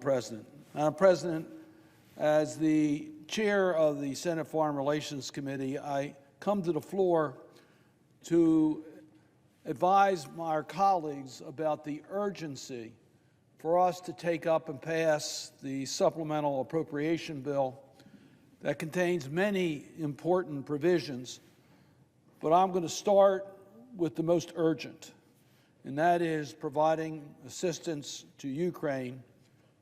President. Madam President, as the chair of the Senate Foreign Relations Committee, I come to the floor to advise our colleagues about the urgency for us to take up and pass the supplemental appropriation bill that contains many important provisions, but I'm going to start with the most urgent, and that is providing assistance to Ukraine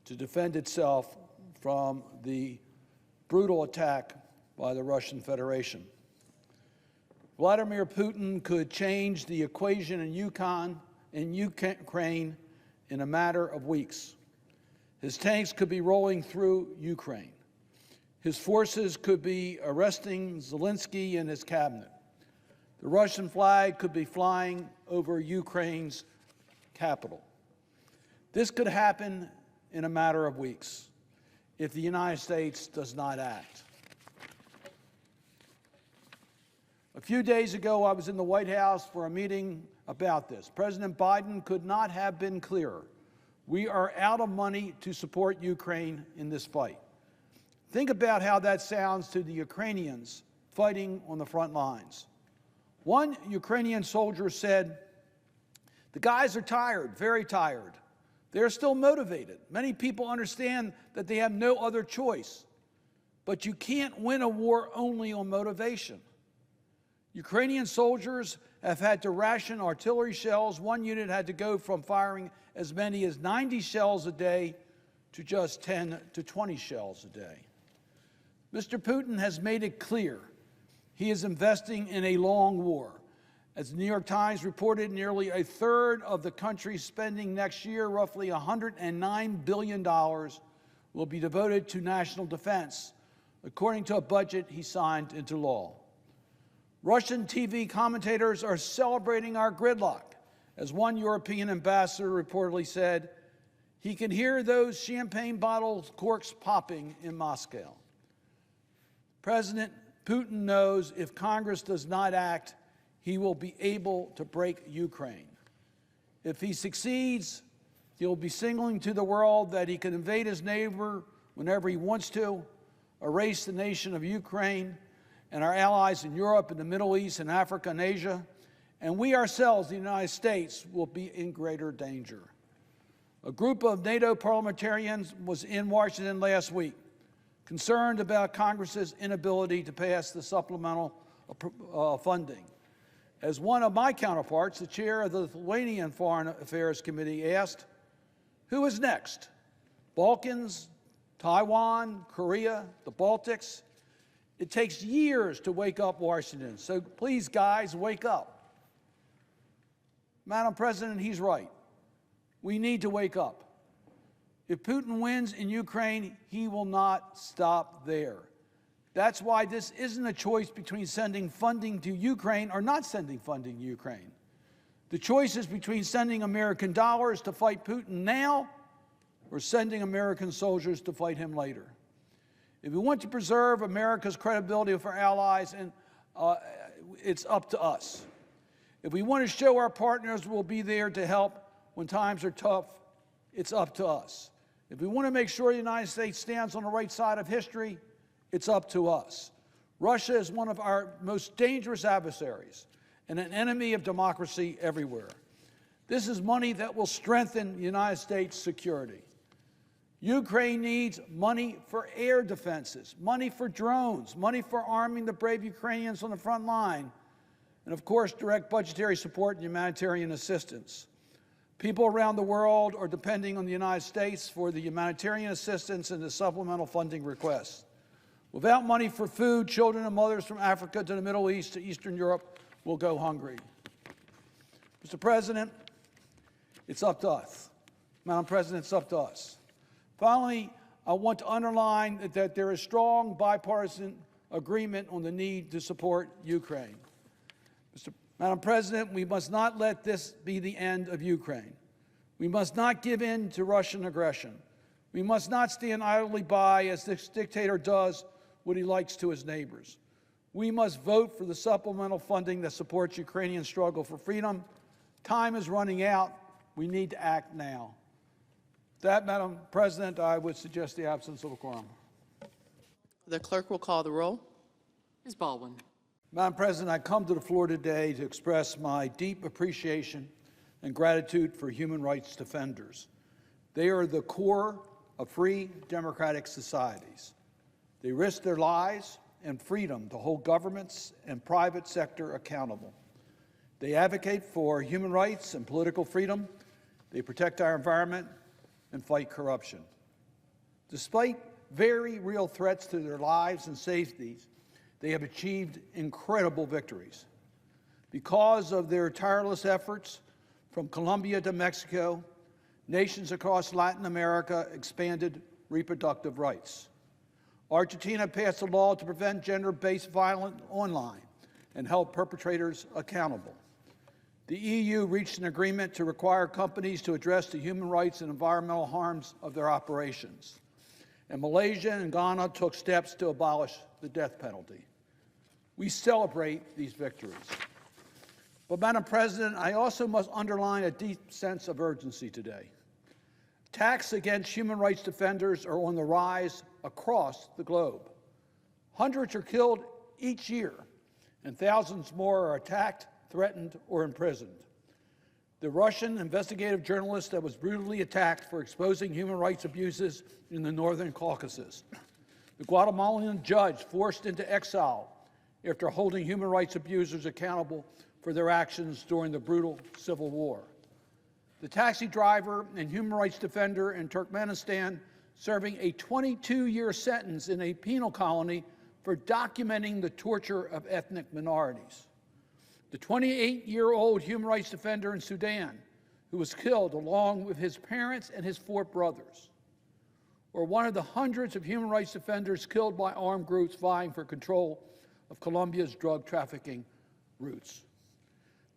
to defend itself from the brutal attack by the Russian Federation. Vladimir Putin could change the equation in Ukraine in a matter of weeks. His tanks could be rolling through Ukraine. His forces could be arresting Zelensky and his cabinet. The Russian flag could be flying over Ukraine's capital. This could happen in a matter of weeks if the United States does not act. A few days ago, I was in the White House for a meeting about this. President Biden could not have been clearer. We are out of money to support Ukraine in this fight. Think about how that sounds to the Ukrainians fighting on the front lines. One Ukrainian soldier said, "The guys are tired, very tired. They're still motivated. Many people understand that they have no other choice. But you can't win a war only on motivation." Ukrainian soldiers have had to ration artillery shells. One unit had to go from firing as many as 90 shells a day to just 10 to 20 shells a day. Mr. Putin has made it clear he is investing in a long war. As the New York Times reported, nearly a third of the country's spending next year, roughly $109 billion, will be devoted to national defense, according to a budget he signed into law. Russian TV commentators are celebrating our gridlock. As one European ambassador reportedly said, he can hear those champagne bottle corks popping in Moscow. President Putin knows if Congress does not act, he will be able to break Ukraine. If he succeeds, he will be signaling to the world that he can invade his neighbor whenever he wants to, erase the nation of Ukraine, and our allies in Europe, in the Middle East, and Africa, and Asia, and we ourselves, the United States, will be in greater danger. A group of NATO parliamentarians was in Washington last week, concerned about Congress's inability to pass the supplemental funding. As one of my counterparts, the chair of the Lithuanian Foreign Affairs Committee, asked, who is next? Balkans, Taiwan, Korea, the Baltics? It takes years to wake up Washington, so please, guys, wake up. Madam President, he's right. We need to wake up. If Putin wins in Ukraine, he will not stop there. That's why this isn't a choice between sending funding to Ukraine or not sending funding to Ukraine. The choice is between sending American dollars to fight Putin now or sending American soldiers to fight him later. If we want to preserve America's credibility with our allies, it's up to us. If we want to show our partners we'll be there to help when times are tough, it's up to us. If we want to make sure the United States stands on the right side of history, it's up to us. Russia is one of our most dangerous adversaries and an enemy of democracy everywhere. This is money that will strengthen the United States' security. Ukraine needs money for air defenses, money for drones, money for arming the brave Ukrainians on the front line, and of course, direct budgetary support and humanitarian assistance. People around the world are depending on the United States for the humanitarian assistance and the supplemental funding requests. Without money for food, children and mothers from Africa to the Middle East to Eastern Europe will go hungry. Mr. President, it's up to us. Madam President, it's up to us. Finally, I want to underline that there is strong bipartisan agreement on the need to support Ukraine. Madam President, we must not let this be the end of Ukraine. We must not give in to Russian aggression. We must not stand idly by as this dictator does what he likes to his neighbors. We must vote for the supplemental funding that supports Ukrainian struggle for freedom. Time is running out. We need to act now. that, Madam President, I would suggest the absence of a quorum. The clerk will call the roll. Ms. Baldwin. Madam President, I come to the floor today to express my deep appreciation and gratitude for human rights defenders. They are the core of free democratic societies. They risk their lives and freedom to hold governments and private sector accountable. They advocate for human rights and political freedom. They protect our environment and fight corruption. Despite very real threats to their lives and safeties, they have achieved incredible victories. Because of their tireless efforts, from Colombia to Mexico, nations across Latin America expanded reproductive rights. Argentina passed a law to prevent gender-based violence online and held perpetrators accountable. The EU reached an agreement to require companies to address the human rights and environmental harms of their operations. And Malaysia and Ghana took steps to abolish the death penalty. We celebrate these victories. But, Madam President, I also must underline a deep sense of urgency today. Attacks against human rights defenders are on the rise across the globe. Hundreds are killed each year, and thousands more are attacked, threatened, or imprisoned. The Russian investigative journalist that was brutally attacked for exposing human rights abuses in the Northern Caucasus. The Guatemalan judge forced into exile after holding human rights abusers accountable for their actions during the brutal civil war. The taxi driver and human rights defender in Turkmenistan serving a 22-year sentence in a penal colony for documenting the torture of ethnic minorities. The 28-year-old human rights defender in Sudan who was killed along with his parents and his 4 brothers. Or one of the hundreds of human rights defenders killed by armed groups vying for control of Colombia's drug trafficking routes.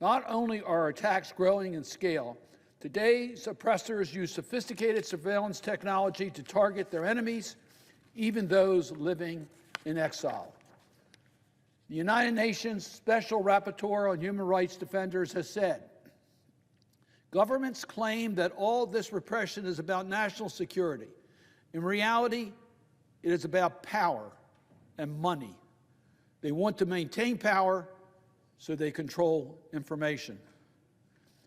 Not only are attacks growing in scale, today's oppressors use sophisticated surveillance technology to target their enemies, even those living in exile. The United Nations Special Rapporteur on Human Rights Defenders has said, governments claim that all this repression is about national security. In reality, it is about power and money. They want to maintain power so they control information.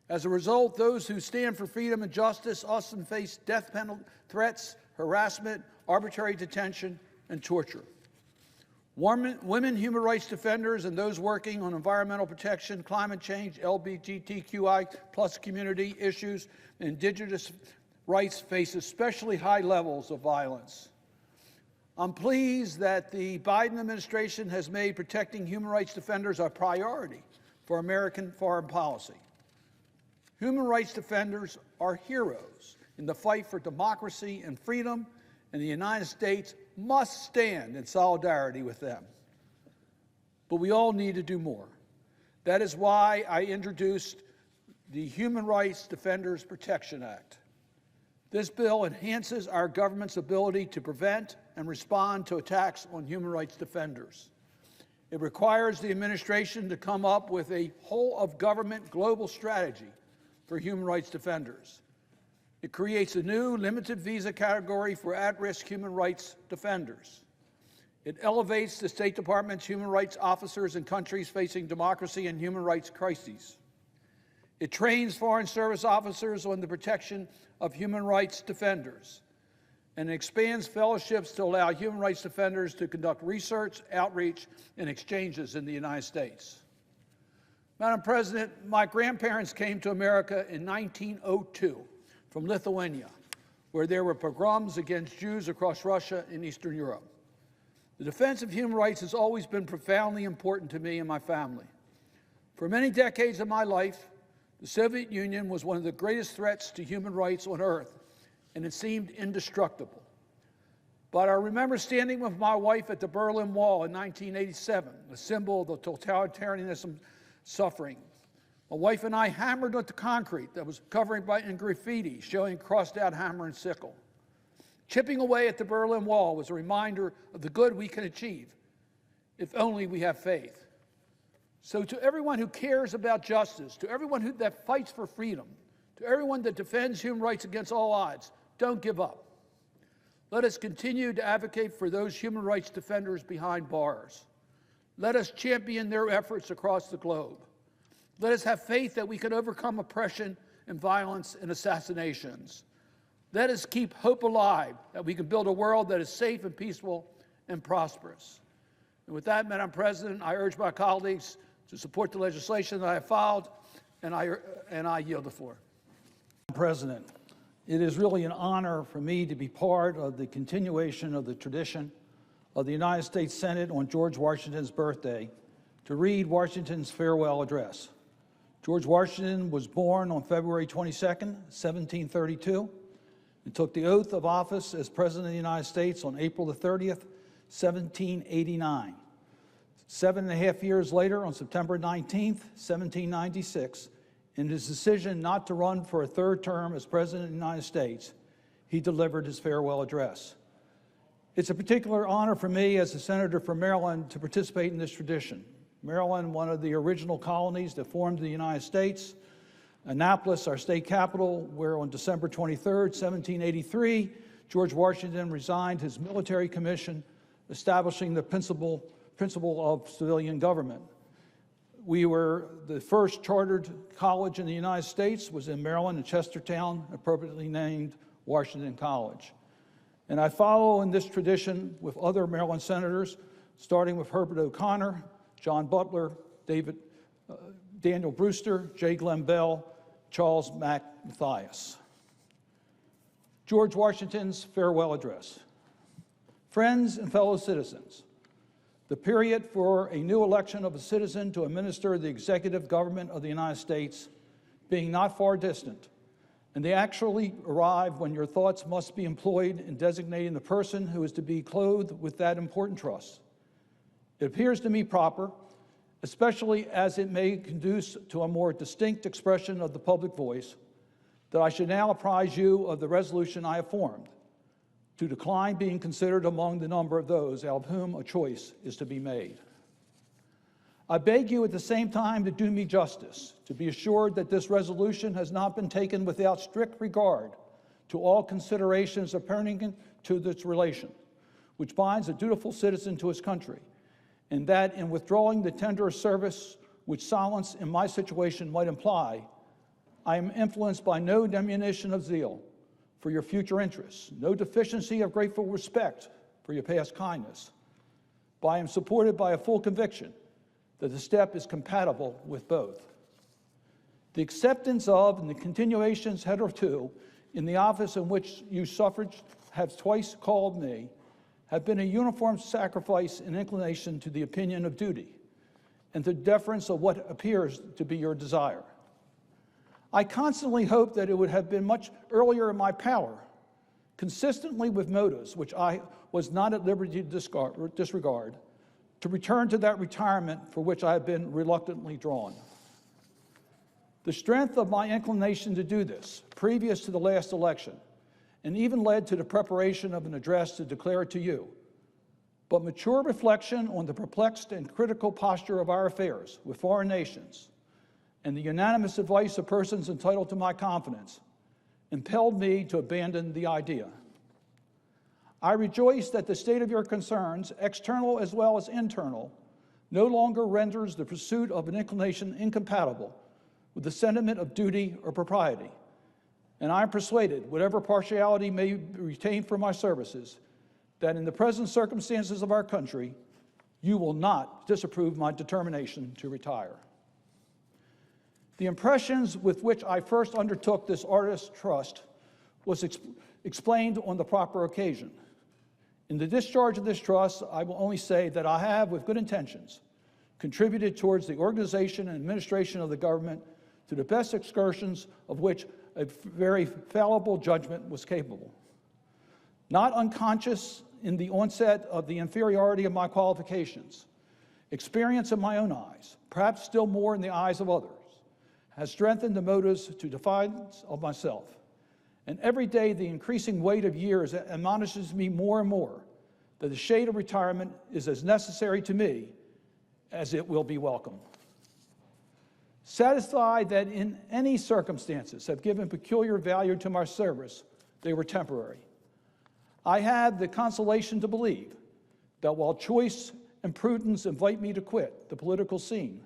As a result, those who stand for freedom and justice often face death penalty threats, harassment, arbitrary detention, and torture. Women human rights defenders and those working on environmental protection, climate change, LGBTQI+ community issues, and indigenous rights face especially high levels of violence. I'm pleased that the Biden administration has made protecting human rights defenders a priority for American foreign policy. Human rights defenders are heroes in the fight for democracy and freedom, and the United States must stand in solidarity with them. But we all need to do more. That is why I introduced the Human Rights Defenders Protection Act. This bill enhances our government's ability to prevent and respond to attacks on human rights defenders. It requires the administration to come up with a whole-of-government global strategy for human rights defenders. It creates a new limited visa category for at-risk human rights defenders. It elevates the State Department's human rights officers in countries facing democracy and human rights crises. It trains Foreign Service officers on the protection of human rights defenders, and expands fellowships to allow human rights defenders to conduct research, outreach, and exchanges in the United States. Madam President, my grandparents came to America in 1902 from Lithuania, where there were pogroms against Jews across Russia and Eastern Europe. The defense of human rights has always been profoundly important to me and my family. For many decades of my life, the Soviet Union was one of the greatest threats to human rights on earth, and it seemed indestructible. But I remember standing with my wife at the Berlin Wall in 1987, a symbol of the totalitarianism suffering. My wife and I hammered at the concrete that was covered in graffiti showing crossed out hammer and sickle. Chipping away at the Berlin Wall was a reminder of the good we can achieve if only we have faith. So to everyone who cares about justice, to everyone that fights for freedom, to everyone that defends human rights against all odds, don't give up. Let us continue to advocate for those human rights defenders behind bars. Let us champion their efforts across the globe. Let us have faith that we can overcome oppression and violence and assassinations. Let us keep hope alive that we can build a world that is safe and peaceful and prosperous. And with that, Madam President, I urge my colleagues to support the legislation that I have filed, and I yield the floor. Madam President, it is really an honor for me to be part of the continuation of the tradition of the United States Senate on George Washington's birthday to read Washington's farewell address. George Washington was born on February 22nd, 1732, and took the oath of office as President of the United States on April the 30th, 1789. 7.5 years later, on September 19th, 1796, in his decision not to run for a third term as President of the United States, he delivered his farewell address. It's a particular honor for me as a senator from Maryland to participate in this tradition. Maryland, one of the original colonies that formed the United States. Annapolis, our state capital, where on December 23rd, 1783, George Washington resigned his military commission, establishing the principle of civilian government. We were the first chartered college in the United States, was in Maryland, in Chestertown, appropriately named Washington College. And I follow in this tradition with other Maryland senators, starting with Herbert O'Connor, John Butler, Daniel Brewster, J. Glenn Bell, Charles Mack Mathias. George Washington's farewell address. Friends and fellow citizens, the period for a new election of a citizen to administer the executive government of the United States being not far distant, and they actually arrive when your thoughts must be employed in designating the person who is to be clothed with that important trust. It appears to me proper, especially as it may conduce to a more distinct expression of the public voice, that I should now apprise you of the resolution I have formed, to decline being considered among the number of those out of whom a choice is to be made. I beg you at the same time to do me justice, to be assured that this resolution has not been taken without strict regard to all considerations pertaining to this relation, which binds a dutiful citizen to his country, and that in withdrawing the tender of service which silence in my situation might imply, I am influenced by no diminution of zeal for your future interests, no deficiency of grateful respect for your past kindness, but I am supported by a full conviction that the step is compatible with both. The acceptance of and the continuations hitherto in the office in which you suffrage have twice called me have been a uniform sacrifice and inclination to the opinion of duty and to deference of what appears to be your desire. I constantly hoped that it would have been much earlier in my power, consistently with motives which I was not at liberty to disregard, to return to that retirement for which I have been reluctantly drawn. The strength of my inclination to do this, previous to the last election, and even led to the preparation of an address to declare it to you, but mature reflection on the perplexed and critical posture of our affairs with foreign nations, and the unanimous advice of persons entitled to my confidence, impelled me to abandon the idea. I rejoice that the state of your concerns, external as well as internal, no longer renders the pursuit of an inclination incompatible with the sentiment of duty or propriety. And I am persuaded, whatever partiality may be retained for my services, that in the present circumstances of our country, you will not disapprove my determination to retire. The impressions with which I first undertook this artist's trust was explained on the proper occasion. In the discharge of this trust, I will only say that I have, with good intentions, contributed towards the organization and administration of the government to the best excursions of which a very fallible judgment was capable. Not unconscious in the onset of the inferiority of my qualifications, experience in my own eyes, perhaps still more in the eyes of others, has strengthened the motives to defiance of myself. And every day the increasing weight of years admonishes me more and more that the shade of retirement is as necessary to me as it will be welcome. Satisfied that in any circumstances have given peculiar value to my service, they were temporary. I had the consolation to believe that while choice and prudence invite me to quit the political scene,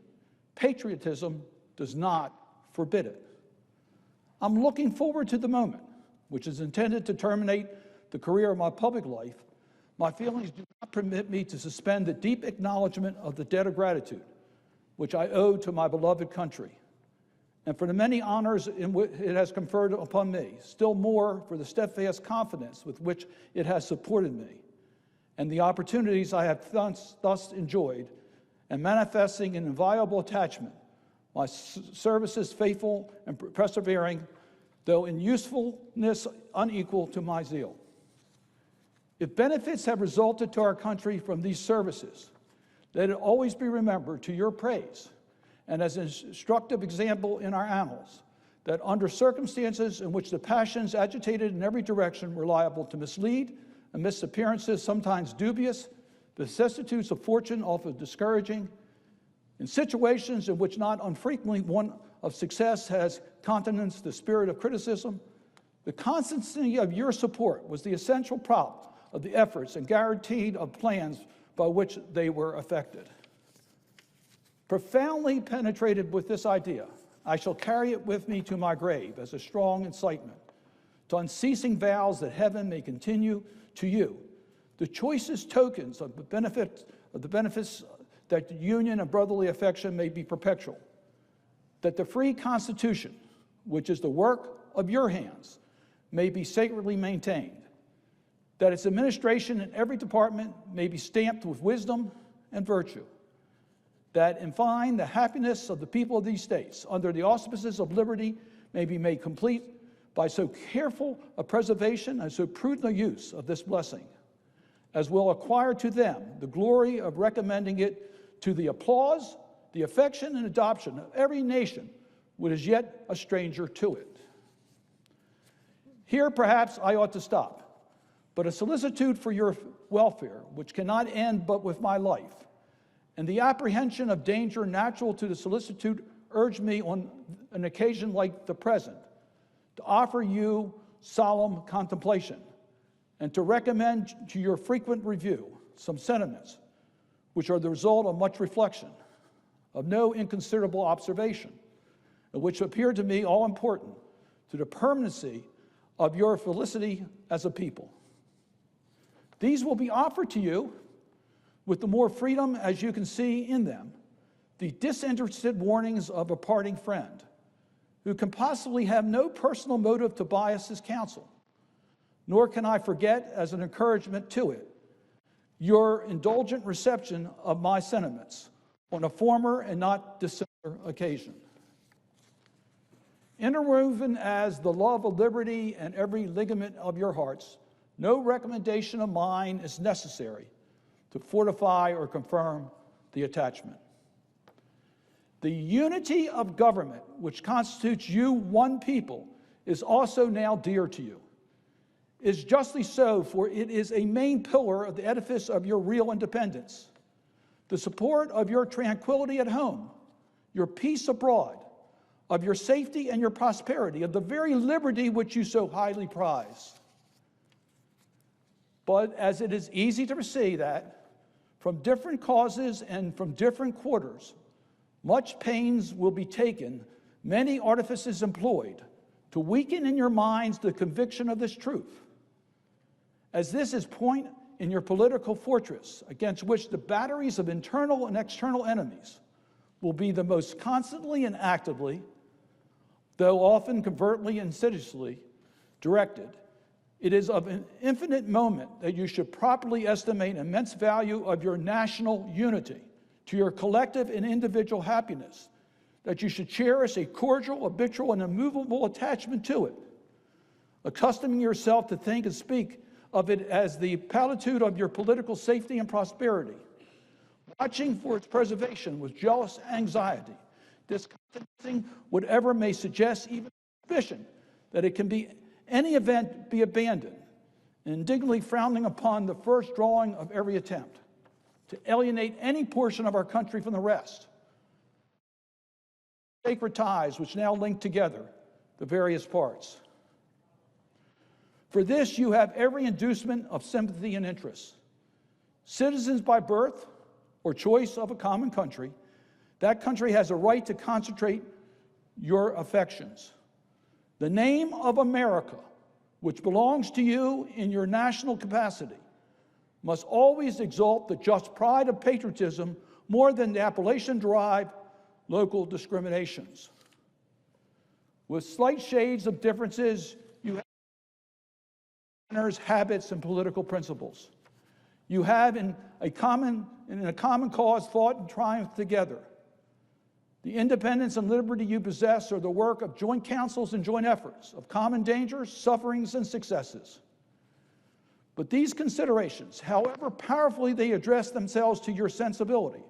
patriotism does not forbid it. I'm looking forward to the moment, which is intended to terminate the career of my public life. My feelings do not permit me to suspend the deep acknowledgement of the debt of gratitude, which I owe to my beloved country, and for the many honors it has conferred upon me, still more for the steadfast confidence with which it has supported me, and the opportunities I have thus enjoyed, and manifesting an inviolable attachment, my services faithful and persevering, though in usefulness unequal to my zeal. If benefits have resulted to our country from these services, let it always be remembered to your praise and as an instructive example in our annals, that under circumstances in which the passions agitated in every direction were liable to mislead, amidst appearances sometimes dubious, vicissitudes of fortune often discouraging, in situations in which not unfrequently one of success has countenanced the spirit of criticism, the constancy of your support was the essential prop of the efforts and guaranteed of plans by which they were effected. Profoundly penetrated with this idea, I shall carry it with me to my grave as a strong incitement to unceasing vows that heaven may continue to you the choicest tokens of the benefits that the union of brotherly affection may be perpetual, that the free Constitution, which is the work of your hands, may be sacredly maintained, that its administration in every department may be stamped with wisdom and virtue, that, in fine, the happiness of the people of these states, under the auspices of liberty, may be made complete by so careful a preservation and so prudent a use of this blessing, as will acquire to them the glory of recommending it to the applause, the affection, and adoption of every nation which is yet a stranger to it. Here, perhaps, I ought to stop, but a solicitude for your welfare, which cannot end but with my life, and the apprehension of danger natural to the solicitude urged me on an occasion like the present to offer you solemn contemplation and to recommend to your frequent review some sentiments which are the result of much reflection, of no inconsiderable observation, and which appear to me all important to the permanency of your felicity as a people. These will be offered to you with the more freedom as you can see in them the disinterested warnings of a parting friend who can possibly have no personal motive to bias his counsel, nor can I forget, as an encouragement to it, your indulgent reception of my sentiments on a former and not dissimilar occasion. Interwoven as the love of liberty and every ligament of your hearts, no recommendation of mine is necessary to fortify or confirm the attachment. The unity of government, which constitutes you one people, is also now dear to you. Is justly so, for it is a main pillar of the edifice of your real independence, the support of your tranquility at home, your peace abroad, of your safety and your prosperity, of the very liberty which you so highly prize. But as it is easy to foresee that, from different causes and from different quarters, much pains will be taken, many artifices employed, to weaken in your minds the conviction of this truth, as this is point in your political fortress against which the batteries of internal and external enemies will be the most constantly and actively, though often covertly and insidiously, directed. It is of an infinite moment that you should properly estimate immense value of your national unity to your collective and individual happiness, that you should cherish a cordial, habitual, and immovable attachment to it, accustoming yourself to think and speak of it as the palliative of your political safety and prosperity, watching for its preservation with jealous anxiety, discountenancing whatever may suggest even suspicion that it can be any event be abandoned, and indignantly frowning upon the first drawing of every attempt to alienate any portion of our country from the rest. Sacred ties which now link together the various parts. For this, you have every inducement of sympathy and interest. Citizens by birth or choice of a common country, that country has a right to concentrate your affections. The name of America, which belongs to you in your national capacity, must always exalt the just pride of patriotism more than the appellation-derived local discriminations. With slight shades of differences, you have manners, habits, and political principles. You have in a common cause fought and triumphed together. The independence and liberty you possess are the work of joint councils and joint efforts, of common dangers, sufferings, and successes. But these considerations, however powerfully they address themselves to your sensibility,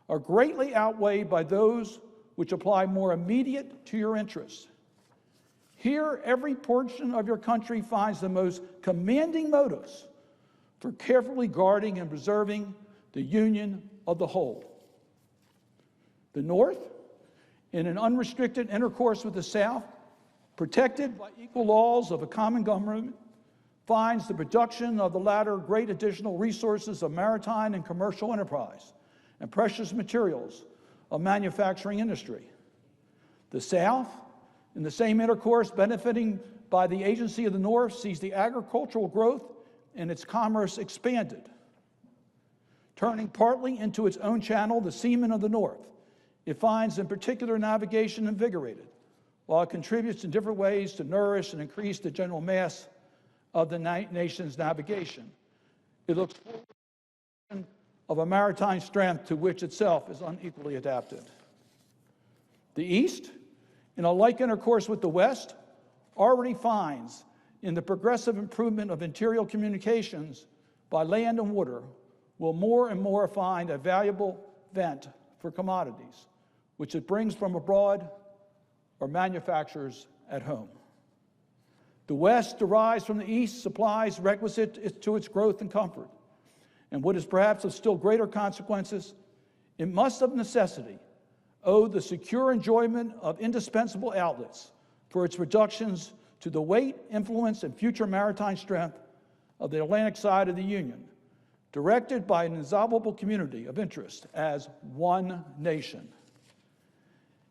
are greatly outweighed by those which apply more immediate to your interests. Here, every portion of your country finds the most commanding motives for carefully guarding and preserving the union of the whole. The North, in an unrestricted intercourse with the South, protected by equal laws of a common government, finds the production of the latter great additional resources of maritime and commercial enterprise and precious materials of manufacturing industry. The South, in the same intercourse, benefiting by the agency of the North, sees the agricultural growth and its commerce expanded. Turning partly into its own channel, the seamen of the North, it finds in particular navigation invigorated, while it contributes in different ways to nourish and increase the general mass of the nation's navigation. It looks forward of a maritime strength to which itself is unequally adapted. The East, in a like intercourse with the West, already finds in the progressive improvement of interior communications by land and water, will more and more find a valuable vent for commodities, which it brings from abroad or manufactures at home. The West derives from the East supplies requisite to its growth and comfort. And what is perhaps of still greater consequences, it must of necessity owe the secure enjoyment of indispensable outlets for its reductions to the weight, influence, and future maritime strength of the Atlantic side of the Union, directed by an indissoluble community of interest as one nation.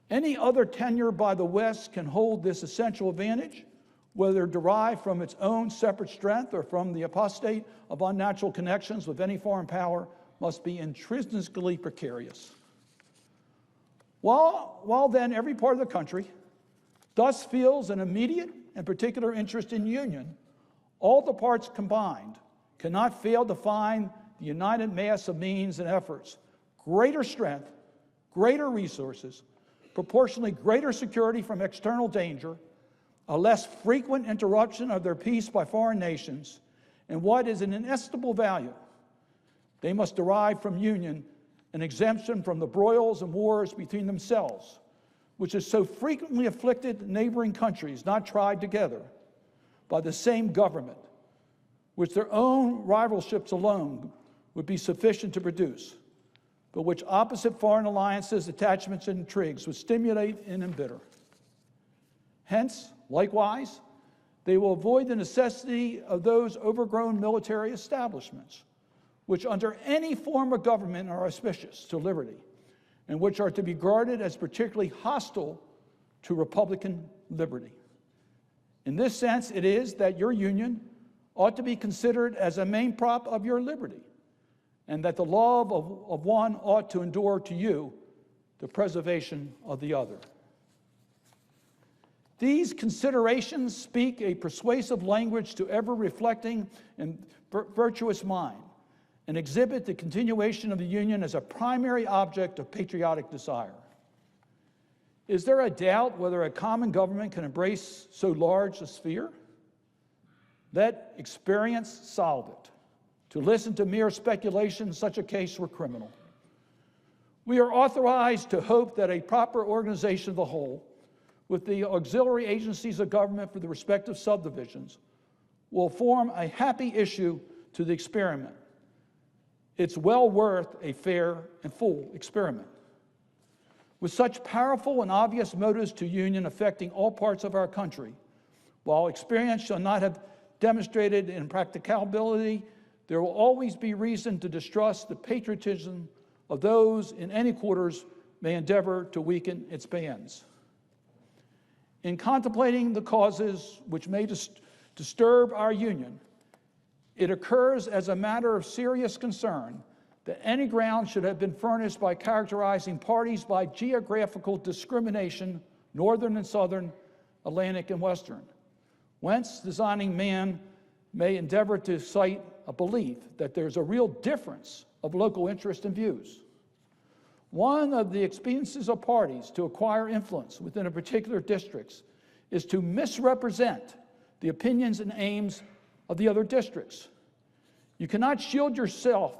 Any other tenure by the West can hold this essential advantage, whether derived from its own separate strength or from the apostate of unnatural connections with any foreign power, must be intrinsically precarious. While then every part of the country thus feels an immediate and particular interest in union, all the parts combined cannot fail to find the united mass of means and efforts greater strength, greater resources, proportionally greater security from external danger, a less frequent interruption of their peace by foreign nations, and what is an inestimable value. They must derive from union an exemption from the broils and wars between themselves, which has so frequently afflicted neighboring countries not tried together by the same government, which their own rivalships alone would be sufficient to produce, but which opposite foreign alliances, attachments, and intrigues would stimulate and embitter. Hence, likewise, they will avoid the necessity of those overgrown military establishments, which under any form of government are auspicious to liberty, and which are to be guarded as particularly hostile to republican liberty. In this sense, it is that your union ought to be considered as a main prop of your liberty, and that the love of one ought to endure to you the preservation of the other. These considerations speak a persuasive language to ever-reflecting and virtuous mind, and exhibit the continuation of the Union as a primary object of patriotic desire. Is there a doubt whether a common government can embrace so large a sphere? Let experience solve it. To listen to mere speculation in such a case were criminal. We are authorized to hope that a proper organization of the whole, with the auxiliary agencies of government for the respective subdivisions, will form a happy issue to the experiment. It's well worth a fair and full experiment. With such powerful and obvious motives to union affecting all parts of our country, while experience shall not have demonstrated in practicability, there will always be reason to distrust the patriotism of those in any quarters may endeavor to weaken its bands. In contemplating the causes which may disturb our union, it occurs as a matter of serious concern that any ground should have been furnished by characterizing parties by geographical discrimination, northern and southern, Atlantic and western, whence designing man may endeavor to cite a belief that there's a real difference of local interest and views. One of the expediencies of parties to acquire influence within a particular district is to misrepresent the opinions and aims of the other districts. You cannot shield yourself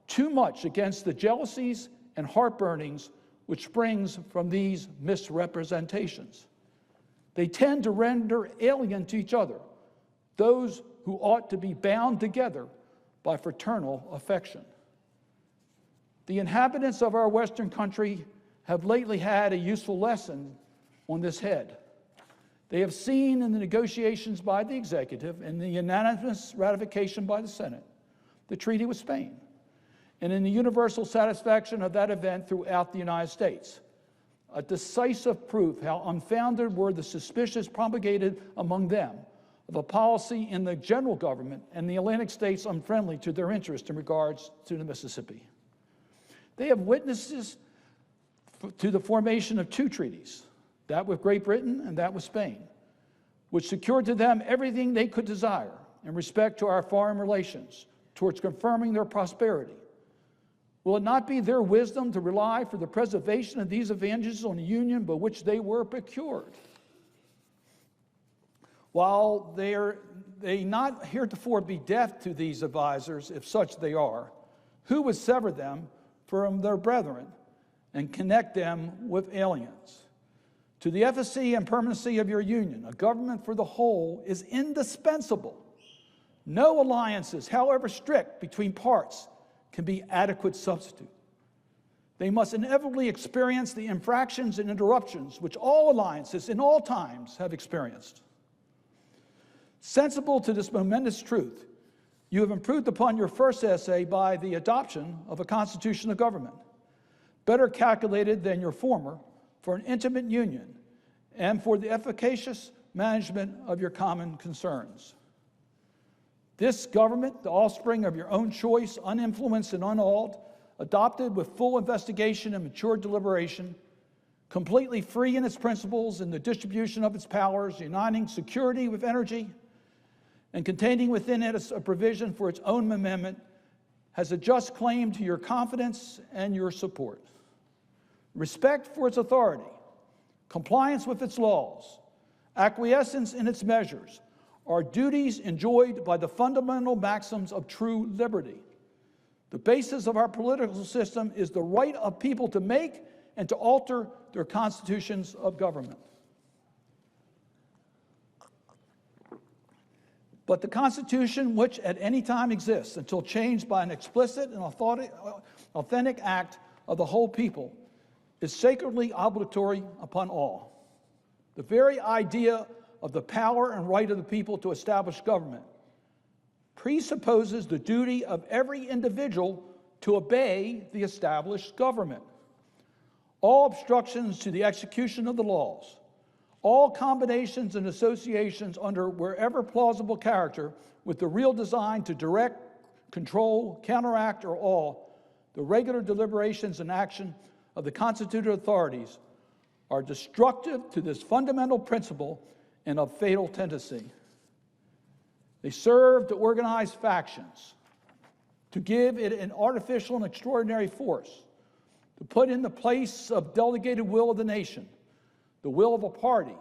too much against the jealousies and heartburnings which springs from these misrepresentations. They tend to render alien to each other those who ought to be bound together by fraternal affection. The inhabitants of our Western country have lately had a useful lesson on this head. They have seen in the negotiations by the executive and the unanimous ratification by the Senate the treaty with Spain, and in the universal satisfaction of that event throughout the United States, a decisive proof how unfounded were the suspicions propagated among them of a policy in the general government and the Atlantic states unfriendly to their interest in regards to the Mississippi. They have witnesses to the formation of two treaties, that with Great Britain and that with Spain, which secured to them everything they could desire in respect to our foreign relations towards confirming their prosperity. Will it not be their wisdom to rely for the preservation of these advantages on the union by which they were procured? While they not heretofore be deaf to these advisers, if such they are, who would sever them from their brethren and connect them with aliens? To the efficacy and permanency of your union, a government for the whole is indispensable. No alliances, however strict, between parts can be adequate substitute. They must inevitably experience the infractions and interruptions which all alliances in all times have experienced. Sensible to this momentous truth, you have improved upon your first essay by the adoption of a constitutional government, better calculated than your former for an intimate union and for the efficacious management of your common concerns. This government, the offspring of your own choice, uninfluenced and unawed, adopted with full investigation and mature deliberation, completely free in its principles and the distribution of its powers, uniting security with energy, and containing within it a provision for its own amendment, has a just claim to your confidence and your support. Respect for its authority, compliance with its laws, acquiescence in its measures, are duties enjoyed by the fundamental maxims of true liberty. The basis of our political system is the right of people to make and to alter their constitutions of government. But the Constitution, which at any time exists until changed by an explicit and authentic act of the whole people, is sacredly obligatory upon all. The very idea of the power and right of the people to establish government presupposes the duty of every individual to obey the established government. All obstructions to the execution of the laws, all combinations and associations under wherever plausible character with the real design to direct, control, counteract, or awe the regular deliberations and action of the constituted authorities are destructive to this fundamental principle and of fatal tendency. They serve to organize factions, to give it an artificial and extraordinary force, to put in the place of delegated will of the nation, the will of a party,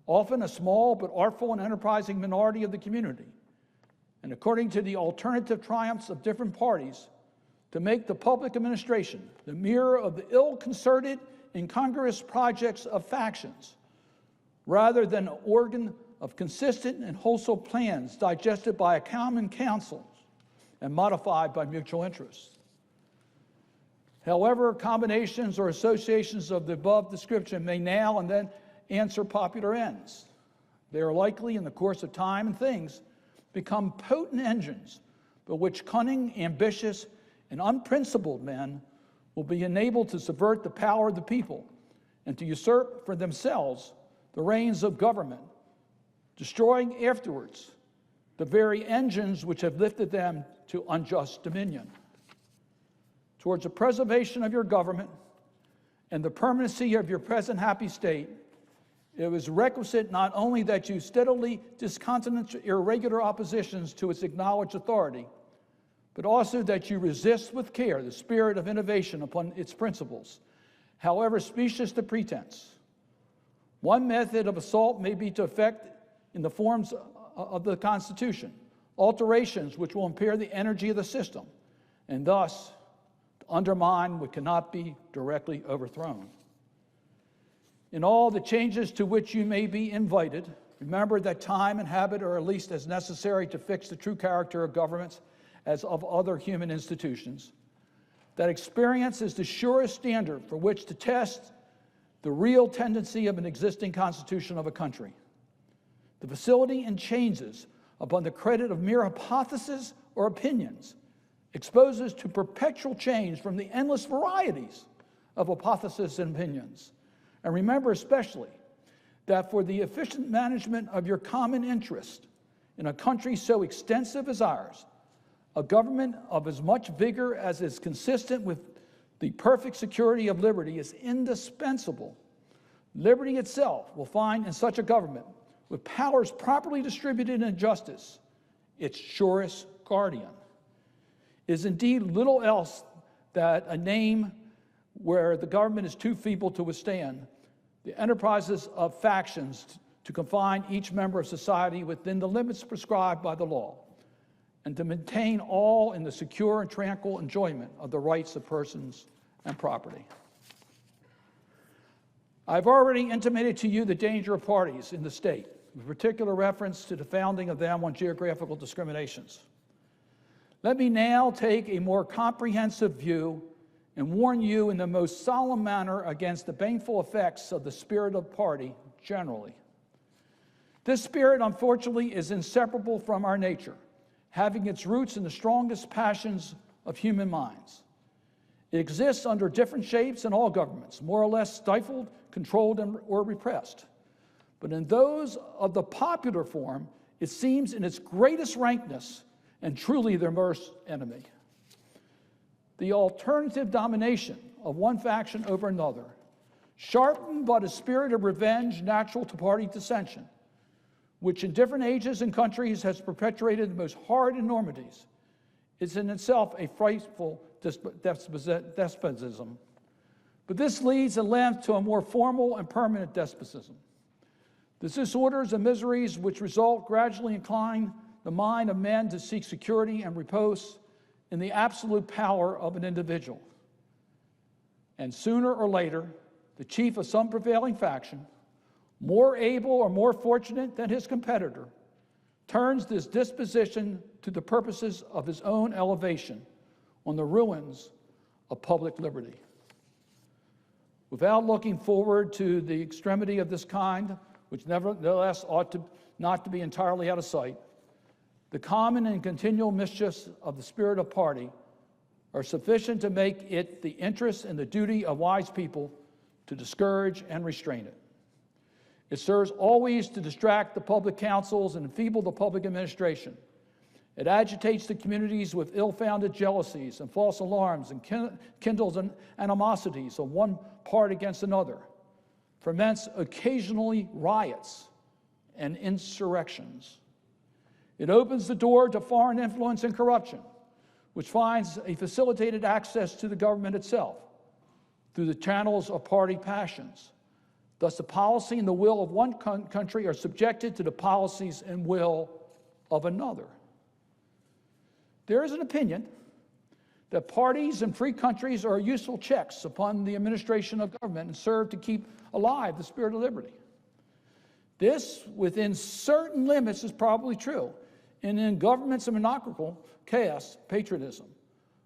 often a small but artful and enterprising minority of the community, and according to the alternative triumphs of different parties, to make the public administration the mirror of the ill-concerted, incongruous projects of factions, rather than an organ of consistent and wholesome plans digested by a common council and modified by mutual interests. However, combinations or associations of the above description may now and then answer popular ends. They are likely, in the course of time and things, become potent engines by which cunning, ambitious, and unprincipled men will be enabled to subvert the power of the people and to usurp for themselves the reins of government, destroying afterwards the very engines which have lifted them to unjust dominion. Towards the preservation of your government and the permanency of your present happy state, it was requisite not only that you steadily discountenance irregular oppositions to its acknowledged authority, but also that you resist with care the spirit of innovation upon its principles, however specious the pretense. One method of assault may be to effect, in the forms of the Constitution, alterations which will impair the energy of the system, and thus undermine what cannot be directly overthrown. In all the changes to which you may be invited, remember that time and habit are at least as necessary to fix the true character of governments as of other human institutions, that experience is the surest standard for which to test the real tendency of an existing constitution of a country. The facility in changes upon the credit of mere hypotheses or opinions exposes to perpetual change from the endless varieties of hypotheses and opinions. And remember especially that for the efficient management of your common interest in a country so extensive as ours, a government of as much vigor as is consistent with the perfect security of liberty is indispensable. Liberty itself will find in such a government, with powers properly distributed in justice, its surest guardian. It is indeed little else that a name where the government is too feeble to withstand the enterprises of factions to confine each member of society within the limits prescribed by the law, and to maintain all in the secure and tranquil enjoyment of the rights of persons and property. I've already intimated to you the danger of parties in the state, with particular reference to the founding of them on geographical discriminations. Let me now take a more comprehensive view and warn you in the most solemn manner against the baneful effects of the spirit of party generally. This spirit, unfortunately, is inseparable from our nature, having its roots in the strongest passions of human minds. It exists under different shapes in all governments, more or less stifled, controlled, or repressed. But in those of the popular form, it seems in its greatest rankness and truly their worst enemy. The alternative domination of one faction over another, sharpened by the spirit of revenge natural to party dissension, which in different ages and countries has perpetuated the most horrid enormities, is in itself a frightful despotism. But this leads at length to a more formal and permanent despotism. The disorders and miseries which result gradually incline the mind of men to seek security and repose in the absolute power of an individual. And sooner or later, the chief of some prevailing faction, more able or more fortunate than his competitor, turns this disposition to the purposes of his own elevation on the ruins of public liberty. Without looking forward to the extremity of this kind, which nevertheless ought not to be entirely out of sight, the common and continual mischiefs of the spirit of party are sufficient to make it the interest and the duty of wise people to discourage and restrain it. It serves always to distract the public councils and enfeeble the public administration. It agitates the communities with ill-founded jealousies and false alarms and kindles animosities of one part against another, ferments occasionally riots and insurrections. It opens the door to foreign influence and corruption, which finds a facilitated access to the government itself through the channels of party passions. Thus, the policy and the will of one country are subjected to the policies and will of another. There is an opinion that parties in free countries are useful checks upon the administration of government and serve to keep alive the spirit of liberty. This, within certain limits, is probably true, and in governments of monarchical chaos, patriotism.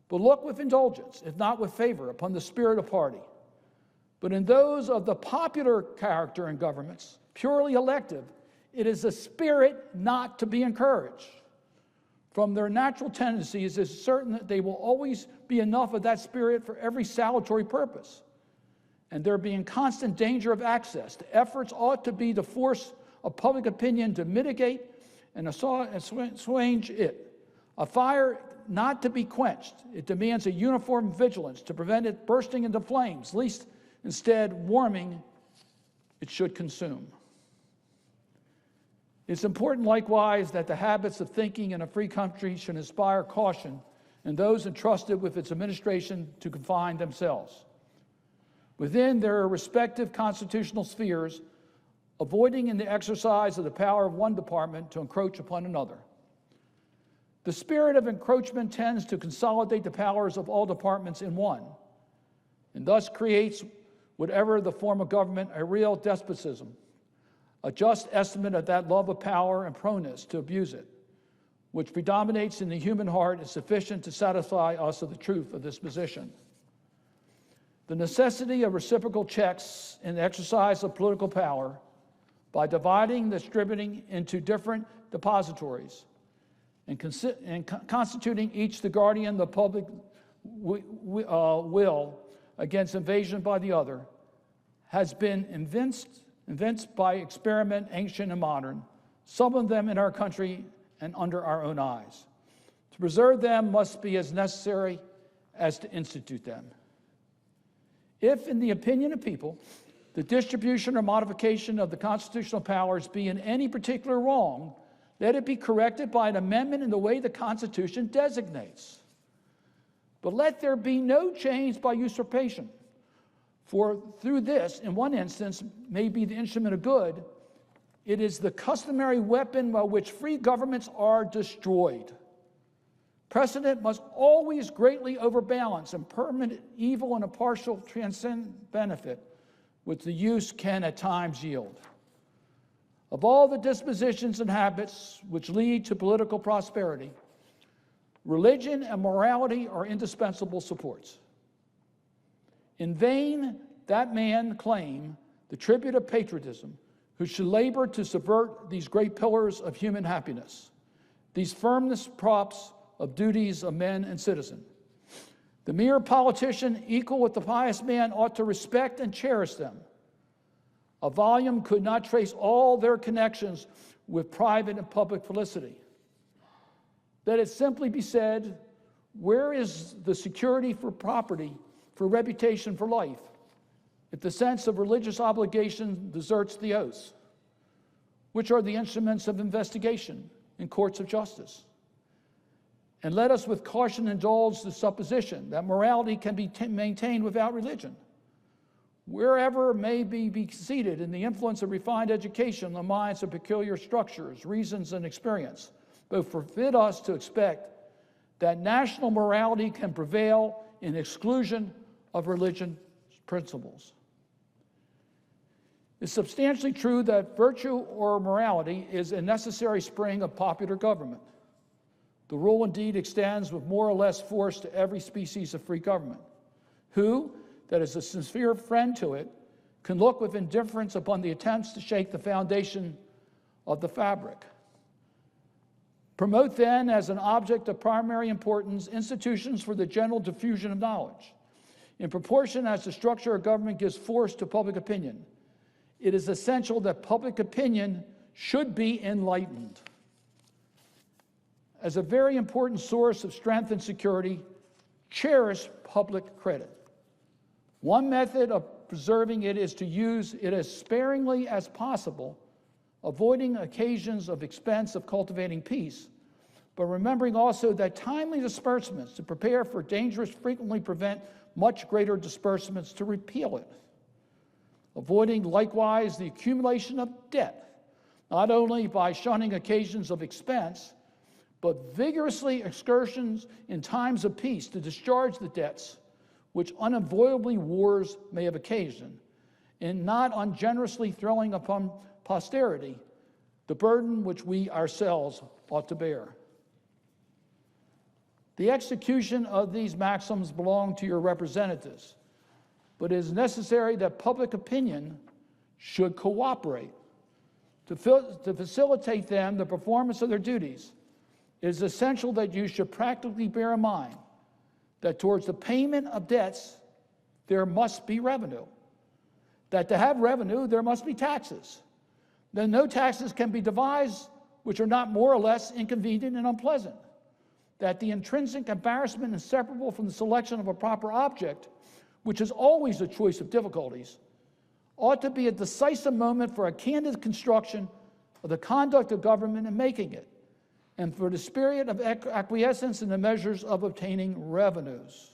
But look with indulgence, if not with favor, upon the spirit of party. But in those of the popular character in governments, purely elective, it is a spirit not to be encouraged. from their natural tendencies, it is certain that they will always be enough of that spirit for every salutary purpose, and there be in constant danger of access. The efforts ought to be the force of public opinion to mitigate and assuage it. A fire not to be quenched. It demands a uniform vigilance to prevent it bursting into flames, lest instead warming it should consume. It's important likewise that the habits of thinking in a free country should inspire caution in those entrusted with its administration to confine themselves within their respective constitutional spheres, avoiding in the exercise of the power of one department to encroach upon another. The spirit of encroachment tends to consolidate the powers of all departments in one, and thus creates, whatever the form of government, a real despotism. A just estimate of that love of power and proneness to abuse it, which predominates in the human heart, is sufficient to satisfy us of the truth of this position. The necessity of reciprocal checks in the exercise of political power by dividing the distributing into different depositories and constituting each the guardian of the public will against invasion by the other has been evinced by experiment, ancient and modern, some of them in our country and under our own eyes. To preserve them must be as necessary as to institute them. If, in the opinion of people, the distribution or modification of the constitutional powers be in any particular wrong, let it be corrected by an amendment in the way the Constitution designates. But let there be no change by usurpation, for through this, in one instance, may be the instrument of good, it is the customary weapon by which free governments are destroyed. Precedent must always greatly overbalance impermanent evil and a partial transcendent benefit, which the use can at times yield. Of all the dispositions and habits which lead to political prosperity, religion and morality are indispensable supports. In vain that man claim the tribute of patriotism, who should labor to subvert these great pillars of human happiness, these firmness props of duties of men and citizen. The mere politician, equal with the pious man, ought to respect and cherish them. A volume could not trace all their connections with private and public felicity. Let it simply be said, where is the security for property, for reputation, for life, if the sense of religious obligation deserts the oaths, which are the instruments of investigation in courts of justice? And let us with caution indulge the supposition that morality can be maintained without religion. Wherever may be seated in the influence of refined education in the minds of peculiar structures, reasons, and experience, both forbid us to expect that national morality can prevail in exclusion of religion principles. It's substantially true that virtue or morality is a necessary spring of popular government. The rule indeed extends with more or less force to every species of free government, who, that is a sincere friend to it, can look with indifference upon the attempts to shake the foundation of the fabric. Promote then, as an object of primary importance, institutions for the general diffusion of knowledge. In proportion as the structure of government gives force to public opinion, it is essential that public opinion should be enlightened. As a very important source of strength and security, cherish public credit. One method of preserving it is to use it as sparingly as possible, avoiding occasions of expense of cultivating peace, but remembering also that timely disbursements to prepare for dangerous frequently prevent much greater disbursements to repeal it. Avoiding likewise the accumulation of debt, not only by shunning occasions of expense, but vigorously excursions in times of peace to discharge the debts which unavoidably wars may have occasioned, and not ungenerously throwing upon posterity the burden which we ourselves ought to bear. The execution of these maxims belong to your representatives, but it is necessary that public opinion should cooperate to facilitate them the performance of their duties, it is essential that you should practically bear in mind that towards the payment of debts, there must be revenue. That to have revenue, there must be taxes. Then no taxes can be devised which are not more or less inconvenient and unpleasant. That the intrinsic embarrassment inseparable from the selection of a proper object, which is always a choice of difficulties, ought to be a decisive moment for a candid construction of the conduct of government in making it, and for the spirit of acquiescence in the measures of obtaining revenues,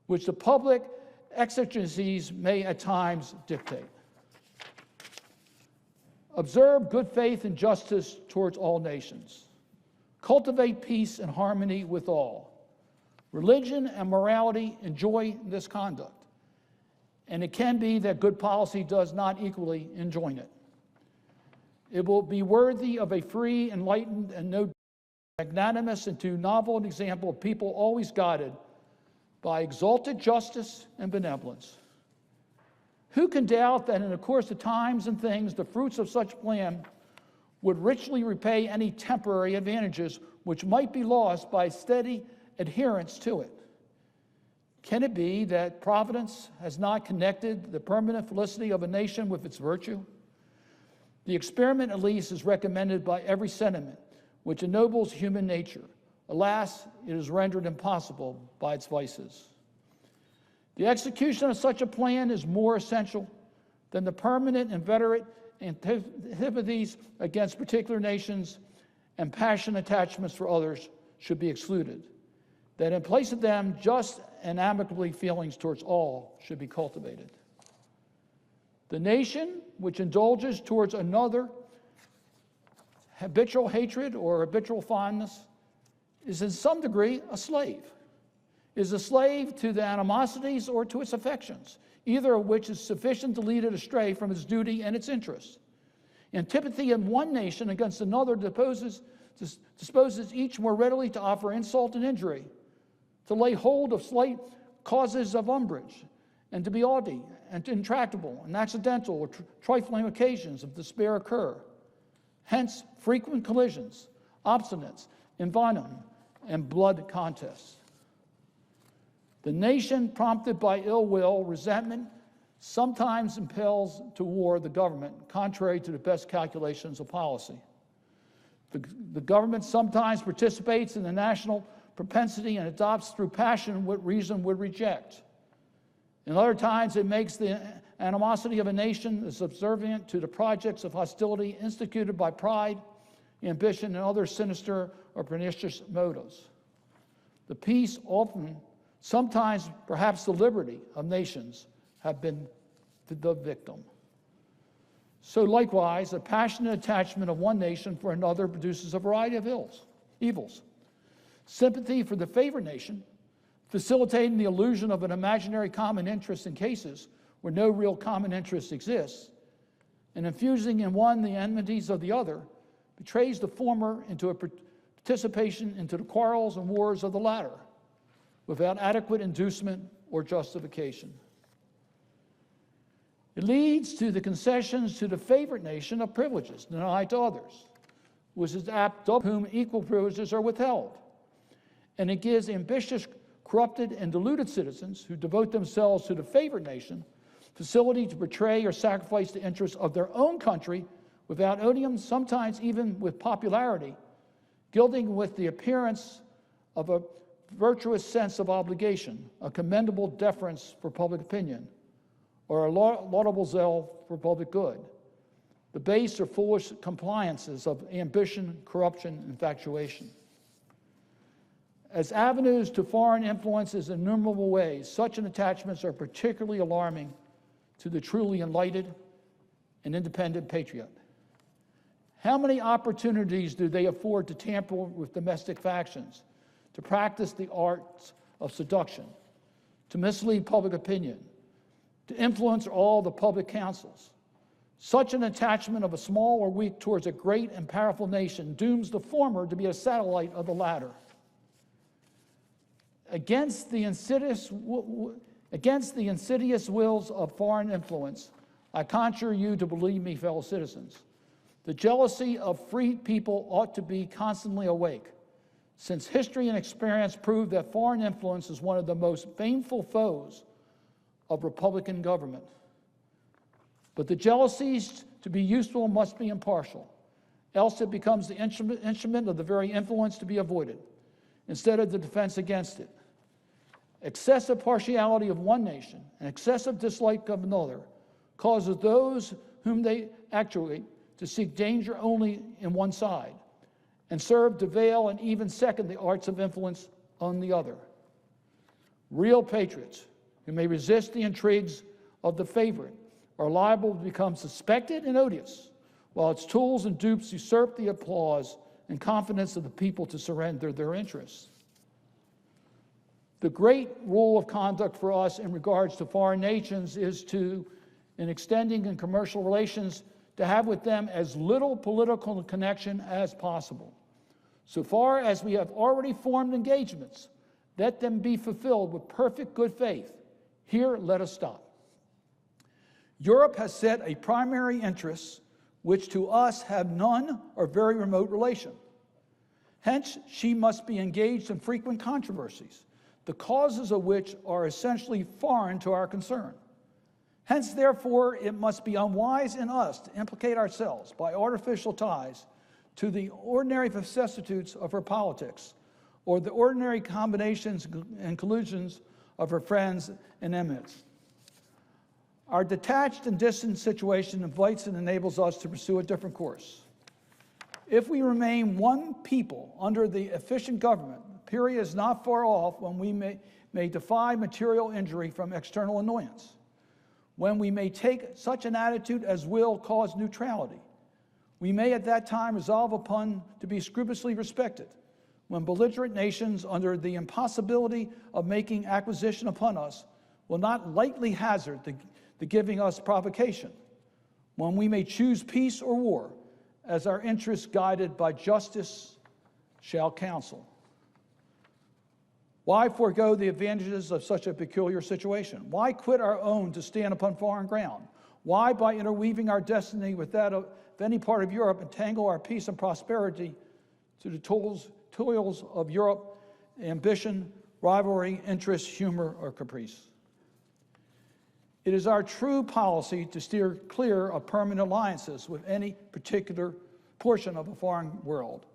which the public exigencies may at times dictate. Observe good faith and justice towards all nations. Cultivate peace and harmony with all. Religion and morality enjoy this conduct, and it can be that good policy does not equally enjoin it. It will be worthy of a free, enlightened, and no magnanimous and too novel an example of people always guided by exalted justice and benevolence. Who can doubt that in the course of times and things, the fruits of such plan would richly repay any temporary advantages which might be lost by steady adherence to it? Can it be that Providence has not connected the permanent felicity of a nation with its virtue? The experiment, at least, is recommended by every sentiment which ennobles human nature. Alas, it is rendered impossible by its vices. The execution of such a plan is more essential than the permanent and inveterate antipathies against particular nations and passionate attachments for others should be excluded. That in place of them, just and amicably feelings towards all should be cultivated. The nation which indulges towards another habitual hatred or habitual fondness is in some degree a slave, is a slave to the animosities or to its affections, either of which is sufficient to lead it astray from its duty and its interests. Antipathy in one nation against another disposes each more readily to offer insult and injury, to lay hold of slight causes of umbrage, and to be haughty and intractable and accidental or trifling occasions of despair occur. Hence, frequent collisions, obstinance, envenom, and blood contests. The nation, prompted by ill will, resentment, sometimes impels to war the government, contrary to the best calculations of policy. The government sometimes participates in the national propensity and adopts through passion what reason would reject. In other times, it makes the animosity of a nation subservient to the projects of hostility instituted by pride, ambition, and other sinister or pernicious motives. The peace often, sometimes perhaps the liberty of nations have been the victim. So likewise, a passionate attachment of one nation for another produces a variety of evils. Sympathy for the favored nation, facilitating the illusion of an imaginary common interest in cases where no real common interest exists, and infusing in one the enmities of the other, betrays the former into a participation into the quarrels and wars of the latter, without adequate inducement or justification. It leads to the concessions to the favored nation of privileges denied to others, which is apt of whom equal privileges are withheld. And it gives ambitious, corrupted, and deluded citizens who devote themselves to the favored nation facility to betray or sacrifice the interests of their own country without odium, sometimes even with popularity, gilding with the appearance of a virtuous sense of obligation, a commendable deference for public opinion, or a laudable zeal for public good, the base or foolish compliances of ambition, corruption, infatuation. As avenues to foreign influences in innumerable ways, such attachments are particularly alarming to the truly enlightened and independent patriot. How many opportunities do they afford to tamper with domestic factions, to practice the arts of seduction, to mislead public opinion, to influence all the public councils? Such an attachment of a small or weak towards a great and powerful nation dooms the former to be a satellite of the latter. Against the insidious wills of foreign influence, I conjure you to believe me, fellow citizens. The jealousy of free people ought to be constantly awake, since history and experience prove that foreign influence is one of the most baneful foes of Republican government. But the jealousies to be useful must be impartial, else it becomes the instrument of the very influence to be avoided, instead of the defense against it. Excessive partiality of one nation and excessive dislike of another causes those whom they actuate to seek danger only in one side and serve to veil and even second the arts of influence on the other. Real patriots who may resist the intrigues of the favorite are liable to become suspected and odious, while its tools and dupes usurp the applause and confidence of the people to surrender their interests. The great rule of conduct for us in regards to foreign nations is to, in extending in commercial relations, to have with them as little political connection as possible. So far as we have already formed engagements, let them be fulfilled with perfect good faith. Here, let us stop. Europe has set a primary interest which to us have none or very remote relation. Hence, she must be engaged in frequent controversies, the causes of which are essentially foreign to our concern. Hence, therefore, it must be unwise in us to implicate ourselves by artificial ties to the ordinary vicissitudes of her politics or the ordinary combinations and collusions of her friends and enemies. Our detached and distant situation invites and enables us to pursue a different course. If we remain one people under the efficient government, the period is not far off when we may defy material injury from external annoyance, when we may take such an attitude as will cause neutrality. We may at that time resolve upon to be scrupulously respected, when belligerent nations, under the impossibility of making acquisition upon us, will not lightly hazard the giving us provocation, when we may choose peace or war, as our interests guided by justice shall counsel. Why forego the advantages of such a peculiar situation? Why quit our own to stand upon foreign ground? Why, by interweaving our destiny with that of any part of Europe, entangle our peace and prosperity to the toils of Europe, ambition, rivalry, interest, humor, or caprice? It is our true policy to steer clear of permanent alliances with any particular portion of a foreign world,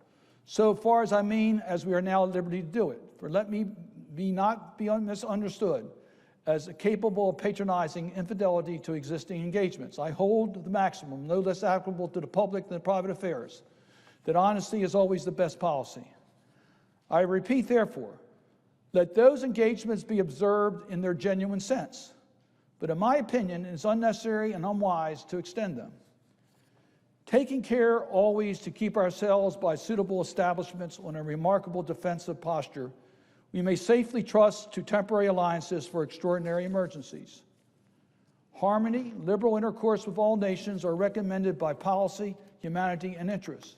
so far as I mean as we are now at liberty to do it. For let me not be misunderstood as capable of patronizing infidelity to existing engagements. I hold the maximum, no less applicable to the public than private affairs, that honesty is always the best policy. I repeat, therefore, let those engagements be observed in their genuine sense. But in my opinion, it is unnecessary and unwise to extend them. Taking care always to keep ourselves by suitable establishments on a remarkable defensive posture, we may safely trust to temporary alliances for extraordinary emergencies. Harmony, liberal intercourse with all nations are recommended by policy, humanity, and interest.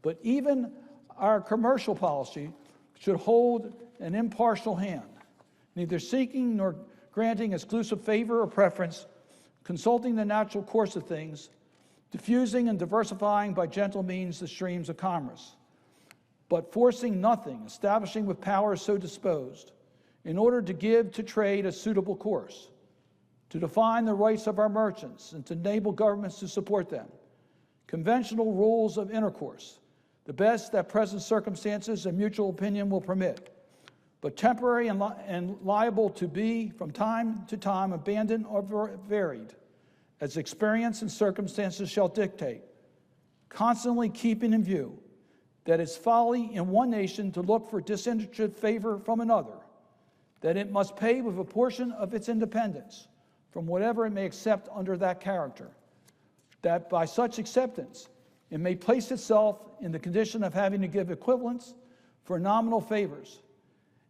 But even our commercial policy should hold an impartial hand, neither seeking nor granting exclusive favor or preference, consulting the natural course of things, diffusing and diversifying by gentle means the streams of commerce, but forcing nothing, establishing with powers so disposed, in order to give to trade a suitable course, to define the rights of our merchants and to enable governments to support them, conventional rules of intercourse, the best that present circumstances and mutual opinion will permit, but temporary and liable to be, from time to time, abandoned or varied, as experience and circumstances shall dictate, constantly keeping in view that it's folly in one nation to look for disinterested favor from another, that it must pay with a portion of its independence from whatever it may accept under that character, that by such acceptance it may place itself in the condition of having to give equivalents for nominal favors,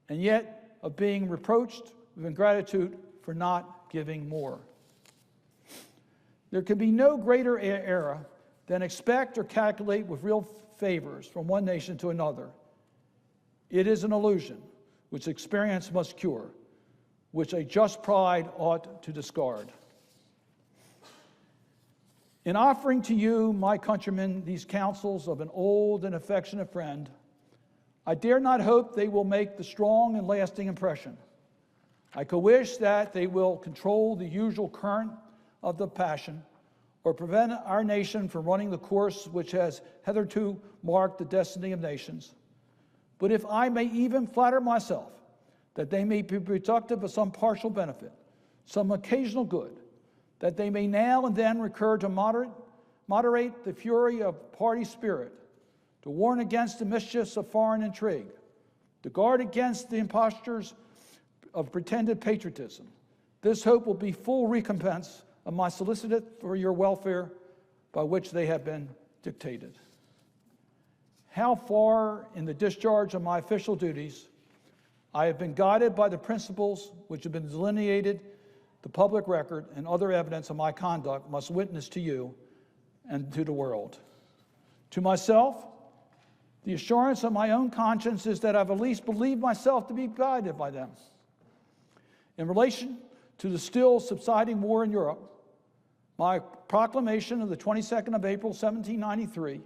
and yet of being reproached with ingratitude for not giving more. There can be no greater error than expect or calculate with real favors from one nation to another. It is an illusion which experience must cure, which a just pride ought to discard. In offering to you, my countrymen, these counsels of an old and affectionate friend, I dare not hope they will make the strong and lasting impression. I could wish that they will control the usual current of the passion or prevent our nation from running the course which has hitherto marked the destiny of nations. But if I may even flatter myself that they may be productive of some partial benefit, some occasional good, that they may now and then recur to moderate the fury of party spirit, to warn against the mischiefs of foreign intrigue, to guard against the impostures of pretended patriotism. This hope will be full recompense of my solicitude for your welfare by which they have been dictated. How far in the discharge of my official duties I have been guided by the principles which have been delineated, the public record, and other evidence of my conduct must witness to you and to the world. To myself, the assurance of my own conscience is that I've at least believed myself to be guided by them. In relation to the still subsiding war in Europe, my proclamation of the 22nd of April, 1793,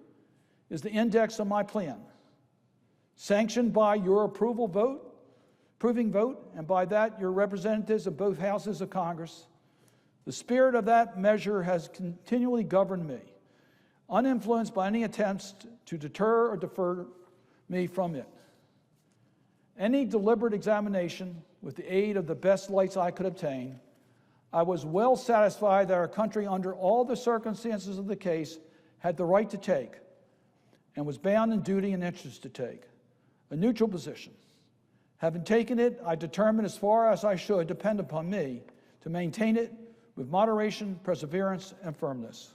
is the index of my plan, sanctioned by your approving vote, and by that your representatives of both houses of Congress. The spirit of that measure has continually governed me, uninfluenced by any attempts to deter or defer me from it. Any deliberate examination, with the aid of the best lights I could obtain, I was well satisfied that our country, under all the circumstances of the case, had the right to take, and was bound in duty and interest to take, a neutral position. Having taken it, I determined as far as I should depend upon me to maintain it with moderation, perseverance, and firmness.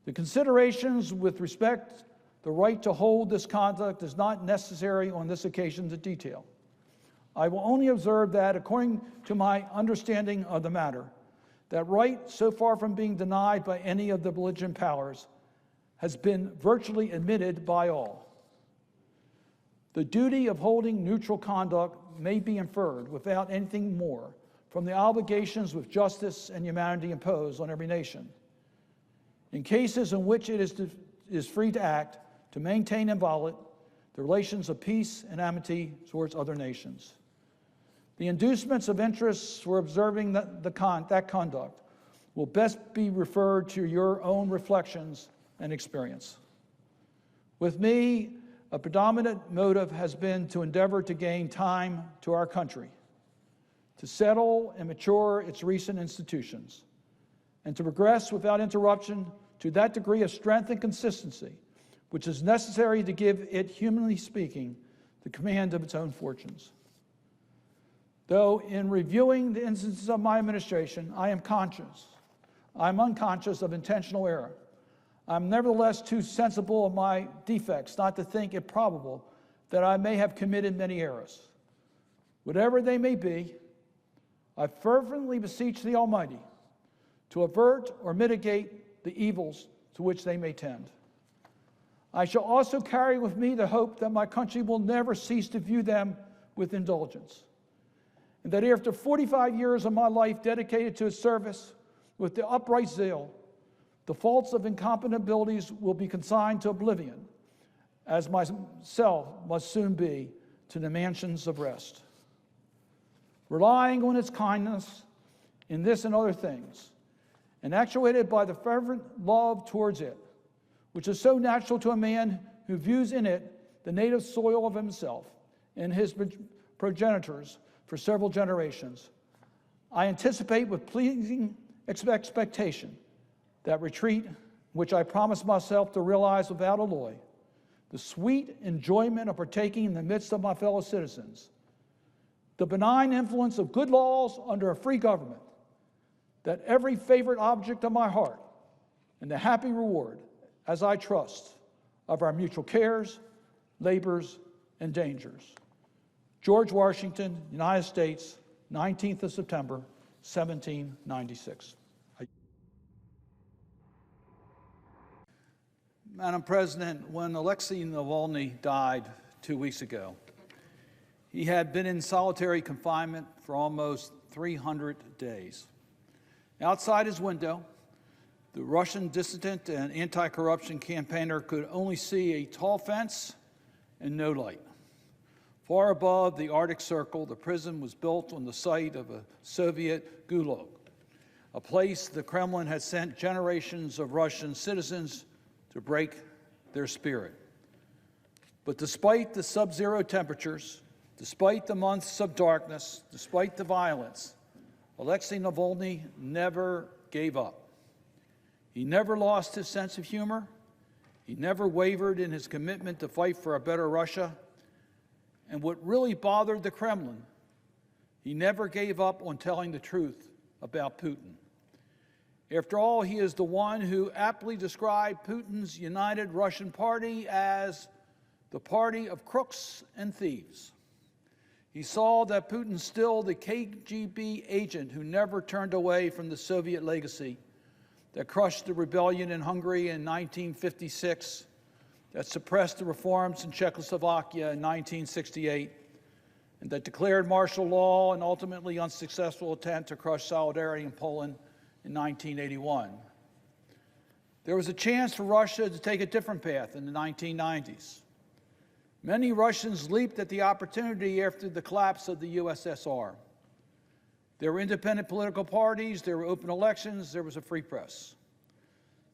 The considerations with respect the right to hold this conduct is not necessary on this occasion to detail. I will only observe that, according to my understanding of the matter, that right, so far from being denied by any of the belligerent powers, has been virtually admitted by all. The duty of holding neutral conduct may be inferred, without anything more, from the obligations which justice and humanity impose on every nation. In cases in which it is free to act, to maintain inviolate the relations of peace and amity towards other nations. The inducements of interests for observing that conduct will best be referred to your own reflections and experience. With me, a predominant motive has been to endeavor to gain time to our country, to settle and mature its recent institutions, and to progress without interruption to that degree of strength and consistency which is necessary to give it, humanly speaking, the command of its own fortunes. Though in reviewing the instances of my administration, I'm unconscious of intentional error. I'm nevertheless too sensible of my defects not to think it probable that I may have committed many errors. Whatever they may be, I fervently beseech the Almighty to avert or mitigate the evils to which they may tend. I shall also carry with me the hope that my country will never cease to view them with indulgence, and that after 45 years of my life dedicated to its service with the upright zeal, the faults of incompetent abilities will be consigned to oblivion, as myself must soon be to the mansions of rest. Relying on its kindness in this and other things, and actuated by the fervent love towards it, which is so natural to a man who views in it the native soil of himself and his progenitors for several generations, I anticipate with pleasing expectation that retreat, which I promise myself to realize without alloy, the sweet enjoyment of partaking in the midst of my fellow citizens, the benign influence of good laws under a free government, that every favorite object of my heart, and the happy reward, as I trust, of our mutual cares, labors, and dangers. George Washington, United States, 19th of September, 1796. Madam President, when Alexei Navalny died 2 weeks ago, he had been in solitary confinement for almost 300 days. Outside his window, the Russian dissident and anti-corruption campaigner could only see a tall fence and no light. Far above the Arctic Circle, the prison was built on the site of a Soviet gulag, a place the Kremlin had sent generations of Russian citizens to break their spirit. But despite the sub-zero temperatures, despite the months of darkness, despite the violence, Alexei Navalny never gave up. He never lost his sense of humor. He never wavered in his commitment to fight for a better Russia. And what really bothered the Kremlin, he never gave up on telling the truth about Putin. After all, he is the one who aptly described Putin's United Russian Party as the party of crooks and thieves. He saw that Putin's still the KGB agent who never turned away from the Soviet legacy that crushed the rebellion in Hungary in 1956, that suppressed the reforms in Czechoslovakia in 1968, and that declared martial law and ultimately unsuccessful attempt to crush solidarity in Poland in 1981. There was a chance for Russia to take a different path in the 1990s. Many Russians leaped at the opportunity after the collapse of the USSR. There were independent political parties, there were open elections, there was a free press.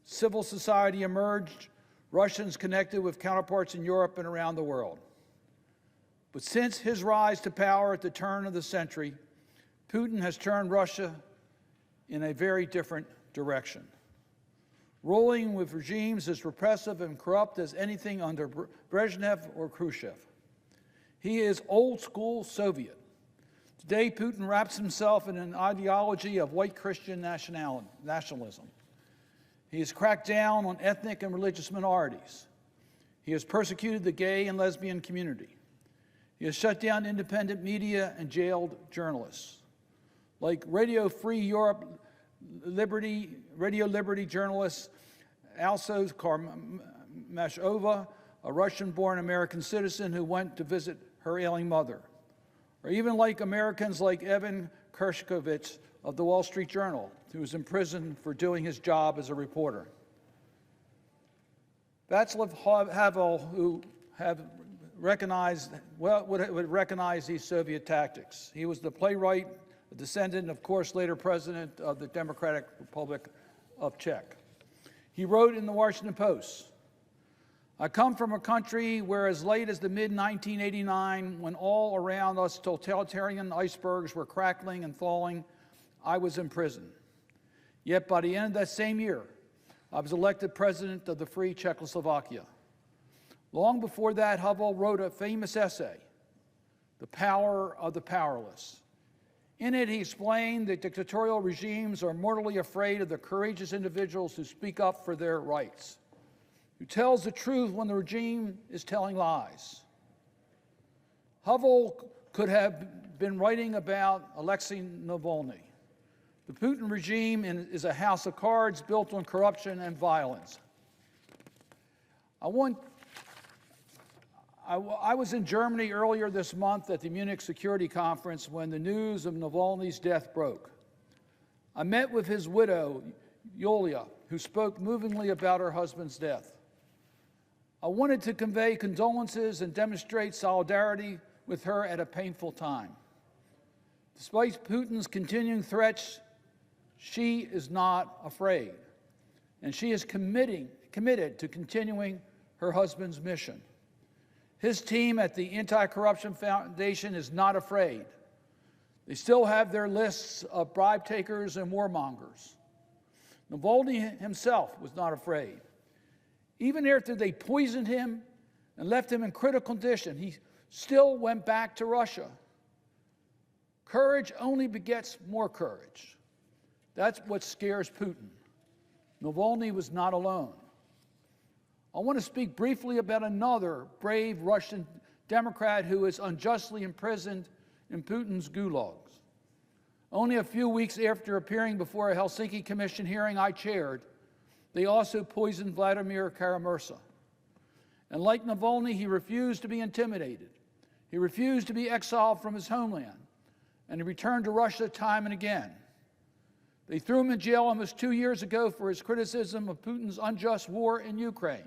Civil society emerged, Russians connected with counterparts in Europe and around the world. But since his rise to power at the turn of the century, Putin has turned Russia in a very different direction, ruling with regimes as repressive and corrupt as anything under Brezhnev or Khrushchev. He is old-school Soviet. Today, Putin wraps himself in an ideology of white Christian nationalism. He has cracked down on ethnic and religious minorities. He has persecuted the gay and lesbian community. He has shut down independent media and jailed journalists. Like Radio Free Europe, Radio Liberty journalist Alexei Karmashova, a Russian-born American citizen who went to visit her ailing mother. Or even like Americans like Evan Kershkovich of the Wall Street Journal, who was imprisoned for doing his job as a reporter. Václav Havel, who would recognize these Soviet tactics. He was the playwright, a descendant, of course, later president of the Democratic Republic of Czech. He wrote in the Washington Post, "I come from a country where as late as the mid-1989, when all around us totalitarian icebergs were crackling and thawing, I was in prison. Yet by the end of that same year, I was elected president of the free Czechoslovakia." Long before that, Havel wrote a famous essay, "The Power of the Powerless." In it, he explained that dictatorial regimes are mortally afraid of the courageous individuals who speak up for their rights, who tells the truth when the regime is telling lies. Havel could have been writing about Alexei Navalny. The Putin regime is a house of cards built on corruption and violence. I was in Germany earlier this month at the Munich Security Conference when the news of Navalny's death broke. I met with his widow, Yulia, who spoke movingly about her husband's death. I wanted to convey condolences and demonstrate solidarity with her at a painful time. Despite Putin's continuing threats, she is not afraid, and she is committed to continuing her husband's mission. His team at the Anti-Corruption Foundation is not afraid. They still have their lists of bribe takers and warmongers. Navalny himself was not afraid. Even after they poisoned him and left him in critical condition, he still went back to Russia. Courage only begets more courage. That's what scares Putin. Navalny was not alone. I want to speak briefly about another brave Russian Democrat who is unjustly imprisoned in Putin's gulags. Only a few weeks after appearing before a Helsinki Commission hearing I chaired, they also poisoned Vladimir Kara-Murza. And like Navalny, he refused to be intimidated. He refused to be exiled from his homeland, and he returned to Russia time and again. They threw him in jail almost 2 years ago for his criticism of Putin's unjust war in Ukraine.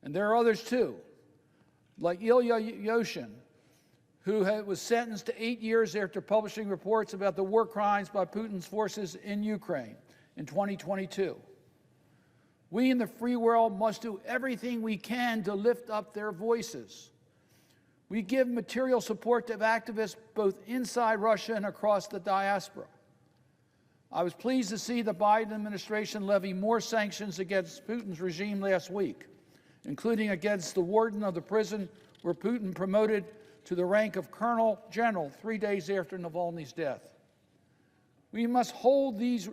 And there are others too. like Ilya Yashin, who was sentenced to 8 years after publishing reports about the war crimes by Putin's forces in Ukraine in 2022. We in the free world must do everything we can to lift up their voices. We give material support to activists both inside Russia and across the diaspora. I was pleased to see the Biden administration levy more sanctions against Putin's regime last week, including against the warden of the prison where Putin promoted to the rank of Colonel General 3 days after Navalny's death. We must hold those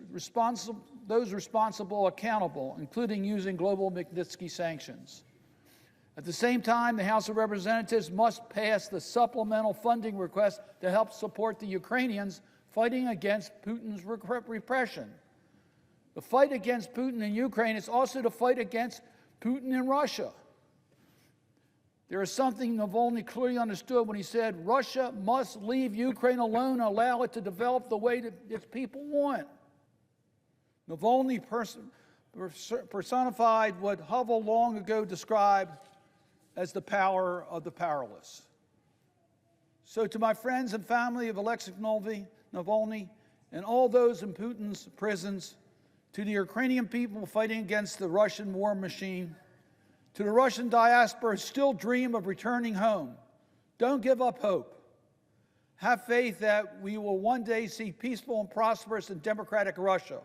responsible accountable, including using global Magnitsky sanctions. At the same time, the House of Representatives must pass the supplemental funding request to help support the Ukrainians fighting against Putin's repression. The fight against Putin in Ukraine is also the fight against Putin in Russia. There is something Navalny clearly understood when he said, Russia must leave Ukraine alone and allow it to develop the way that its people want. Navalny personified what Havel long ago described as the power of the powerless. So to my friends and family of Alexei Navalny and all those in Putin's prisons, to the Ukrainian people fighting against the Russian war machine, to the Russian diaspora who still dream of returning home, don't give up hope. Have faith that we will one day see peaceful and prosperous and democratic Russia,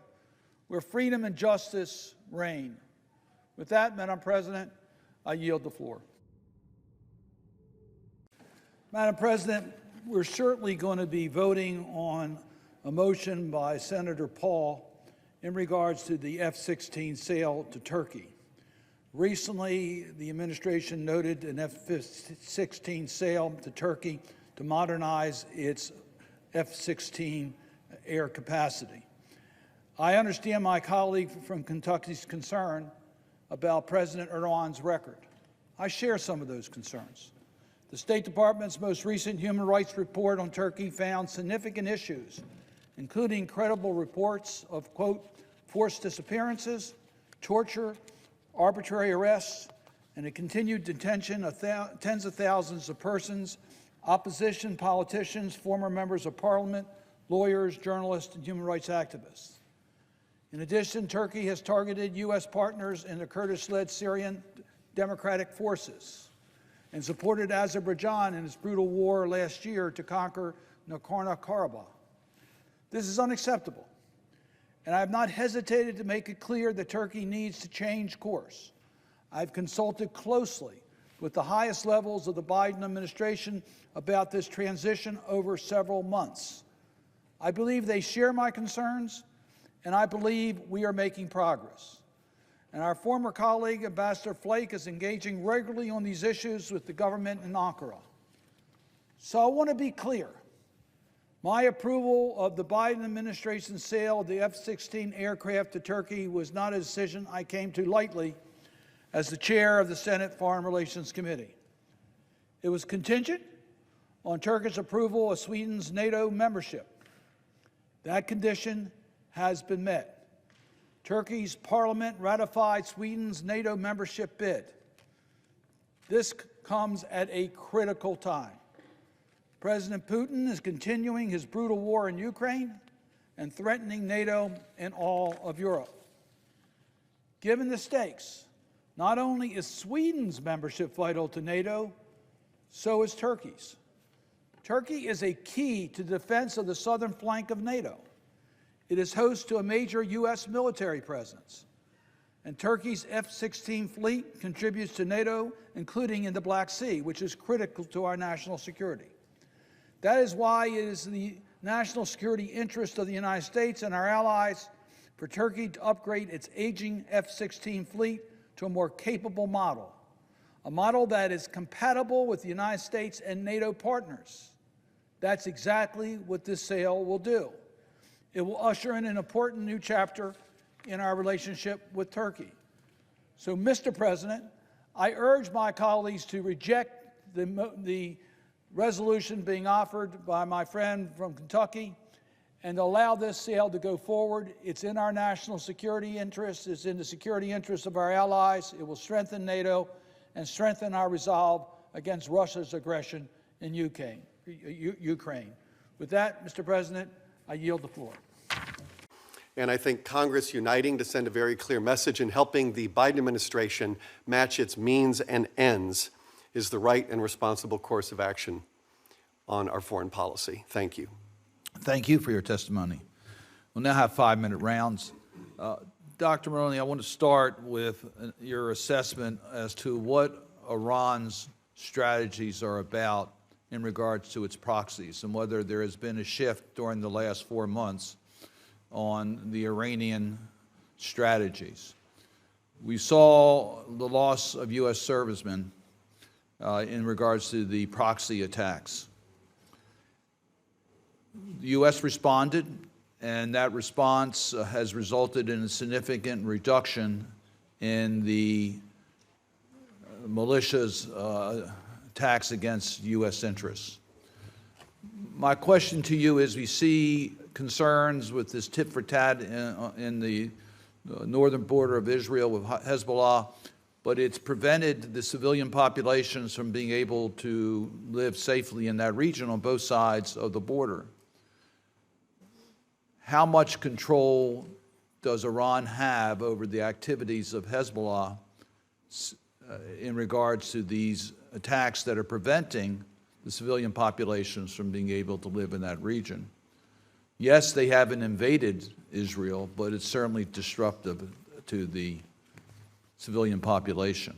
where freedom and justice reign. With that, Madam President, I yield the floor. Madam President, we're certainly going to be voting on a motion by Senator Paul in regards to the F-16 sale to Turkey. Recently, the administration noted an F-16 sale to Turkey to modernize its F-16 air capacity. I understand my colleague from Kentucky's concern about President Erdogan's record. I share some of those concerns. The State Department's most recent human rights report on Turkey found significant issues, including credible reports of, quote, forced disappearances, torture, arbitrary arrests, and the continued detention of tens of thousands of persons, opposition politicians, former members of parliament, lawyers, journalists, and human rights activists. In addition, Turkey has targeted U.S. partners in the Kurdish-led Syrian Democratic Forces and supported Azerbaijan in its brutal war last year to conquer Nagorno-Karabakh. This is unacceptable, and I have not hesitated to make it clear that Turkey needs to change course. I've consulted closely with the highest levels of the Biden administration about this transition over several months. I believe they share my concerns, and I believe we are making progress. And our former colleague, Ambassador Flake, is engaging regularly on these issues with the government in Ankara. So I want to be clear. My approval of the Biden administration's sale of the F-16 aircraft to Turkey was not a decision I came to lightly as the chair of the Senate Foreign Relations Committee. It was contingent on Turkish approval of Sweden's NATO membership. That condition has been met. Turkey's parliament ratified Sweden's NATO membership bid. This comes at a critical time. President Putin is continuing his brutal war in Ukraine and threatening NATO and all of Europe. Given the stakes, not only is Sweden's membership vital to NATO, so is Turkey's. Turkey is a key to the defense of the southern flank of NATO. It is host to a major U.S. military presence. And Turkey's F-16 fleet contributes to NATO, including in the Black Sea, which is critical to our national security. That is why it is the national security interest of the United States and our allies for Turkey to upgrade its aging F-16 fleet to a more capable model, a model that is compatible with the United States and NATO partners. That's exactly what this sale will do. It will usher in an important new chapter in our relationship with Turkey. So, Mr. President, I urge my colleagues to reject the resolution being offered by my friend from Kentucky and allow this sale to go forward. It's in our national security interests. It's in the security interests of our allies. It will strengthen NATO and strengthen our resolve against Russia's aggression in Ukraine. With that, Mr. President, I yield the floor. And I think Congress uniting to send a very clear message and helping the Biden administration match its means and ends is the right and responsible course of action on our foreign policy. Thank you. Thank you for your testimony. We'll now have 5-minute rounds. Dr. Maroney, I want to start with your assessment as to what Iran's strategies are about in regards to its proxies and whether there has been a shift during the last 4 months on the Iranian strategies. We saw the loss of U.S. servicemen in regards to the proxy attacks. The U.S. responded, and that response has resulted in a significant reduction in the militia's attacks against U.S. interests. My question to you is, we see concerns with this tit for tat in the northern border of Israel with Hezbollah, but it's prevented the civilian populations from being able to live safely in that region on both sides of the border. How much control does Iran have over the activities of Hezbollah in regards to these attacks that are preventing the civilian populations from being able to live in that region? Yes, they haven't invaded Israel, but it's certainly disruptive to the civilian population.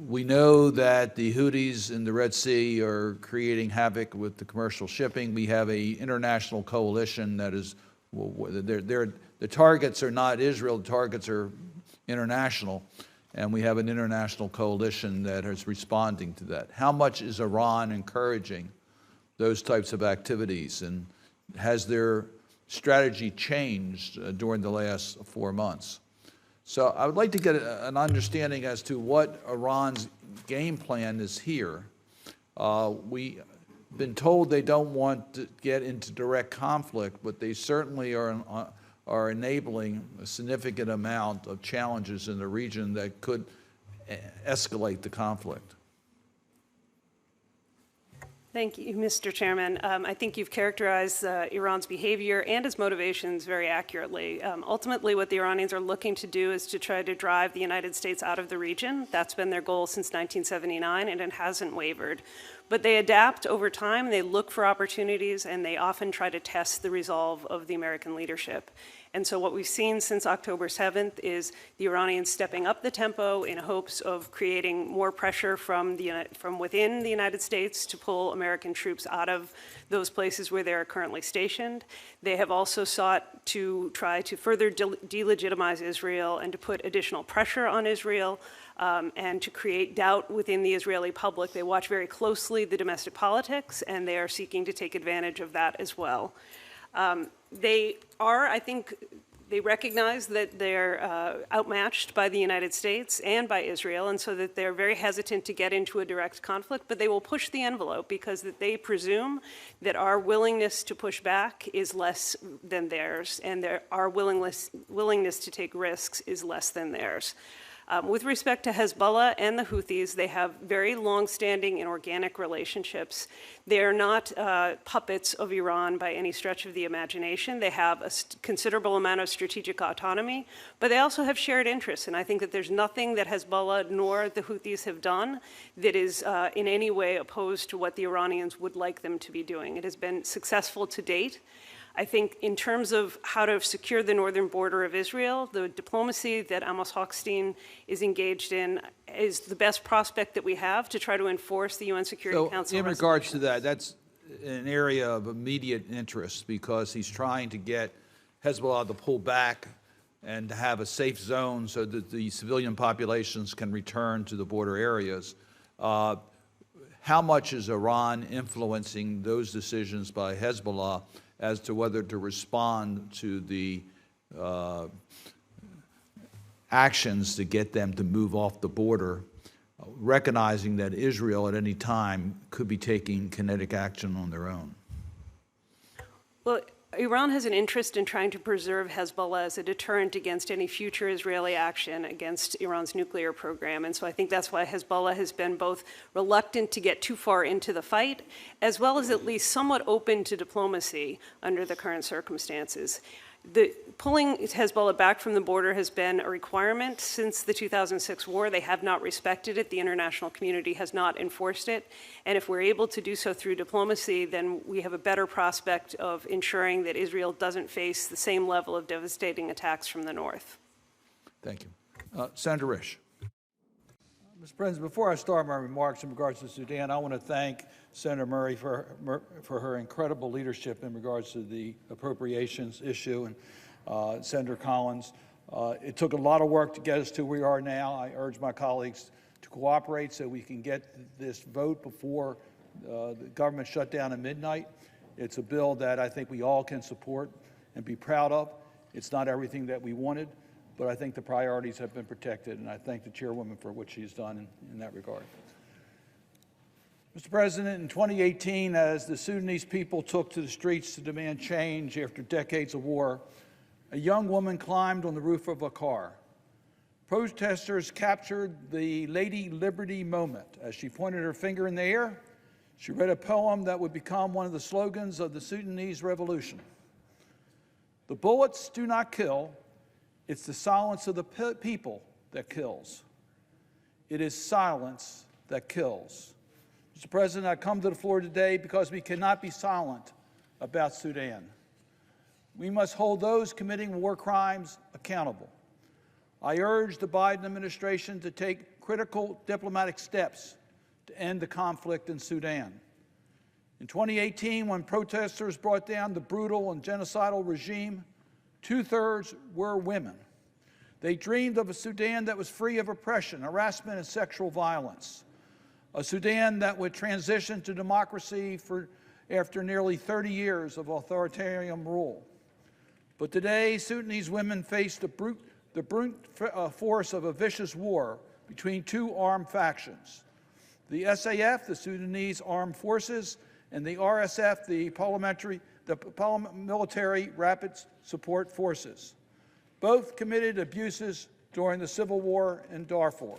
We know that the Houthis in the Red Sea are creating havoc with the commercial shipping. We have an international coalition that is, the targets are not Israel, the targets are international, and we have an international coalition that is responding to that. How much is Iran encouraging those types of activities, and has their strategy changed during the last 4 months? So I would like to get an understanding as to what Iran's game plan is here. We've been told they don't want to get into direct conflict, but they certainly are enabling a significant amount of challenges in the region that could escalate the conflict. Thank you, Mr. Chairman. I think you've characterized Iran's behavior and its motivations very accurately. Ultimately, what the Iranians are looking to do is to try to drive the United States out of the region. That's been their goal since 1979, and it hasn't wavered. But they adapt over time, they look for opportunities, and they often try to test the resolve of the American leadership. And so what we've seen since October 7th is the Iranians stepping up the tempo in hopes of creating more pressure from within the United States to pull American troops out of those places where they are currently stationed. They have also sought to try to further delegitimize Israel and to put additional pressure on Israel and to create doubt within the Israeli public. They watch very closely the domestic politics, and they are seeking to take advantage of that as well. I think they recognize that they're outmatched by the United States and by Israel, and so that they're very hesitant to get into a direct conflict, but they will push the envelope because that they presume that our willingness to push back is less than theirs, and our willingness to take risks is less than theirs. With respect to Hezbollah and the Houthis, they have very long-standing and organic relationships. They are not puppets of Iran by any stretch of the imagination. They have a considerable amount of strategic autonomy, but they also have shared interests. And I think that there's nothing that Hezbollah nor the Houthis have done that is in any way opposed to what the Iranians would like them to be doing. It has been successful to date. I think in terms of how to secure the northern border of Israel, the diplomacy that Amos Hochstein is engaged in is the best prospect that we have to try to enforce the UN Security Council. In regards to that, that's an area of immediate interest because he's trying to get Hezbollah to pull back and to have a safe zone so that the civilian populations can return to the border areas. How much is Iran influencing those decisions by Hezbollah as to whether to respond to the actions to get them to move off the border, recognizing that Israel at any time could be taking kinetic action on their own? Well, Iran has an interest in trying to preserve Hezbollah as a deterrent against any future Israeli action against Iran's nuclear program. And so I think that's why Hezbollah has been both reluctant to get too far into the fight, as well as at least somewhat open to diplomacy under the current circumstances. Pulling Hezbollah back from the border has been a requirement since the 2006 war. They have not respected it. The international community has not enforced it. And if we're able to do so through diplomacy, then we have a better prospect of ensuring that Israel doesn't face the same level of devastating attacks from the north. Thank you. Senator Risch. Mr. President, before I start my remarks in regards to Sudan, I want to thank Senator Murray for her incredible leadership in regards to the appropriations issue, and Senator Collins. It took a lot of work to get us to where we are now. I urge my colleagues to cooperate so we can get this vote before the government shutdown at midnight. It's a bill that I think we all can support and be proud of. It's not everything that we wanted, but I think the priorities have been protected, and I thank the chairwoman for what she's done in that regard. Mr. President, in 2018, as the Sudanese people took to the streets to demand change after decades of war, a young woman climbed on the roof of a car. Protesters captured the Lady Liberty moment. As she pointed her finger in the air, she read a poem that would become one of the slogans of the Sudanese revolution. The bullets do not kill. It's the silence of the people that kills. It is silence that kills. Mr. President, I come to the floor today because we cannot be silent about Sudan. We must hold those committing war crimes accountable. I urge the Biden administration to take critical diplomatic steps to end the conflict in Sudan. In 2018, when protesters brought down the brutal and genocidal regime, 2/3 were women. They dreamed of a Sudan that was free of oppression, harassment, and sexual violence. A Sudan that would transition to democracy after nearly 30 years of authoritarian rule. But today, Sudanese women face the brute force of a vicious war between two armed factions. The SAF, the Sudanese Armed Forces, and the RSF, the Military Rapid Support Forces. Both committed abuses during the civil war in Darfur.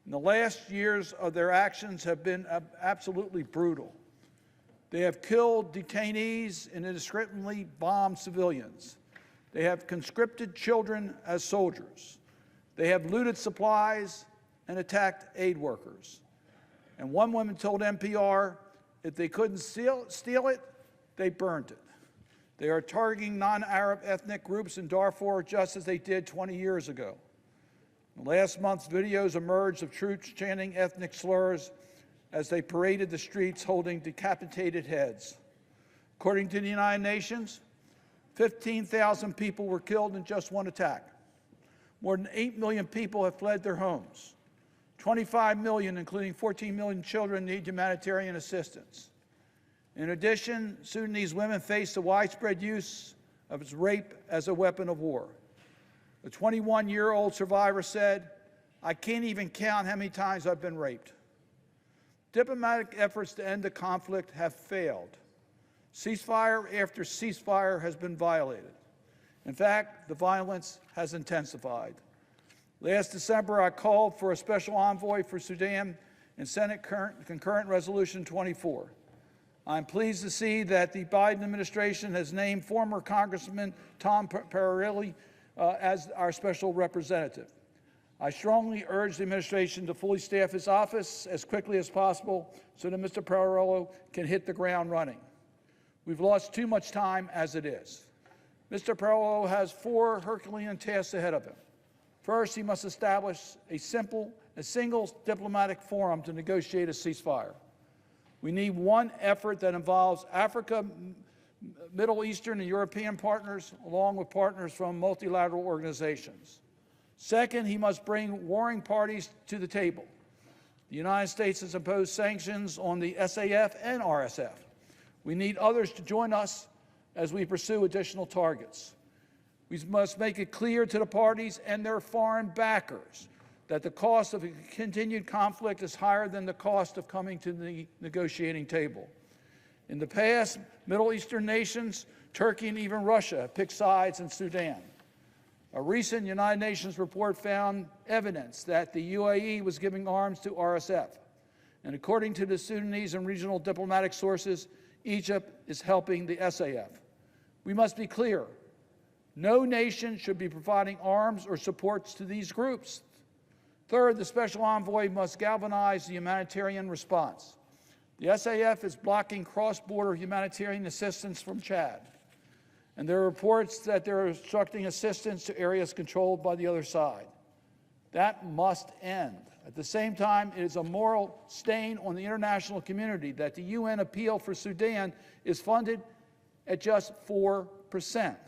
In the last years of their actions have been absolutely brutal. They have killed detainees and indiscriminately bombed civilians. They have conscripted children as soldiers. They have looted supplies and attacked aid workers. And one woman told NPR if they couldn't steal it, they burned it. They are targeting non-Arab ethnic groups in Darfur just as they did 20 years ago. Last month's videos emerged of troops chanting ethnic slurs as they paraded the streets holding decapitated heads. According to the United Nations, 15,000 people were killed in just one attack. More than 8 million people have fled their homes. 25 million, including 14 million children, need humanitarian assistance. In addition, Sudanese women face the widespread use of rape as a weapon of war. A 21-year-old survivor said, "I can't even count how many times I've been raped." Diplomatic efforts to end the conflict have failed. Ceasefire after ceasefire has been violated. In fact, the violence has intensified. Last December, I called for a special envoy for Sudan in Senate Concurrent Resolution 24. I'm pleased to see that the Biden administration has named former Congressman Tom Perrelli as our special representative. I strongly urge the administration to fully staff his office as quickly as possible so that Mr. Perrelli can hit the ground running. We've lost too much time as it is. Mr. Perrelli has 4 Herculean tasks ahead of him. First, he must establish a single diplomatic forum to negotiate a ceasefire. We need one effort that involves Africa, Middle Eastern, and European partners, along with partners from multilateral organizations. Second, he must bring warring parties to the table. The United States has imposed sanctions on the SAF and RSF. We need others to join us as we pursue additional targets. We must make it clear to the parties and their foreign backers that the cost of a continued conflict is higher than the cost of coming to the negotiating table. In the past, Middle Eastern nations Turkey and even Russia have picked sides in Sudan. A recent United Nations report found evidence that the UAE was giving arms to RSF. And according to the Sudanese and regional diplomatic sources, Egypt is helping the SAF. We must be clear. No nation should be providing arms or supports to these groups. Third, the special envoy must galvanize the humanitarian response. The SAF is blocking cross-border humanitarian assistance from Chad. And there are reports that they're obstructing assistance to areas controlled by the other side. That must end. At the same time, it is a moral stain on the international community that the UN appeal for Sudan is funded at just 4%. The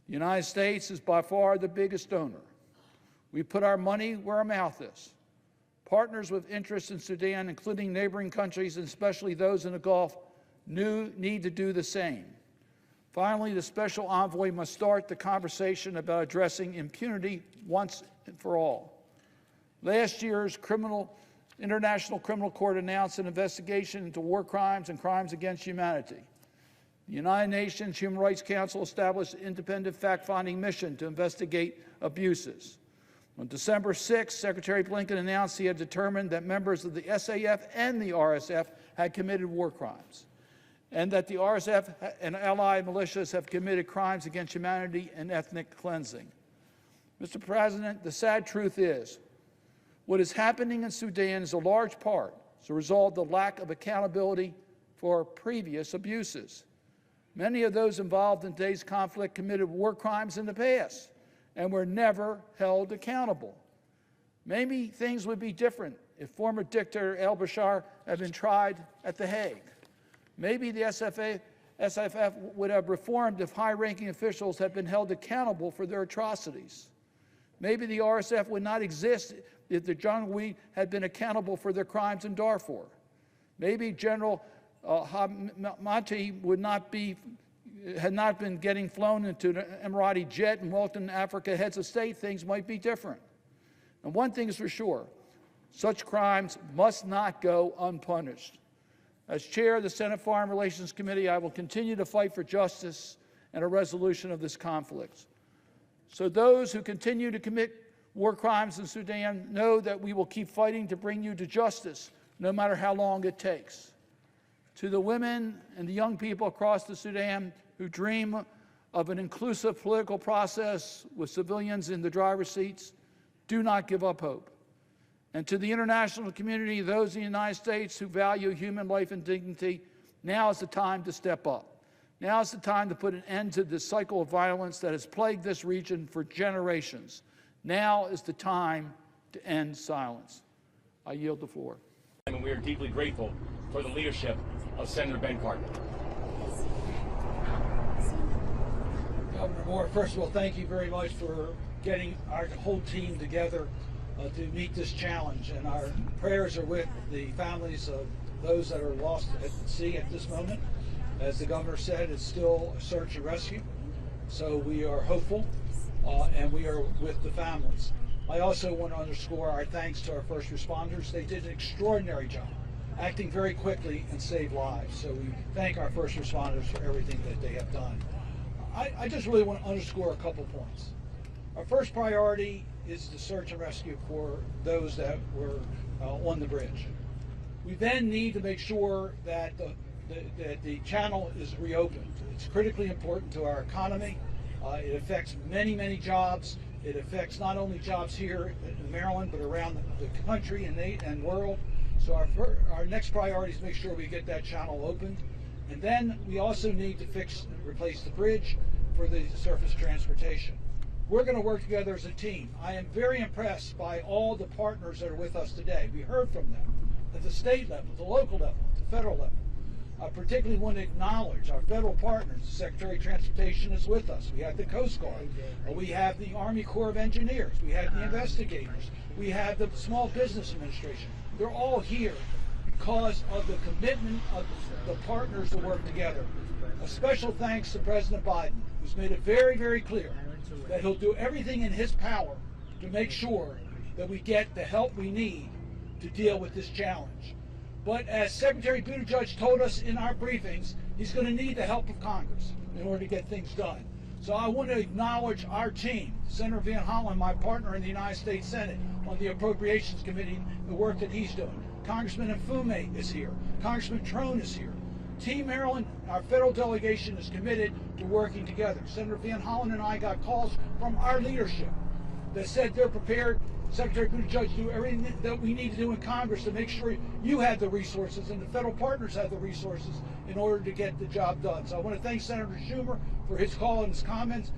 United States is by far the biggest donor. We put our money where our mouth is. Partners with interests in Sudan, including neighboring countries, and especially those in the Gulf, need to do the same. Finally, the special envoy must start the conversation about addressing impunity once and for all. Last year's International Criminal Court announced an investigation into war crimes and crimes against humanity. The United Nations Human Rights Council established an independent fact-finding mission to investigate abuses. On December 6, Secretary Blinken announced he had determined that members of the SAF and the RSF had committed war crimes, and that the RSF and allied militias have committed crimes against humanity and ethnic cleansing. Mr. President, the sad truth is, what is happening in Sudan is a large part as a result of the lack of accountability for previous abuses. Many of those involved in today's conflict committed war crimes in the past and were never held accountable. Maybe things would be different if former dictator al-Bashir had been tried at The Hague. Maybe the SFF would have reformed if high-ranking officials had been held accountable for their atrocities. Maybe the RSF would not exist if the Janjaweed had been accountable for their crimes in Darfur. Maybe General Hamati had not been getting flown into an Emirati jet and welcomed Africa heads of state, things might be different. And one thing is for sure, such crimes must not go unpunished. As chair of the Senate Foreign Relations Committee, I will continue to fight for justice and a resolution of this conflict. So those who continue to commit war crimes in Sudan know that we will keep fighting to bring you to justice, no matter how long it takes. To the women and the young people across the Sudan who dream of an inclusive political process with civilians in the driver's seats, do not give up hope. And to the international community, those in the United States who value human life and dignity, now is the time to step up. Now is the time to put an end to this cycle of violence that has plagued this region for generations. Now is the time to end silence. I yield the floor. And we are deeply grateful for the leadership of Senator Ben Cardin. Governor Moore, first of all, thank you very much for getting our whole team together to meet this challenge. And our prayers are with the families of those that are lost at sea at this moment. As the governor said, it's still a search and rescue. So we are hopeful and we are with the families. I also want to underscore our thanks to our first responders. They did an extraordinary job, acting very quickly and saved lives. So we thank our first responders for everything that they have done. I just really want to underscore a couple points. Our first priority is the search and rescue for those that were on the bridge. We then need to make sure that the channel is reopened. It's critically important to our economy. It affects many, many jobs. It affects not only jobs here in Maryland, but around the country and world. So our next priority is to make sure we get that channel opened. And then we also need to replace the bridge for the surface transportation. We're going to work together as a team. I am very impressed by all the partners that are with us today. We heard from them at the state level, the local level, the federal level. I particularly want to acknowledge our federal partners. The Secretary of Transportation is with us. We have the Coast Guard. We have the Army Corps of Engineers. We have the investigators. We have the Small Business Administration. They're all here because of the commitment of the partners to work together. A special thanks to President Biden, who's made it very, very clear that he'll do everything in his power to make sure that we get the help we need to deal with this challenge. But as Secretary Buttigieg told us in our briefings, he's going to need the help of Congress in order to get things done. So I want to acknowledge our team, Senator Van Hollen, my partner in the United States Senate on the Appropriations Committee, the work that he's doing. Congressman Mfume is here. Congressman Trone is here. Team Maryland, our federal delegation, is committed to working together. Senator Van Hollen and I got calls from our leadership that said they're prepared, Secretary Buttigieg, to do everything that we need to do in Congress to make sure you have the resources and the federal partners have the resources in order to get the job done. So I want to thank Senator Schumer for his call and his comments.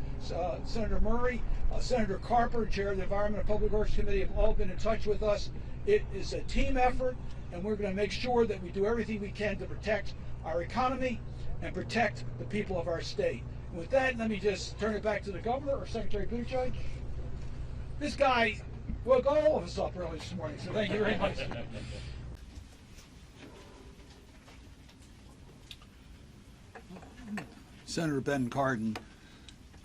Senator Murray, Senator Carper, Chair of the Environment and Public Works Committee, have all been in touch with us. It is a team effort, and we're going to make sure that we do everything we can to protect our economy and protect the people of our state. And with that, let me just turn it back to the governor or Secretary Buttigieg. This guy woke all of us up early this morning, so thank you very much. Senator Ben Cardin,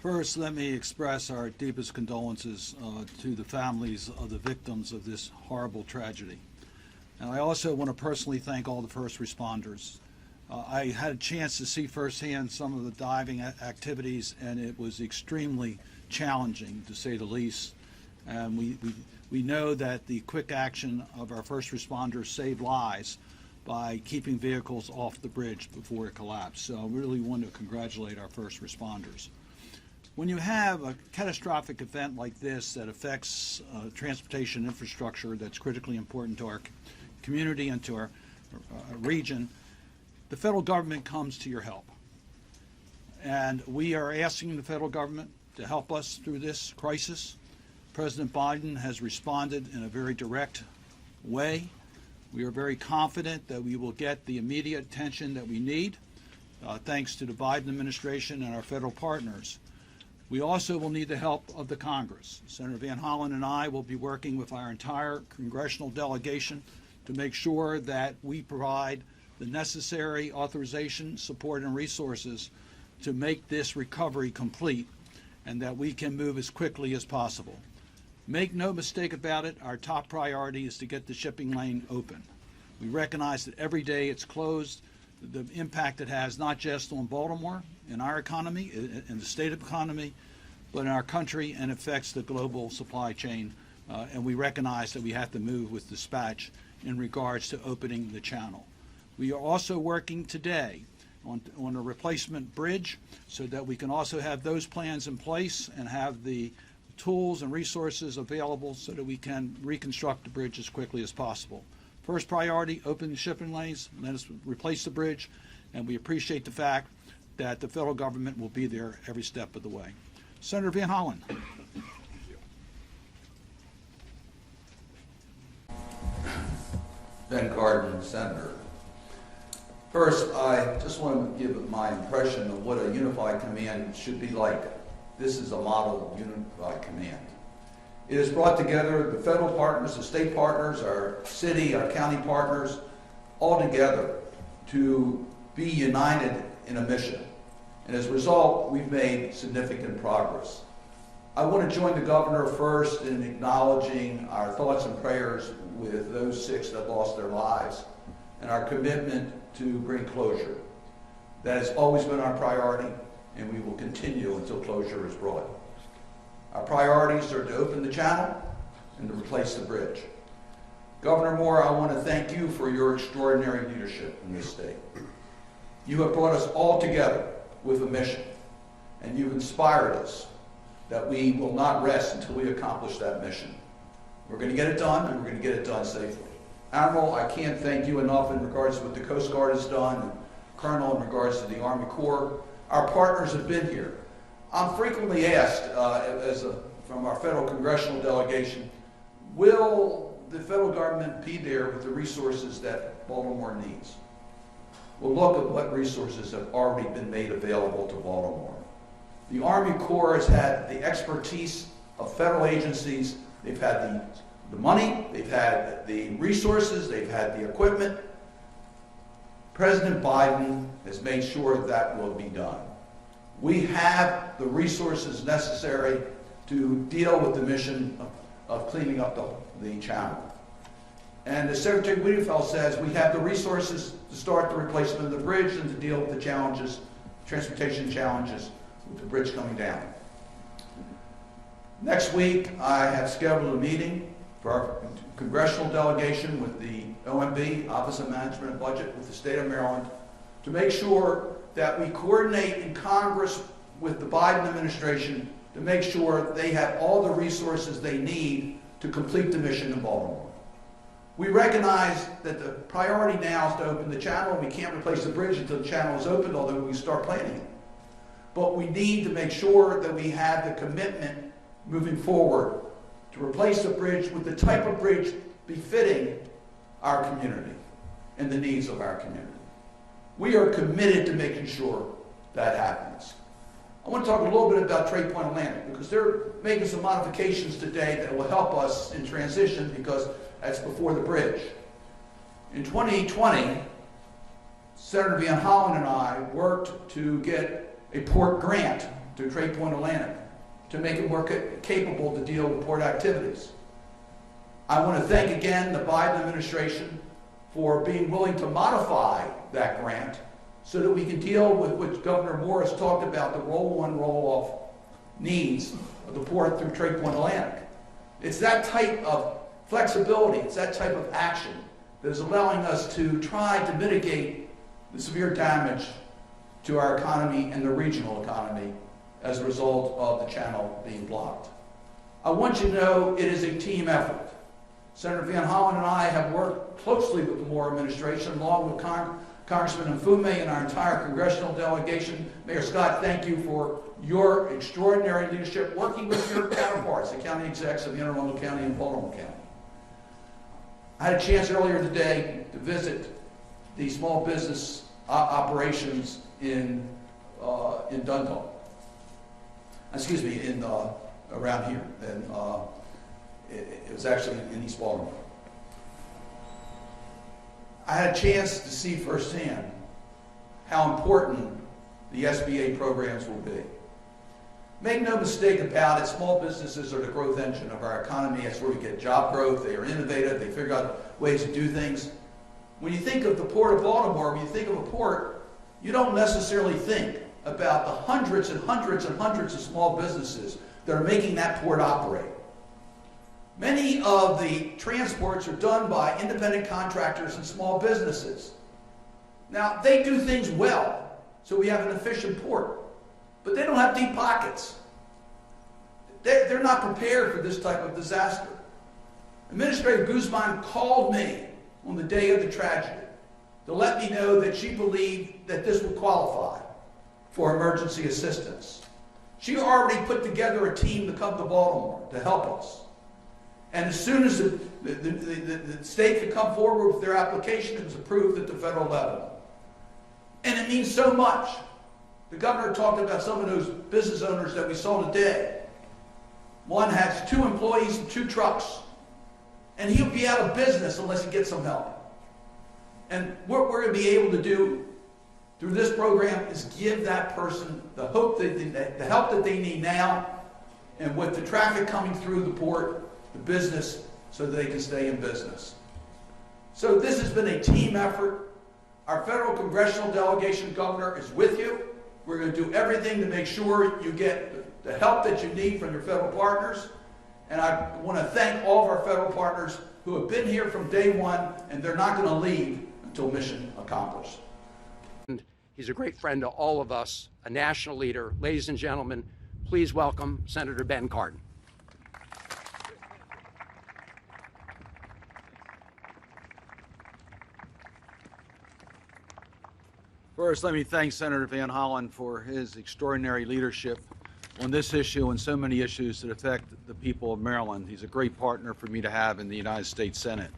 first let me express our deepest condolences to the families of the victims of this horrible tragedy. And I also want to personally thank all the first responders. I had a chance to see firsthand some of the diving activities, and it was extremely challenging, to say the least. And we know that the quick action of our first responders saved lives by keeping vehicles off the bridge before it collapsed. So I really want to congratulate our first responders. When you have a catastrophic event like this that affects transportation infrastructure that's critically important to our community and to our region, the federal government comes to your help. And we are asking the federal government to help us through this crisis. President Biden has responded in a very direct way. We are very confident that we will get the immediate attention that we need, thanks to the Biden administration and our federal partners. We also will need the help of the Congress. Senator Van Hollen and I will be working with our entire congressional delegation to make sure that we provide the necessary authorization, support, and resources to make this recovery complete and that we can move as quickly as possible. Make no mistake about it, our top priority is to get the shipping lane open. We recognize that every day it's closed, the impact it has not just on Baltimore and our economy, and the state economy, but in our country, and affects the global supply chain. And we recognize that we have to move with dispatch in regards to opening the channel. We are also working today on a replacement bridge so that we can also have those plans in place and have the tools and resources available so that we can reconstruct the bridge as quickly as possible. First priority, open the shipping lanes, let us replace the bridge, and we appreciate the fact that the federal government will be there every step of the way. Senator Van Hollen. Ben Cardin, Senator. First, I just want to give my impression of what a unified command should be like. This is a model unified command. It has brought together the federal partners, the state partners, our city, our county partners, all together to be united in a mission. And as a result, we've made significant progress. I want to join the governor first in acknowledging our thoughts and prayers with those 6 that lost their lives and our commitment to bring closure. That has always been our priority, and we will continue until closure is brought. Our priorities are to open the channel and to replace the bridge. Governor Moore, I want to thank you for your extraordinary leadership in this state. You have brought us all together with a mission, and you've inspired us that we will not rest until we accomplish that mission. We're going to get it done, and we're going to get it done safely. Admiral, I can't thank you enough in regards to what the Coast Guard has done, and Colonel, in regards to the Army Corps. Our partners have been here. I'm frequently asked from our federal congressional delegation, will the federal government be there with the resources that Baltimore needs? Well, look at what resources have already been made available to Baltimore. The Army Corps has had the expertise of federal agencies. They've had the money, they've had the resources, they've had the equipment. President Biden has made sure that will be done. We have the resources necessary to deal with the mission of cleaning up the channel. And as Secretary Wiedefeld says, we have the resources to start the replacement of the bridge and to deal with the challenges, transportation challenges with the bridge coming down. Next week, I have scheduled a meeting for our congressional delegation with the OMB, Office of Management and Budget, with the state of Maryland, to make sure that we coordinate in Congress with the Biden administration to make sure they have all the resources they need to complete the mission in Baltimore. We recognize that the priority now is to open the channel. We can't replace the bridge until the channel is opened, although we start planning it. But we need to make sure that we have the commitment moving forward to replace the bridge with the type of bridge befitting our community and the needs of our community. We are committed to making sure that happens. I want to talk a little bit about Trade Point Atlantic because they're making some modifications today that will help us in transition because that's before the bridge. In 2020, Senator Van Hollen and I worked to get a port grant to Trade Point Atlantic to make it more capable to deal with port activities. I want to thank again the Biden administration for being willing to modify that grant so that we can deal with what Governor Morris talked about, the roll-on, roll-off needs of the port through Trade Point Atlantic. It's that type of flexibility, it's that type of action that is allowing us to try to mitigate the severe damage to our economy and the regional economy as a result of the channel being blocked. I want you to know it is a team effort. Senator Van Hollen and I have worked closely with the Moore administration along with Congressman Mfume and our entire congressional delegation. Mayor Scott, thank you for your extraordinary leadership working with your counterparts, the county execs of Anne Arundel County and Baltimore County. I had a chance earlier today to visit the small business operations in Dundalk. Excuse me, around here. And it was actually in East Baltimore. I had a chance to see firsthand how important the SBA programs will be. Make no mistake about it, small businesses are the growth engine of our economy. That's where we get job growth. They are innovative. They figure out ways to do things. When you think of the Port of Baltimore, when you think of a port, you don't necessarily think about the hundreds and hundreds and hundreds of small businesses that are making that port operate. Many of the transports are done by independent contractors and small businesses. Now, they do things well, so we have an efficient port, but they don't have deep pockets. They're not prepared for this type of disaster. Administrator Guzman called me on the day of the tragedy to let me know that she believed that this would qualify for emergency assistance. She already put together a team to come to Baltimore to help us. And as soon as the state could come forward with their application, it was approved at the federal level. And it means so much. The governor talked about some of those business owners that we saw today. One has 2 employees and 2 trucks. And he'll be out of business unless he gets some help. And what we're going to be able to do through this program is give that person the hope the help that they need now, and with the traffic coming through the port, the business, so that they can stay in business. So this has been a team effort. Our federal congressional delegation, Governor, is with you. We're going to do everything to make sure you get the help that you need from your federal partners. And I want to thank all of our federal partners who have been here from day one, and they're not going to leave until mission accomplished. He's a great friend to all of us, a national leader. Ladies and gentlemen, please welcome Senator Ben Cardin. First, let me thank Senator Van Hollen for his extraordinary leadership on this issue and so many issues that affect the people of Maryland. He's a great partner for me to have in the United States Senate.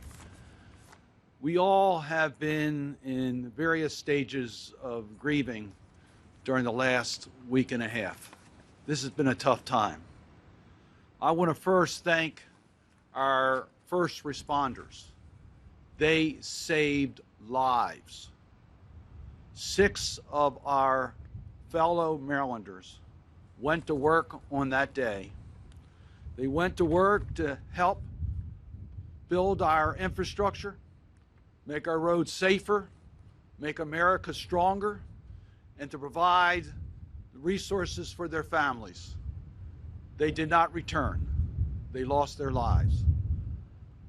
We all have been in various stages of grieving during the last week and a half. This has been a tough time. I want to first thank our first responders. They saved lives. 6 of our fellow Marylanders went to work on that day. They went to work to help build our infrastructure, make our roads safer, make America stronger, and to provide the resources for their families. They did not return. They lost their lives.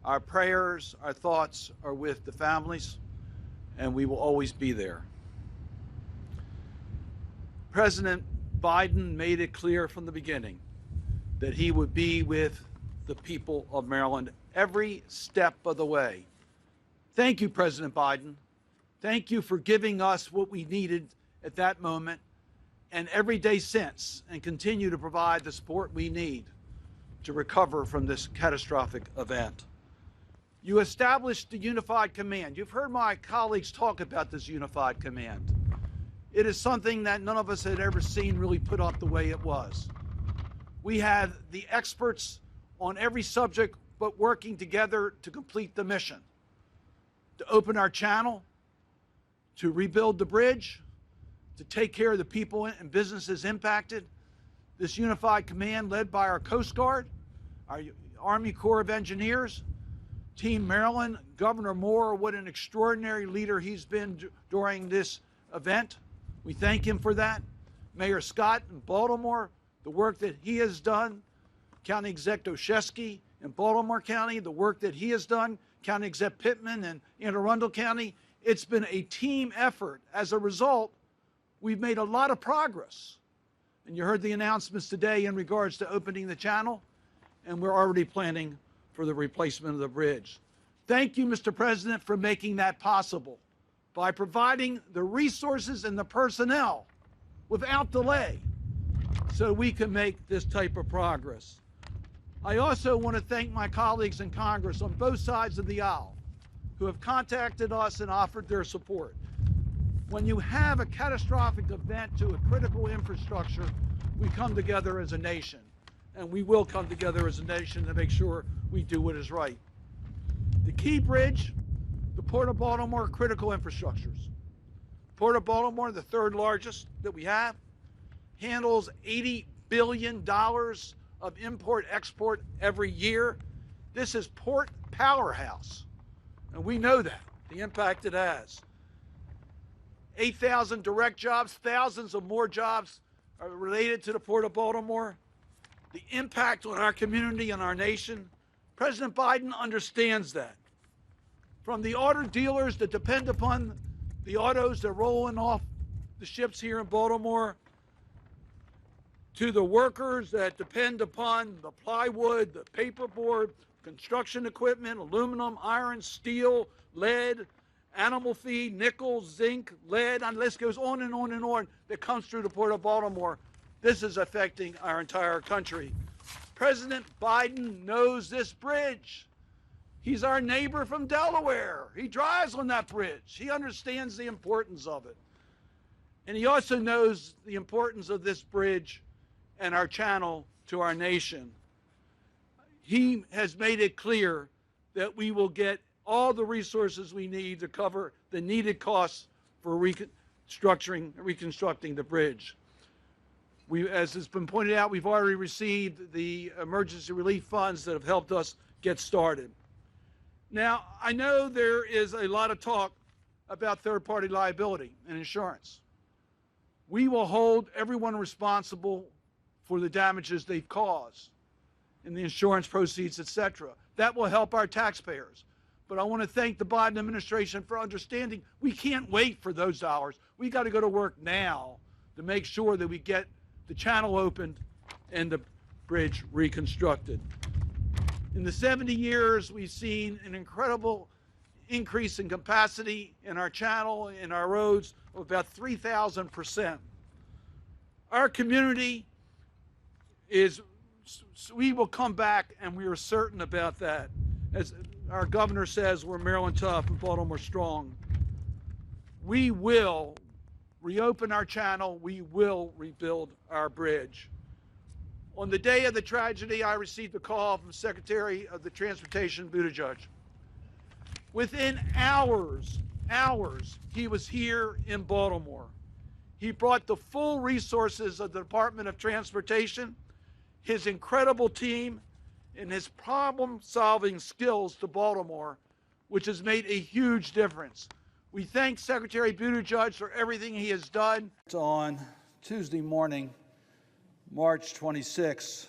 Our prayers, our thoughts are with the families, and we will always be there. President Biden made it clear from the beginning that he would be with the people of Maryland every step of the way. Thank you, President Biden. Thank you for giving us what we needed at that moment and every day since, and continue to provide the support we need to recover from this catastrophic event. You established the unified command. You've heard my colleagues talk about this unified command. It is something that none of us had ever seen really put up the way it was. We had the experts on every subject, but working together to complete the mission, to open our channel, to rebuild the bridge, to take care of the people and businesses impacted. This unified command led by our Coast Guard, our Army Corps of Engineers, Team Maryland, Governor Moore, what an extraordinary leader he's been during this event. We thank him for that. Mayor Scott in Baltimore, the work that he has done. County Executive Oshesky in Baltimore County, the work that he has done. County Executive Pittman in Anne Arundel County. It's been a team effort. As a result, we've made a lot of progress. And you heard the announcements today in regards to opening the channel, and we're already planning for the replacement of the bridge. Thank you, Mr. President, for making that possible by providing the resources and the personnel without delay so we can make this type of progress. I also want to thank my colleagues in Congress on both sides of the aisle who have contacted us and offered their support. When you have a catastrophic event to a critical infrastructure, we come together as a nation, and we will come together as a nation to make sure we do what is right. The key bridge, the Port of Baltimore critical infrastructures. Port of Baltimore, the third largest that we have, handles $80 billion of import-export every year. This is port powerhouse, and we know that, the impact it has. 8,000 direct jobs, thousands of more jobs are related to the Port of Baltimore. The impact on our community and our nation, President Biden understands that. From the auto dealers that depend upon the autos that are rolling off the ships here in Baltimore, to the workers that depend upon the plywood, the paperboard, construction equipment, aluminum, iron, steel, lead, animal feed, nickel, zinc, lead, and the list goes on and on and on that comes through the Port of Baltimore. This is affecting our entire country. President Biden knows this bridge. He's our neighbor from Delaware. He drives on that bridge. He understands the importance of it. And he also knows the importance of this bridge and our channel to our nation. He has made it clear that we will get all the resources we need to cover the needed costs for reconstructing the bridge. As has been pointed out, we've already received the emergency relief funds that have helped us get started. Now, I know there is a lot of talk about third-party liability and insurance. We will hold everyone responsible for the damages they've caused and the insurance proceeds, etc. That will help our taxpayers. But I want to thank the Biden administration for understanding we can't wait for those dollars. We got to go to work now to make sure that we get the channel opened and the bridge reconstructed. In the 70 years, we've seen an incredible increase in capacity in our channel, in our roads, of about 3,000%. Our community we will come back, and we are certain about that. As our governor says, we're Maryland tough and Baltimore strong. We will reopen our channel. We will rebuild our bridge. On the day of the tragedy, I received a call from Secretary of the Transportation, Buttigieg. Within hours, he was here in Baltimore. He brought the full resources of the Department of Transportation, his incredible team, and his problem-solving skills to Baltimore, which has made a huge difference. We thank Secretary Buttigieg for everything he has done. On Tuesday morning, March 26,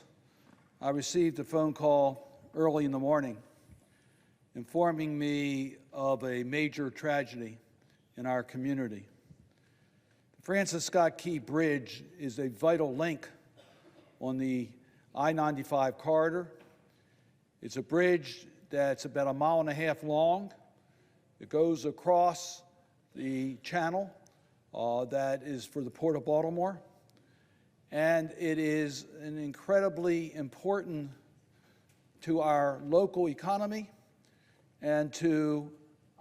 I received a phone call early in the morning informing me of a major tragedy in our community. The Francis Scott Key Bridge is a vital link on the I-95 corridor. It's a bridge that's about 1.5 miles long. It goes across the channel that is for the Port of Baltimore. And it is an incredibly important to our local economy and to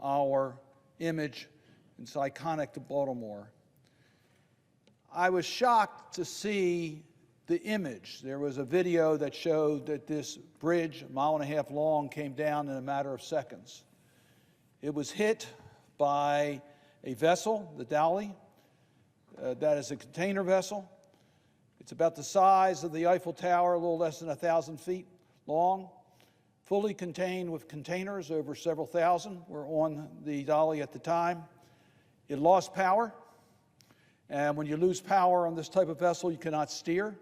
our image. It's iconic to Baltimore. I was shocked to see the image. There was a video that showed that this bridge, 1.5 miles long, came down in a matter of seconds. It was hit by a vessel, the Dali, that is a container vessel. It's about the size of the Eiffel Tower, a little less than 1,000 feet long, fully contained with containers, over several thousand were on the Dali at the time. It lost power, and when you lose power on this type of vessel, you cannot steer.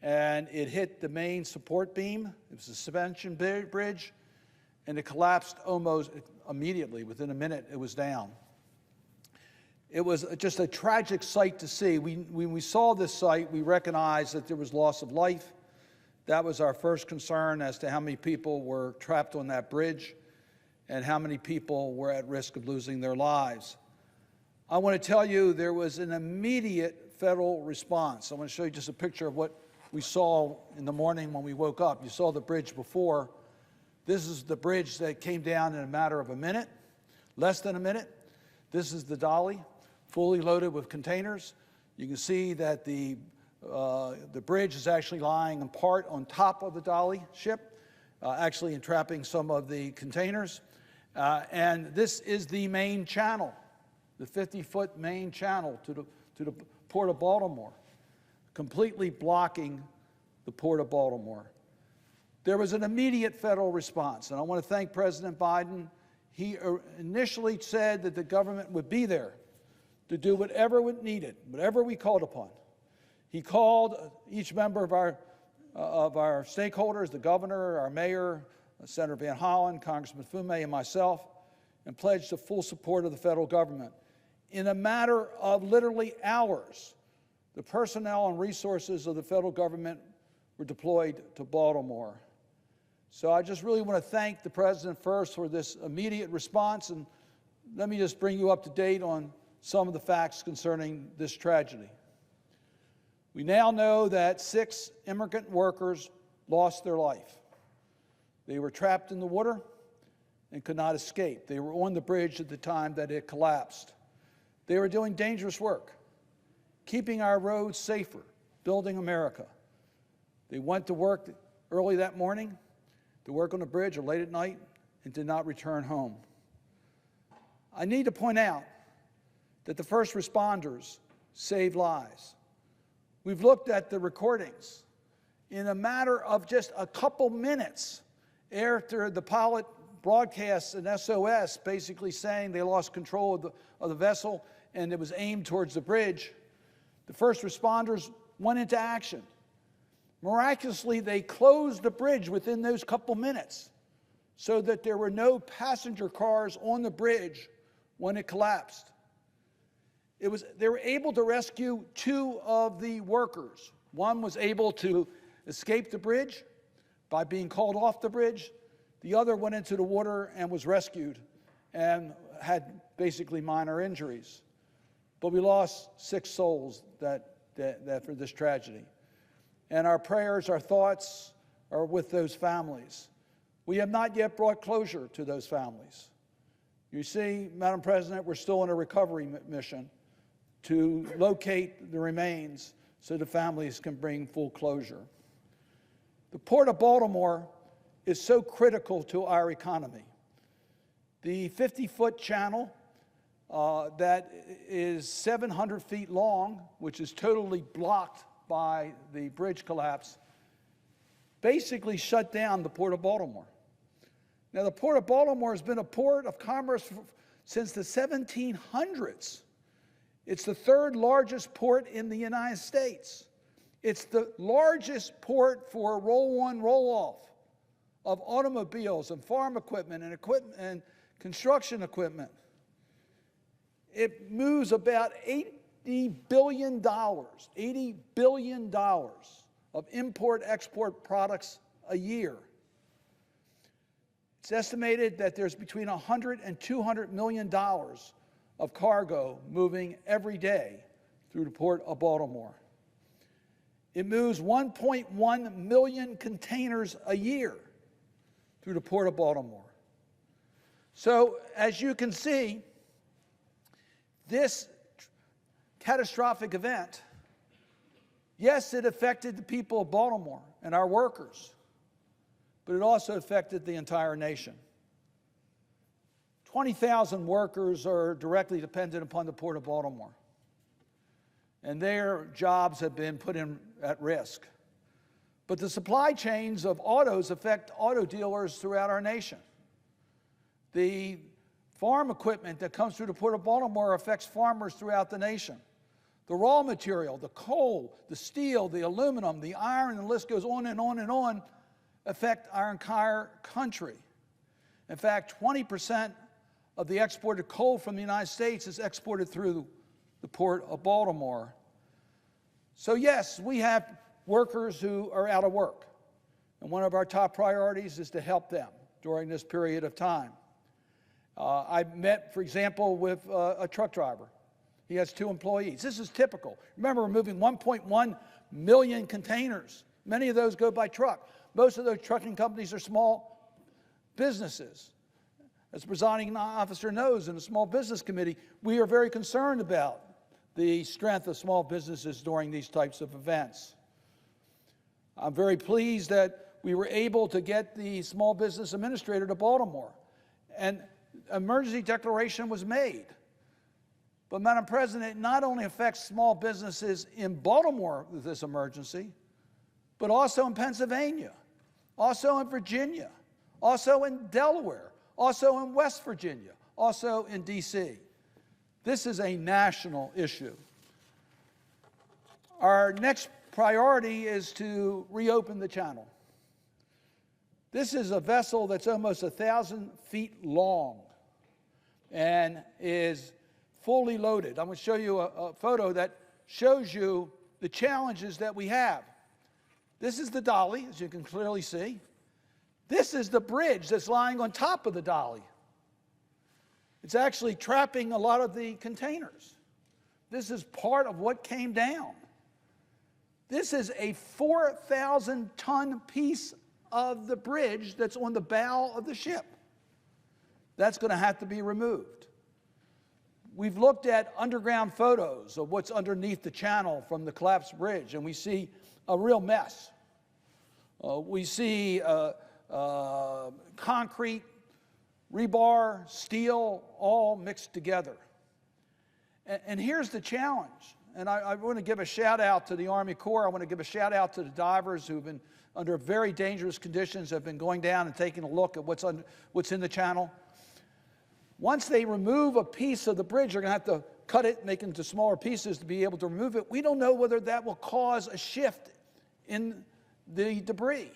And it hit the main support beam. It was a suspension bridge, and it collapsed almost immediately. Within a minute, it was down. It was just a tragic sight to see. When we saw this sight, we recognized that there was loss of life. That was our first concern as to how many people were trapped on that bridge and how many people were at risk of losing their lives. I want to tell you there was an immediate federal response. I want to show you just a picture of what we saw in the morning when we woke up. You saw the bridge before. This is the bridge that came down in a matter of a minute, less than a minute. This is the Dali, fully loaded with containers. You can see that the bridge is actually lying in part on top of the Dali ship, actually entrapping some of the containers. And this is the main channel, the 50-foot main channel to the Port of Baltimore, completely blocking the Port of Baltimore. There was an immediate federal response, and I want to thank President Biden. He initially said that the government would be there to do whatever was needed, whatever we called upon. He called each member of our stakeholders, the governor, our mayor, Senator Van Hollen, Congressman Fume, and myself, and pledged the full support of the federal government. In a matter of literally hours, the personnel and resources of the federal government were deployed to Baltimore. So I just really want to thank the President first for this immediate response, and let me just bring you up to date on some of the facts concerning this tragedy. We now know that 6 immigrant workers lost their life. They were trapped in the water and could not escape. They were on the bridge at the time that it collapsed. They were doing dangerous work, keeping our roads safer, building America. They went to work early that morning, to work on the bridge or late at night, and did not return home. I need to point out that the first responders saved lives. We've looked at the recordings. In a matter of just a couple minutes after the pilot broadcasts an SOS, basically saying they lost control of the vessel and it was aimed towards the bridge, the first responders went into action. Miraculously, they closed the bridge within those couple minutes so that there were no passenger cars on the bridge when it collapsed. They were able to rescue 2 of the workers. One was able to escape the bridge by being called off the bridge. The other went into the water and was rescued and had basically minor injuries. But we lost 6 souls for this tragedy. And our prayers, our thoughts are with those families. We have not yet brought closure to those families. You see, Madam President, we're still in a recovery mission to locate the remains so the families can bring full closure. The Port of Baltimore is so critical to our economy. The 50-foot channel that is 700 feet long, which is totally blocked by the bridge collapse, basically shut down the Port of Baltimore. Now, the Port of Baltimore has been a port of commerce since the 1700s. It's the third largest port in the United States. It's the largest port for roll-on, roll-off of automobiles and farm equipment and construction equipment. It moves about $80 billion of import-export products a year. It's estimated that there's between $100 and $200 million of cargo moving every day through the Port of Baltimore. It moves 1.1 million containers a year through the Port of Baltimore. So, as you can see, this catastrophic event, yes, it affected the people of Baltimore and our workers, but it also affected the entire nation. 20,000 workers are directly dependent upon the Port of Baltimore, and their jobs have been put at risk. But the supply chains of autos affect auto dealers throughout our nation. The farm equipment that comes through the Port of Baltimore affects farmers throughout the nation. The raw material, the coal, the steel, the aluminum, the iron, and the list goes on and on and on, affect our entire country. In fact, 20% of the exported coal from the United States is exported through the Port of Baltimore. So yes, we have workers who are out of work, and one of our top priorities is to help them during this period of time. I met, for example, with a truck driver. He has 2 employees. This is typical. Remember, we're moving 1.1 million containers. Many of those go by truck. Most of those trucking companies are small businesses. As the presiding officer knows, in the Small Business Committee, we are very concerned about the strength of small businesses during these types of events. I'm very pleased that we were able to get the Small Business Administrator to Baltimore, and emergency declaration was made. But, Madam President, it not only affects small businesses in Baltimore with this emergency, but also in Pennsylvania, also in Virginia, also in Delaware, also in West Virginia, also in D.C. This is a national issue. Our next priority is to reopen the channel. This is a vessel that's almost 1,000 feet long and is fully loaded. I'm going to show you a photo that shows you the challenges that we have. This is the dolly, as you can clearly see. This is the bridge that's lying on top of the dolly. It's actually trapping a lot of the containers. This is part of what came down. This is a 4,000-ton piece of the bridge that's on the bow of the ship. That's going to have to be removed. We've looked at underground photos of what's underneath the channel from the collapsed bridge, and we see a real mess. We see concrete, rebar, steel, all mixed together. And here's the challenge. And I want to give a shout out to the Army Corps. I want to give a shout out to the divers who've been under very dangerous conditions, have been going down and taking a look at what's in the channel. Once they remove a piece of the bridge, they're going to have to cut it, make it into smaller pieces to be able to remove it. We don't know whether that will cause a shift in the debris.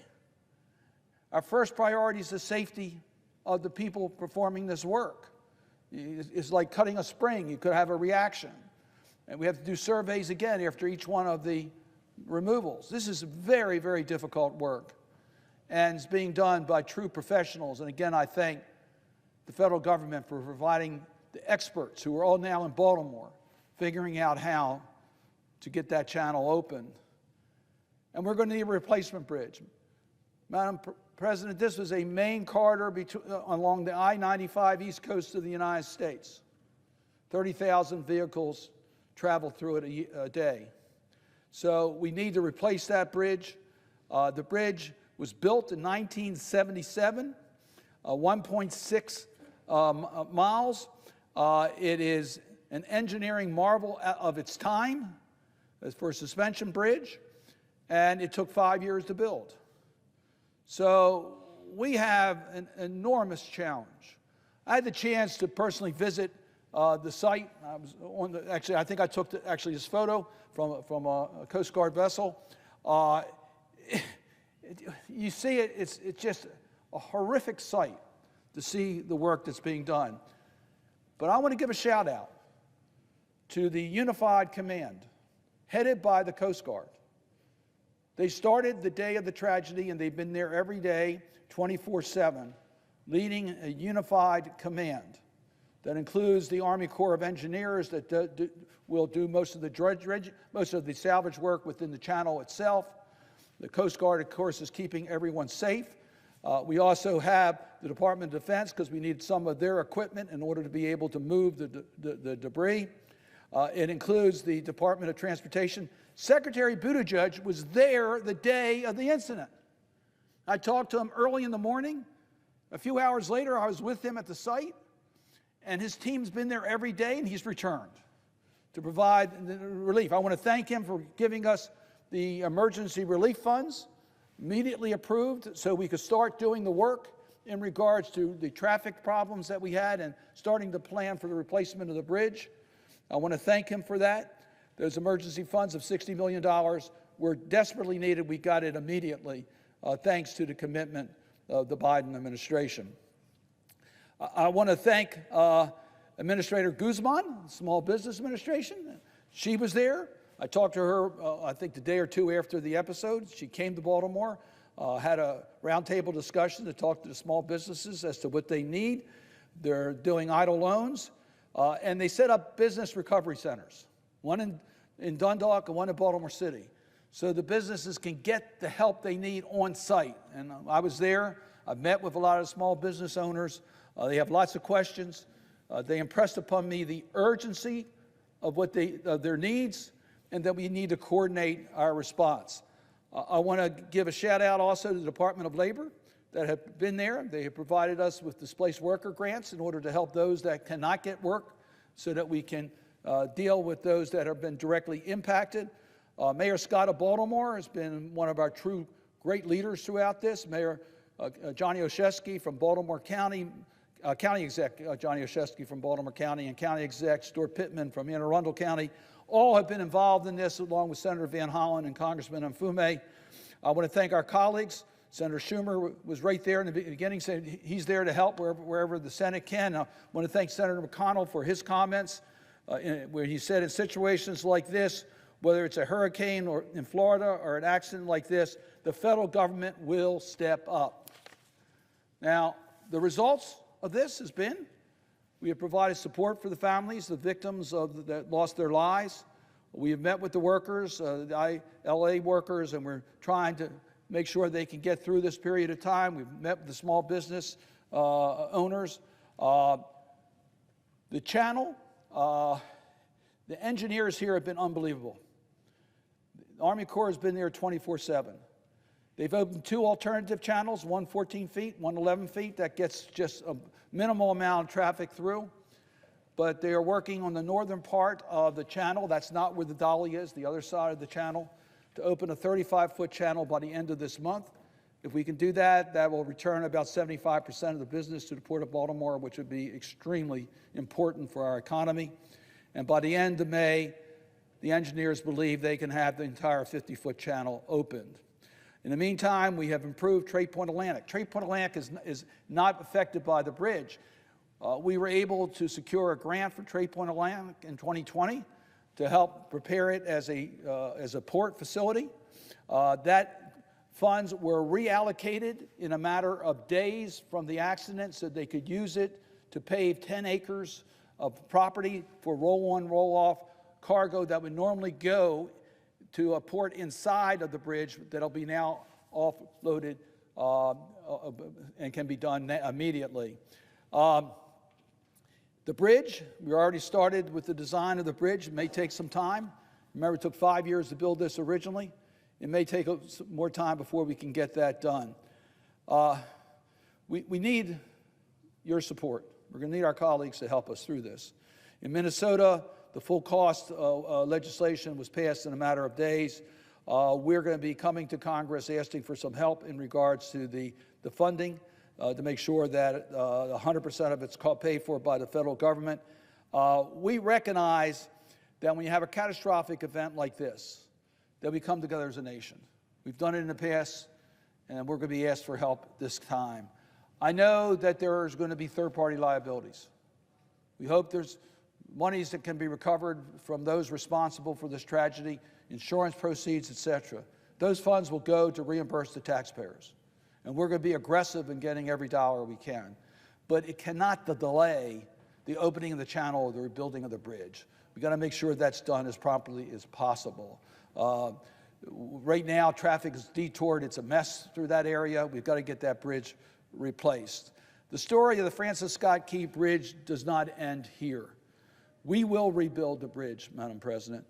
Our first priority is the safety of the people performing this work. It's like cutting a spring. You could have a reaction. And we have to do surveys again after each one of the removals. This is very, very difficult work. And it's being done by true professionals. And again, I thank the federal government for providing the experts who are all now in Baltimore, figuring out how to get that channel open. And we're going to need a replacement bridge. Madam President, this was a main corridor along the I-95 east coast of the United States. 30,000 vehicles travel through it a day. So we need to replace that bridge. The bridge was built in 1977, 1.6 miles. It is an engineering marvel of its time for a suspension bridge, and it took 5 years to build. So we have an enormous challenge. I had the chance to personally visit the site. I was on the, actually, I think I took this photo from a Coast Guard vessel. You see it, it's just a horrific sight to see the work that's being done. But I want to give a shout out to the Unified Command, headed by the Coast Guard. They started the day of the tragedy, and they've been there every day, 24/7, leading a unified command that includes the Army Corps of Engineers that will do most of the salvage work within the channel itself. The Coast Guard, of course, is keeping everyone safe. We also have the Department of Defense, because we need some of their equipment in order to be able to move the debris. It includes the Department of Transportation. Secretary Buttigieg was there the day of the incident. I talked to him early in the morning. A few hours later, I was with him at the site, and his team's been there every day, and he's returned to provide the relief. I want to thank him for giving us the emergency relief funds, immediately approved, so we could start doing the work in regards to the traffic problems that we had and starting to plan for the replacement of the bridge. I want to thank him for that. Those emergency funds of $60 million were desperately needed. We got it immediately, thanks to the commitment of the Biden administration. I want to thank Administrator Guzman, Small Business Administration. She was there. I talked to her, I think, the day or two after the episode. She came to Baltimore, had a roundtable discussion to talk to the small businesses as to what they need. They're doing idle loans, and they set up business recovery centers, one in Dundalk and one in Baltimore City, so the businesses can get the help they need on site. And I was there. I've met with a lot of small business owners. They have lots of questions. They impressed upon me the urgency of their needs, and that we need to coordinate our response. I want to give a shout out also to the Department of Labor that have been there. They have provided us with displaced worker grants in order to help those that cannot get work, so that we can deal with those that have been directly impacted. Mayor Scott of Baltimore has been one of our true great leaders throughout this. Mayor Johnny Oshesky from Baltimore County, County Exec Johnny Oshesky from Baltimore County, and County Exec Stuart Pittman from Anne Arundel County, all have been involved in this, along with Senator Van Hollen and Congressman Mfume. I want to thank our colleagues. Senator Schumer was right there in the beginning, saying he's there to help wherever the Senate can. I want to thank Senator McConnell for his comments, where he said in situations like this, whether it's a hurricane or in Florida or an accident like this, the federal government will step up. Now, the results of this has been, we have provided support for the families, the victims that lost their lives. We have met with the workers, the LA workers, and we're trying to make sure they can get through this period of time. We've met with the small business owners. The channel, the engineers here have been unbelievable. The Army Corps has been there 24/7. They've opened 2 alternative channels, one 14 feet, one 11 feet. That gets just a minimal amount of traffic through. But they are working on the northern part of the channel. That's not where the dolly is, the other side of the channel, to open a 35-foot channel by the end of this month. If we can do that, that will return about 75% of the business to the Port of Baltimore, which would be extremely important for our economy. And by the end of May, the engineers believe they can have the entire 50-foot channel opened. In the meantime, we have improved Trade Point Atlantic. Trade Point Atlantic is not affected by the bridge. We were able to secure a grant for Trade Point Atlantic in 2020 to help prepare it as a port facility. That funds were reallocated in a matter of days from the accident, so they could use it to pave 10 acres of property for roll-on, roll-off cargo that would normally go to a port inside of the bridge that'll be now offloaded and can be done immediately. The bridge, we already started with the design of the bridge. It may take some time. Remember, it took 5 years to build this originally. It may take more time before we can get that done. We need your support. We're going to need our colleagues to help us through this. In Minnesota, the full cost legislation was passed in a matter of days. We're going to be coming to Congress asking for some help in regards to the funding to make sure that 100% of it's paid for by the federal government. We recognize that when you have a catastrophic event like this, that we come together as a nation. We've done it in the past, and we're going to be asked for help this time. I know that there's going to be third-party liabilities. We hope there's monies that can be recovered from those responsible for this tragedy, insurance proceeds, etc. Those funds will go to reimburse the taxpayers. And we're going to be aggressive in getting every dollar we can. But it cannot delay the opening of the channel or the rebuilding of the bridge. We've got to make sure that's done as promptly as possible. Right now, traffic is detoured. It's a mess through that area. We've got to get that bridge replaced. The story of the Francis Scott Key Bridge does not end here. We will rebuild the bridge, Madam President.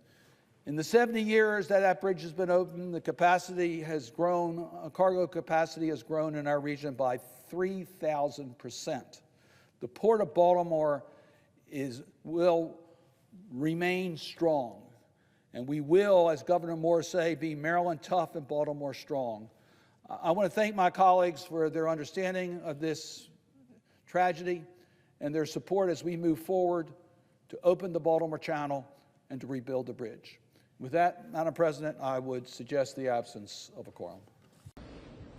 In the 70 years that bridge has been open, the capacity has grown, cargo capacity has grown in our region by 3,000%. The Port of Baltimore will remain strong. And we will, as Governor Moore say, be Maryland tough and Baltimore strong. I want to thank my colleagues for their understanding of this tragedy and their support as we move forward to open the Baltimore Channel and to rebuild the bridge. With that, Madam President, I would suggest the absence of a quorum.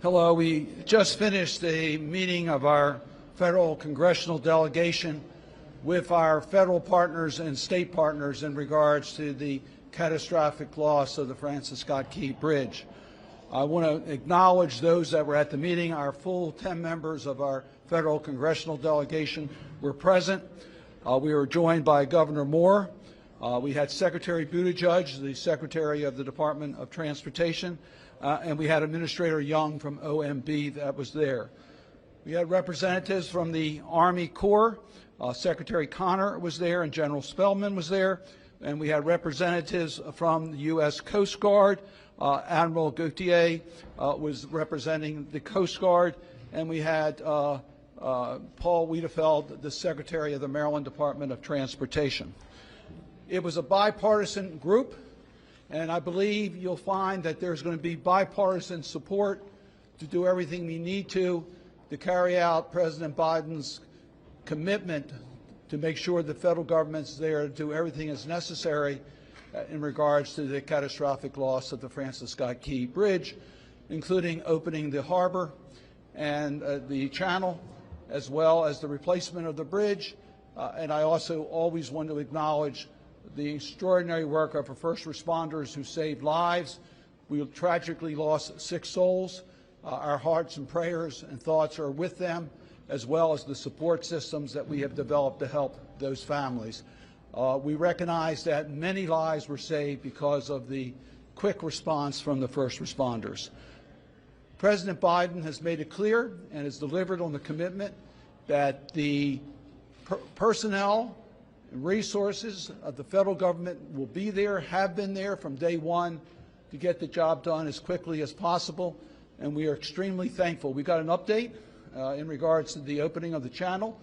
Hello, we just finished a meeting of our federal congressional delegation with our federal partners and state partners in regards to the catastrophic loss of the Francis Scott Key Bridge. I want to acknowledge those that were at the meeting. Our full 10 members of our federal congressional delegation were present. We were joined by Governor Moore. We had Secretary Buttigieg, the Secretary of the Department of Transportation, and we had Administrator Young from OMB that was there. We had representatives from the Army Corps. Secretary Connor was there and General Spellman was there. And we had representatives from the U.S. Coast Guard. Admiral Gautier was representing the Coast Guard. And we had Paul Wiedefeld, the Secretary of the Maryland Department of Transportation. It was a bipartisan group, and I believe you'll find that there's going to be bipartisan support to do everything we need to carry out President Biden's commitment to make sure the federal government's there to do everything as necessary in regards to the catastrophic loss of the Francis Scott Key Bridge, including opening the harbor and the channel, as well as the replacement of the bridge. And I also always want to acknowledge the extraordinary work of our first responders who saved lives. We tragically lost 6 souls. Our hearts and prayers and thoughts are with them, as well as the support systems that we have developed to help those families. We recognize that many lives were saved because of the quick response from the first responders. President Biden has made it clear and has delivered on the commitment that the personnel and resources of the federal government will be there, have been there from day one to get the job done as quickly as possible, and we are extremely thankful. We got an update in regards to the opening of the channel.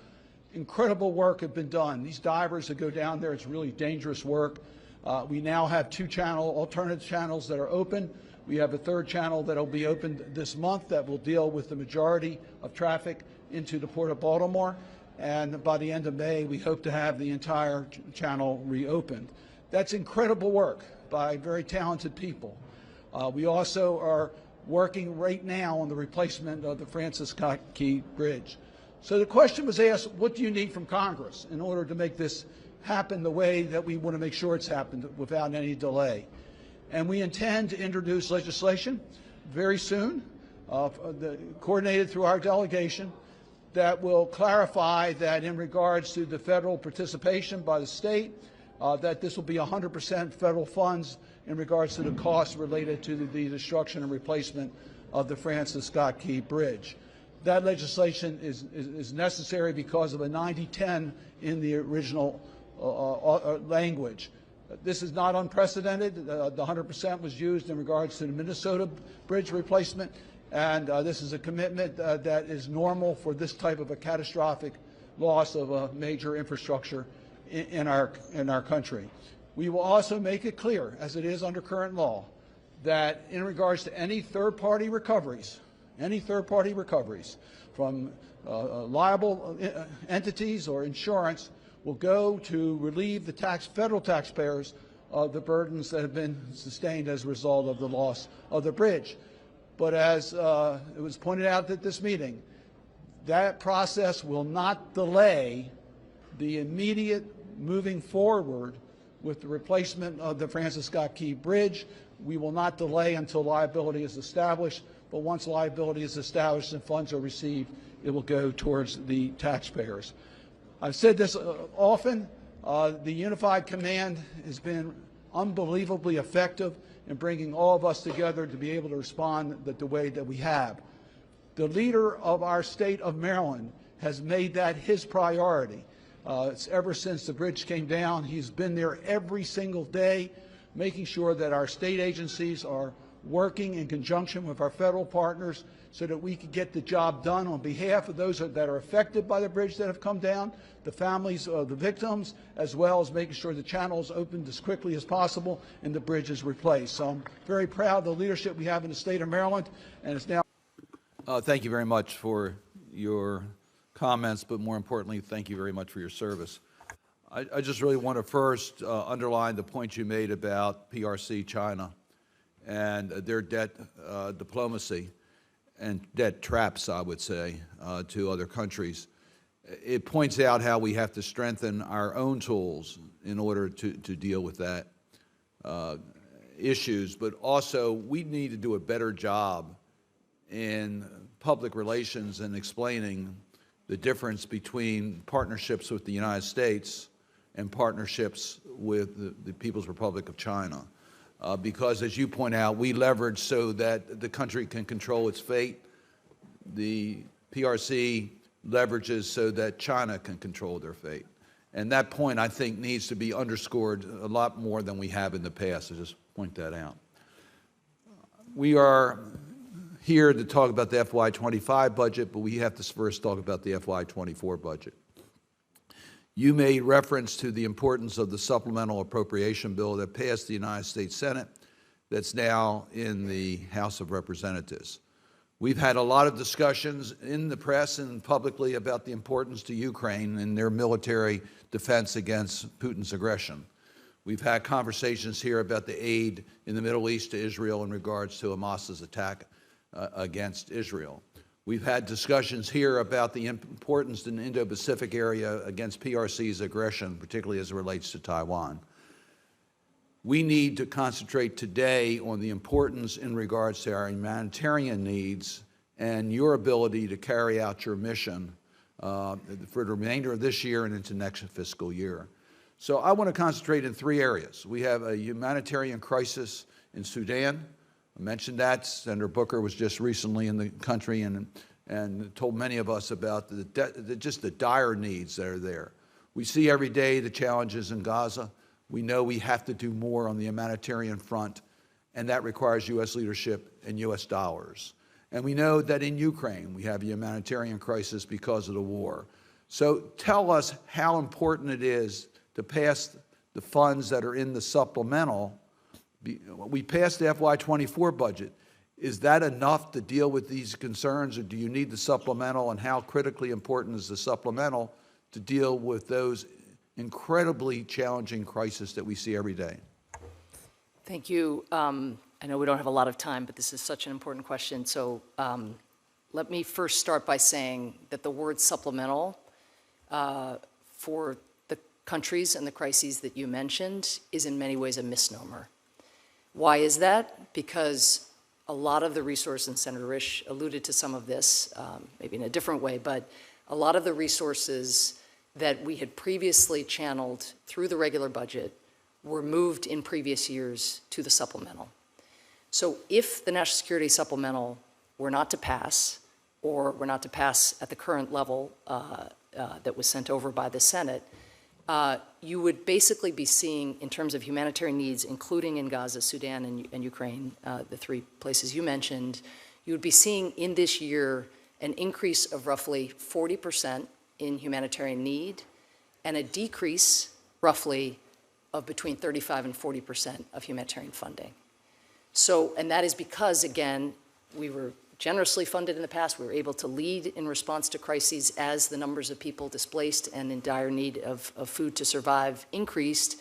Incredible work has been done. These divers that go down there, it's really dangerous work. We now have 2 alternative channels that are open. We have a 3rd channel that will be opened this month that will deal with the majority of traffic into the Port of Baltimore. And by the end of May, we hope to have the entire channel reopened. That's incredible work by very talented people. We also are working right now on the replacement of the Francis Scott Key Bridge. So the question was asked, what do you need from Congress in order to make this happen the way that we want to make sure it's happened without any delay? And we intend to introduce legislation very soon, coordinated through our delegation, that will clarify that in regards to the federal participation by the state, that this will be 100% federal funds in regards to the costs related to the destruction and replacement of the Francis Scott Key Bridge. That legislation is necessary because of a 90-10 in the original language. This is not unprecedented. The 100% was used in regards to the Minnesota bridge replacement, and this is a commitment that is normal for this type of a catastrophic loss of a major infrastructure in our country. We will also make it clear, as it is under current law, that in regards to any third-party recoveries from liable entities or insurance will go to relieve the federal taxpayers of the burdens that have been sustained as a result of the loss of the bridge. But as it was pointed out at this meeting, that process will not delay the immediate moving forward with the replacement of the Francis Scott Key Bridge. We will not delay until liability is established, but once liability is established and funds are received, it will go towards the taxpayers. I've said this often, the Unified Command has been unbelievably effective in bringing all of us together to be able to respond the way that we have. The leader of our state of Maryland has made that his priority. It's ever since the bridge came down, he's been there every single day, making sure that our state agencies are working in conjunction with our federal partners so that we can get the job done on behalf of those that are affected by the bridge that have come down, the families of the victims, as well as making sure the channel is opened as quickly as possible and the bridge is replaced. So I'm very proud of the leadership we have in the state of Maryland, and it's now. Thank you very much for your comments, but more importantly, thank you very much for your service. I just really want to first underline the point you made about PRC China and their debt diplomacy and debt traps, I would say, to other countries. It points out how we have to strengthen our own tools in order to deal with that issues, but also we need to do a better job in public relations and explaining the difference between partnerships with the United States and partnerships with the People's Republic of China. Because, as you point out, we leverage so that the country can control its fate. The PRC leverages so that China can control their fate. And that point, I think, needs to be underscored a lot more than we have in the past. I just point that out. We are here to talk about the FY25 budget, but we have to first talk about the FY24 budget. You made reference to the importance of the supplemental appropriation bill that passed the United States Senate that's now in the House of Representatives. We've had a lot of discussions in the press and publicly about the importance to Ukraine and their military defense against Putin's aggression. We've had conversations here about the aid in the Middle East to Israel in regards to Hamas's attack against Israel. We've had discussions here about the importance in the Indo-Pacific area against PRC's aggression, particularly as it relates to Taiwan. We need to concentrate today on the importance in regards to our humanitarian needs and your ability to carry out your mission for the remainder of this year and into next fiscal year. So I want to concentrate in three areas. We have a humanitarian crisis in Sudan. I mentioned that. Senator Booker was just recently in the country and told many of us about just the dire needs that are there. We see every day the challenges in Gaza. We know we have to do more on the humanitarian front, and that requires U.S. leadership and U.S. dollars. And we know that in Ukraine we have a humanitarian crisis because of the war. So tell us how important it is to pass the funds that are in the supplemental. We passed the FY24 budget. Is that enough to deal with these concerns, or do you need the supplemental, and how critically important is the supplemental to deal with those incredibly challenging crises that we see every day? Thank you. I know we don't have a lot of time, but this is such an important question. So let me first start by saying that the word supplemental for the countries and the crises that you mentioned is in many ways a misnomer. Why is that? Because a lot of the resources, and Senator Risch alluded to some of this, maybe in a different way, but a lot of the resources that we had previously channeled through the regular budget were moved in previous years to the supplemental. So if the National Security Supplemental were not to pass, or were not to pass at the current level that was sent over by the Senate, you would basically be seeing, in terms of humanitarian needs, including in Gaza, Sudan, and Ukraine, the three places you mentioned, you would be seeing in this year an increase of roughly 40% in humanitarian need and a decrease roughly of between 35 and 40% of humanitarian funding. So, and that is because, again, we were generously funded in the past. We were able to lead in response to crises as the numbers of people displaced and in dire need of food to survive increased,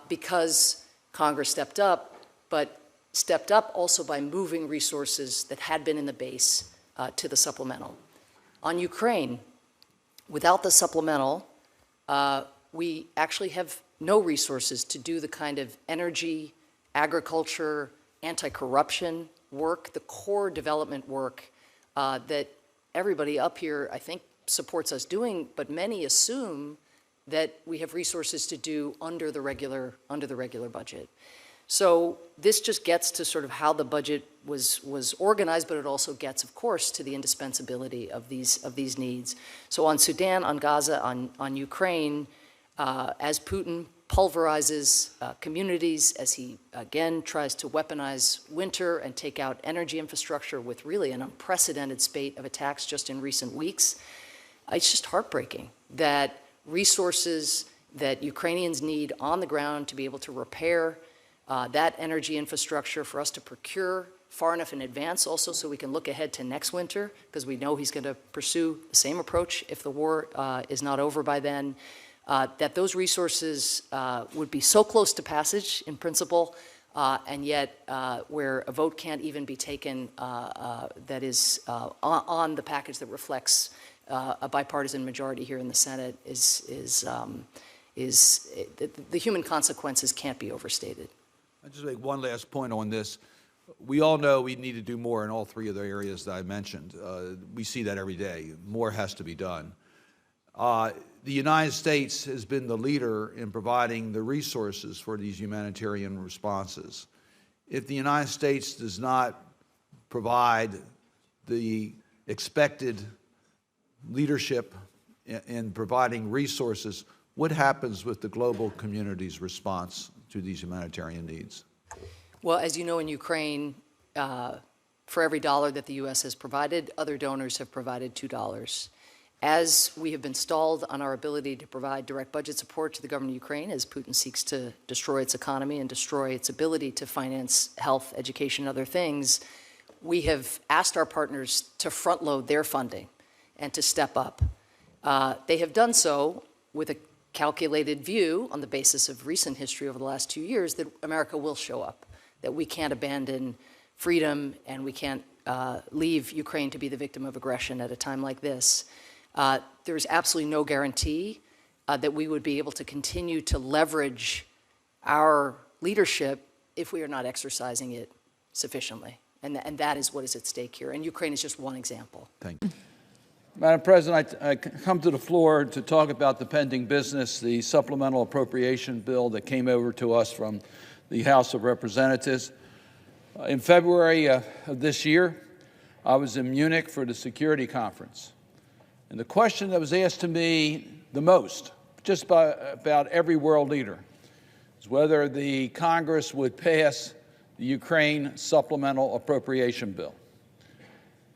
because Congress stepped up, but stepped up also by moving resources that had been in the base to the supplemental. On Ukraine, without the supplemental, we actually have no resources to do the kind of energy, agriculture, anti-corruption work, the core development work that everybody up here, I think, supports us doing, but many assume that we have resources to do under the regular budget. So this just gets to sort of how the budget was organized, but it also gets, of course, to the indispensability of these needs. So on Sudan, on Gaza, on Ukraine, as Putin pulverizes communities, as he again tries to weaponize winter and take out energy infrastructure with really an unprecedented spate of attacks just in recent weeks, it's just heartbreaking that resources that Ukrainians need on the ground to be able to repair that energy infrastructure, for us to procure far enough in advance also so we can look ahead to next winter, because we know he's going to pursue the same approach if the war is not over by then, that those resources would be so close to passage in principle, and yet where a vote can't even be taken that is on the package that reflects a bipartisan majority here in the Senate the human consequences can't be overstated. I'll just make one last point on this. We all know we need to do more in all three of the areas that I mentioned. We see that every day. More has to be done. The United States has been the leader in providing the resources for these humanitarian responses. If the United States does not provide the expected leadership in providing resources, what happens with the global community's response to these humanitarian needs? Well, as you know, in Ukraine, for every dollar that the U.S. has provided, other donors have provided $2. As we have been stalled on our ability to provide direct budget support to the government of Ukraine, as Putin seeks to destroy its economy and destroy its ability to finance health, education, and other things, we have asked our partners to front-load their funding and to step up. They have done so with a calculated view on the basis of recent history over the last 2 years that America will show up, that we can't abandon freedom and we can't leave Ukraine to be the victim of aggression at a time like this. There is absolutely no guarantee that we would be able to continue to leverage our leadership if we are not exercising it sufficiently. And that is what is at stake here. And Ukraine is just one example. Thank you. Madam President, I come to the floor to talk about the pending business, the supplemental appropriation bill that came over to us from the House of Representatives. In February of this year, I was in Munich for the security conference. And the question that was asked to me the most, just by about every world leader, is whether the Congress would pass the Ukraine supplemental appropriation bill.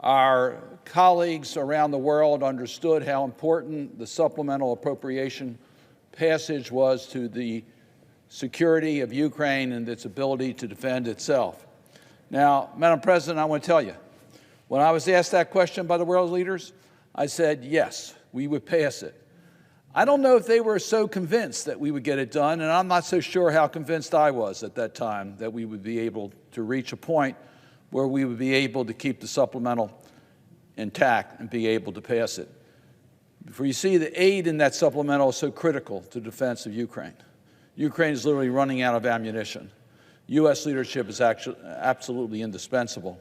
Our colleagues around the world understood how important the supplemental appropriation passage was to the security of Ukraine and its ability to defend itself. Now, Madam President, I want to tell you, when I was asked that question by the world leaders, I said, yes, we would pass it. I don't know if they were so convinced that we would get it done, and I'm not so sure how convinced I was at that time that we would be able to reach a point where we would be able to keep the supplemental intact and be able to pass it. For you see, the aid in that supplemental is so critical to the defense of Ukraine. Ukraine is literally running out of ammunition. U.S. leadership is actually absolutely indispensable.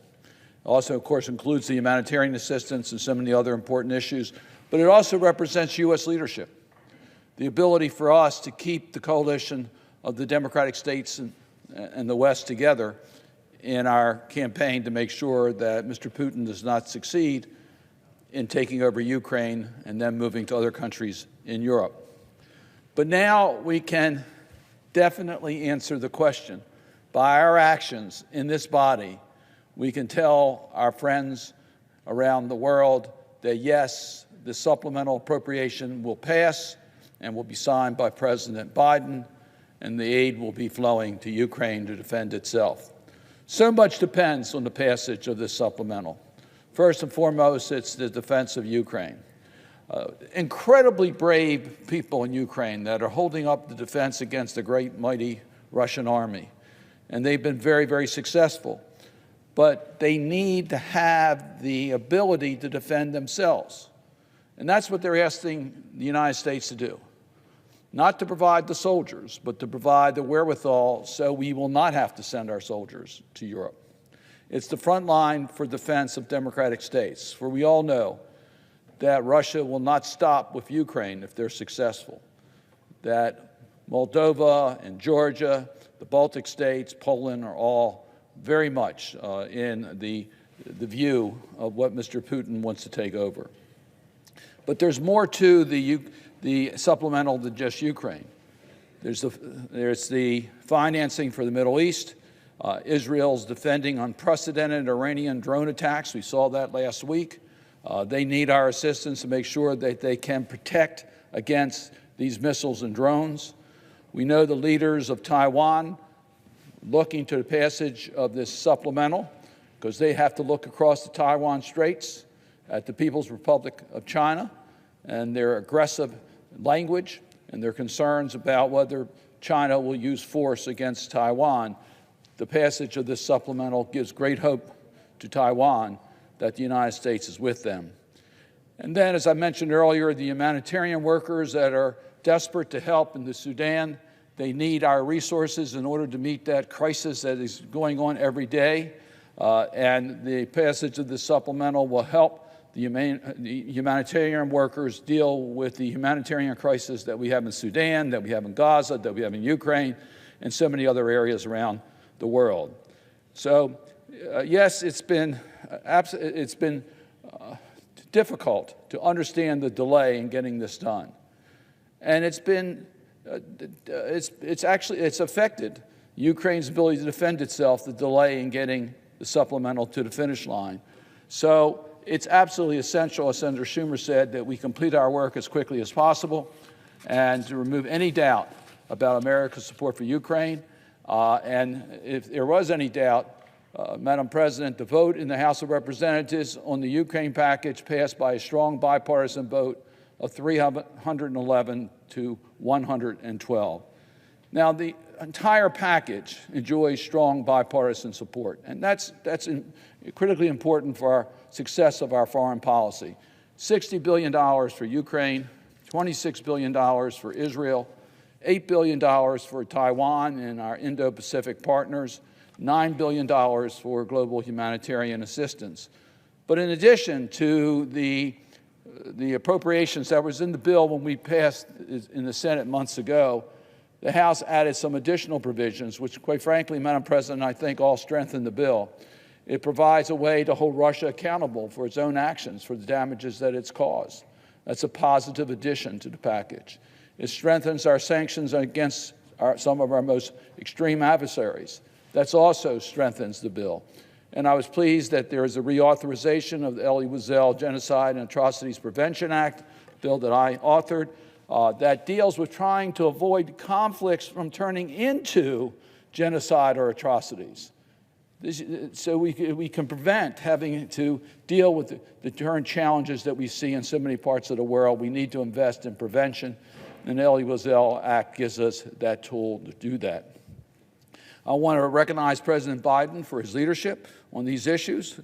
It also, of course, includes the humanitarian assistance and some of the other important issues, but it also represents U.S. leadership, the ability for us to keep the coalition of the democratic states and the West together in our campaign to make sure that Mr. Putin does not succeed in taking over Ukraine and then moving to other countries in Europe. But now we can definitely answer the question. By our actions in this body, we can tell our friends around the world that, yes, the supplemental appropriation will pass and will be signed by President Biden, and the aid will be flowing to Ukraine to defend itself. So much depends on the passage of this supplemental. First and foremost, it's the defense of Ukraine. Incredibly brave people in Ukraine that are holding up the defense against the great, mighty Russian army. And they've been very, very successful. But they need to have the ability to defend themselves. And that's what they're asking the United States to do. Not to provide the soldiers, but to provide the wherewithal so we will not have to send our soldiers to Europe. It's the front line for defense of democratic states, for we all know that Russia will not stop with Ukraine if they're successful, that Moldova and Georgia, the Baltic states, Poland are all very much in the view of what Mr. Putin wants to take over. But there's more to the supplemental than just Ukraine. There's the financing for the Middle East. Israel's defending unprecedented Iranian drone attacks. We saw that last week. They need our assistance to make sure that they can protect against these missiles and drones. We know the leaders of Taiwan looking to the passage of this supplemental because they have to look across the Taiwan Straits at the People's Republic of China and their aggressive language and their concerns about whether China will use force against Taiwan. The passage of this supplemental gives great hope to Taiwan that the United States is with them. And then, as I mentioned earlier, the humanitarian workers that are desperate to help in the Sudan, they need our resources in order to meet that crisis that is going on every day. And the passage of the supplemental will help the humanitarian workers deal with the humanitarian crisis that we have in Sudan, that we have in Gaza, that we have in Ukraine, and so many other areas around the world. So, yes, it's been difficult to understand the delay in getting this done, and it's affected Ukraine's ability to defend itself. The delay in getting the supplemental to the finish line. So it's absolutely essential, as Senator Schumer said, that we complete our work as quickly as possible, and to remove any doubt about America's support for Ukraine. And if there was any doubt, Madam President, the vote in the House of Representatives on the Ukraine package passed by a strong bipartisan vote of 311 to 112. Now, the entire package enjoys strong bipartisan support, and that's critically important for our success of our foreign policy. $60 billion for Ukraine, $26 billion for Israel, $8 billion for Taiwan and our Indo-Pacific partners, $9 billion for global humanitarian assistance. But in addition to the appropriations that was in the bill when we passed in the Senate months ago, the House added some additional provisions, which, quite frankly, Madam President, I think all strengthen the bill. It provides a way to hold Russia accountable for its own actions, for the damages that it's caused. That's a positive addition to the package. It strengthens our sanctions against some of our most extreme adversaries. That also strengthens the bill. And I was pleased that there is a reauthorization of the Elie Wiesel Genocide and Atrocities Prevention Act, a bill that I authored, that deals with trying to avoid conflicts from turning into genocide or atrocities. So we can prevent having to deal with the current challenges that we see in so many parts of the world. We need to invest in prevention, and the Elie Wiesel Act gives us that tool to do that. I want to recognize President Biden for his leadership on these issues,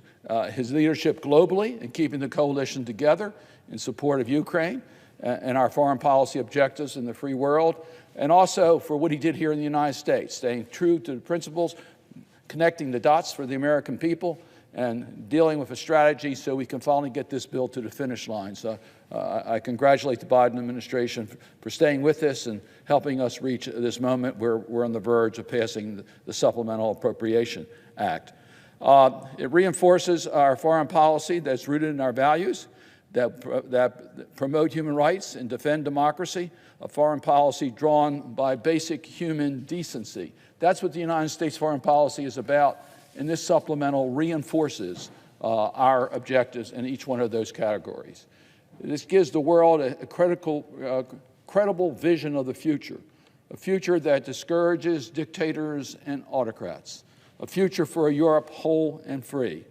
his leadership globally in keeping the coalition together in support of Ukraine and our foreign policy objectives in the free world, and also for what he did here in the United States, staying true to the principles, connecting the dots for the American people, and dealing with a strategy so we can finally get this bill to the finish line. So I congratulate the Biden administration for staying with this and helping us reach this moment where we're on the verge of passing the Supplemental Appropriation Act. It reinforces our foreign policy that's rooted in our values, that promote human rights and defend democracy, a foreign policy drawn by basic human decency. That's what the United States foreign policy is about, and this supplemental reinforces our objectives in each one of those categories. This gives the world a credible vision of the future, a future that discourages dictators and autocrats, a future for a Europe whole and free,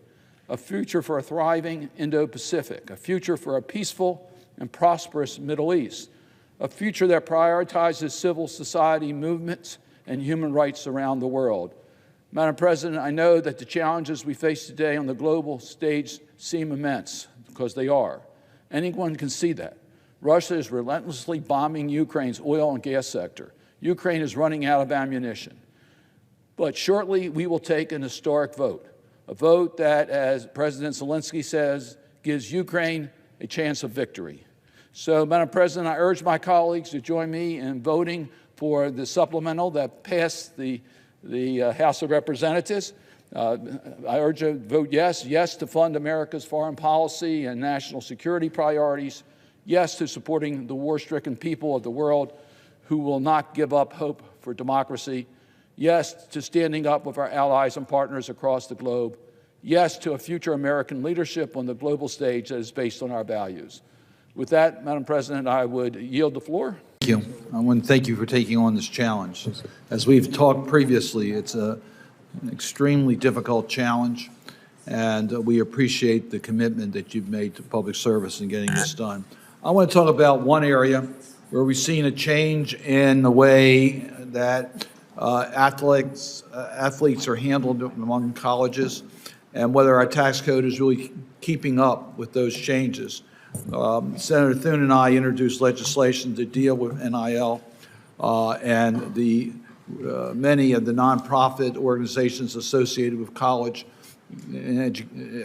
a future for a thriving Indo-Pacific, a future for a peaceful and prosperous Middle East, a future that prioritizes civil society movements and human rights around the world. Madam President, I know that the challenges we face today on the global stage seem immense, because they are. Anyone can see that. Russia is relentlessly bombing Ukraine's oil and gas sector. Ukraine is running out of ammunition. But shortly, we will take an historic vote, a vote that, as President Zelensky says, gives Ukraine a chance of victory. So, Madam President, I urge my colleagues to join me in voting for the supplemental that passed the House of Representatives. I urge you to vote yes, yes to fund America's foreign policy and national security priorities, yes to supporting the war-stricken people of the world who will not give up hope for democracy, yes to standing up with our allies and partners across the globe, yes to a future American leadership on the global stage that is based on our values. With that, Madam President, I would yield the floor. Thank you. I want to thank you for taking on this challenge. As we've talked previously, it's an extremely difficult challenge, and we appreciate the commitment that you've made to public service in getting this done. I want to talk about one area where we've seen a change in the way that athletes are handled among colleges, and whether our tax code is really keeping up with those changes. Senator Thune and I introduced legislation to deal with NIL, and many of the nonprofit organizations associated with college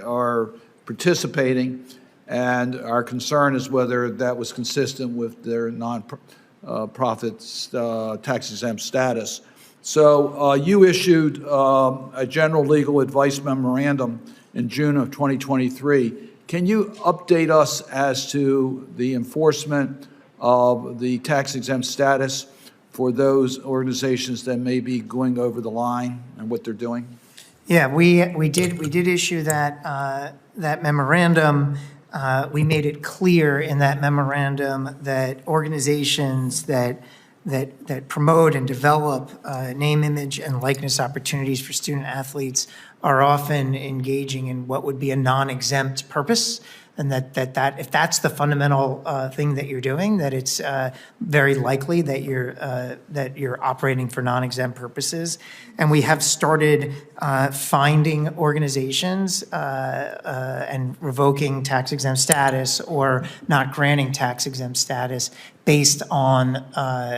are participating, and our concern is whether that was consistent with their nonprofits' tax-exempt status. So you issued a general legal advice memorandum in June of 2023. Can you update us as to the enforcement of the tax-exempt status for those organizations that may be going over the line and what they're doing? Yeah, we did issue that memorandum. We made it clear in that memorandum that organizations that promote and develop name, image, and likeness opportunities for student athletes are often engaging in what would be a non-exempt purpose, and that if that's the fundamental thing that you're doing, that it's very likely that you're operating for non-exempt purposes. And we have started finding organizations and revoking tax-exempt status or not granting tax-exempt status based on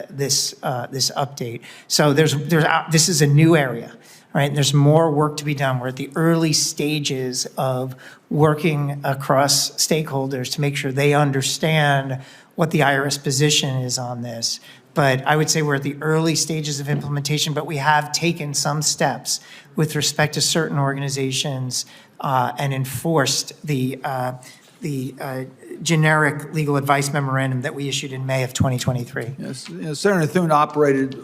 this update. So this is a new area. Right, there's more work to be done. We're at the early stages of working across stakeholders to make sure they understand what the IRS position is on this. But I would say we're at the early stages of implementation, but we have taken some steps with respect to certain organizations and enforced the generic legal advice memorandum that we issued in May of 2023. Yes, Senator Thune operated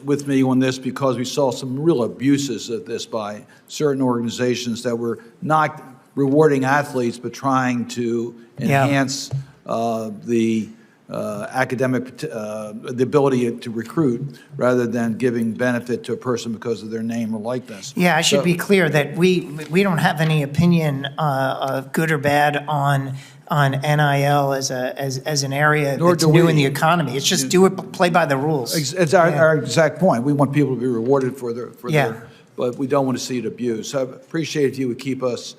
with me on this because we saw some real abuses of this by certain organizations that were not rewarding athletes, but trying to enhance the academic, the ability to recruit, rather than giving benefit to a person because of their name or likeness. Yeah, I should be clear that we don't have any opinion of good or bad on NIL as an area that's new in the economy. It's just play by the rules. It's our exact point. We want people to be rewarded for their but we don't want to see it abused. So I appreciate if you would keep us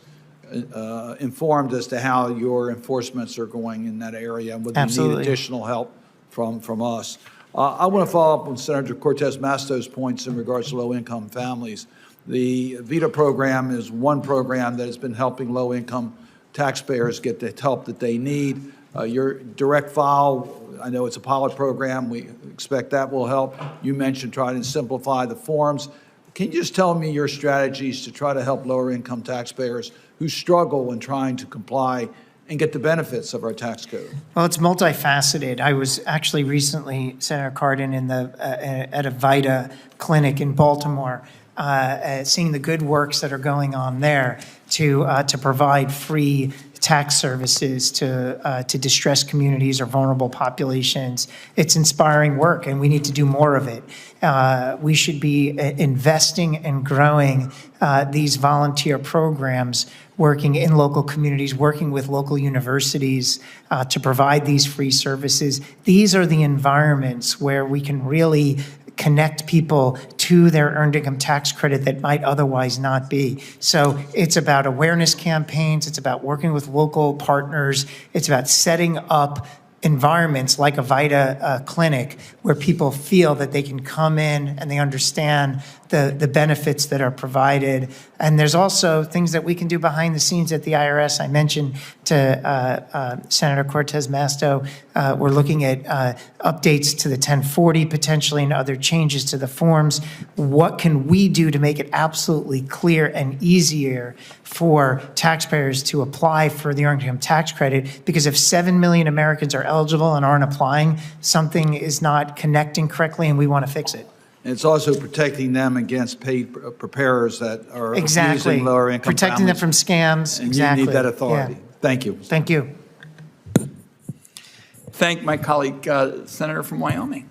informed as to how your enforcements are going in that area and whether you need additional help from us. I want to follow up on Senator Cortez Masto's points in regards to low-income families. The VITA program is one program that has been helping low-income taxpayers get the help that they need. Your direct file, I know it's a pilot program. We expect that will help. You mentioned trying to simplify the forms. Can you just tell me your strategies to try to help lower-income taxpayers who struggle in trying to comply and get the benefits of our tax code? Well, it's multifaceted. I was actually recently, Senator Cardin, at a VITA clinic in Baltimore, seeing the good works that are going on there to provide free tax services to distressed communities or vulnerable populations. It's inspiring work, and we need to do more of it. We should be investing and growing these volunteer programs, working in local communities, working with local universities to provide these free services. These are the environments where we can really connect people to their earned income tax credit that might otherwise not be. So it's about awareness campaigns, it's about working with local partners, it's about setting up environments like a VITA clinic where people feel that they can come in and they understand the benefits that are provided. And there's also things that we can do behind the scenes at the IRS. I mentioned to Senator Cortez Masto, we're looking at updates to the 1040 potentially and other changes to the forms. What can we do to make it absolutely clear and easier for taxpayers to apply for the earned income tax credit? Because if 7 million Americans are eligible and aren't applying, something is not connecting correctly and we want to fix it. And it's also protecting them against paid preparers that are Exactly. abusing lower income Protecting them families. from scams. And Exactly. you need that authority. Yeah. Thank you. Thank you. Thank my colleague, Senator from Wyoming.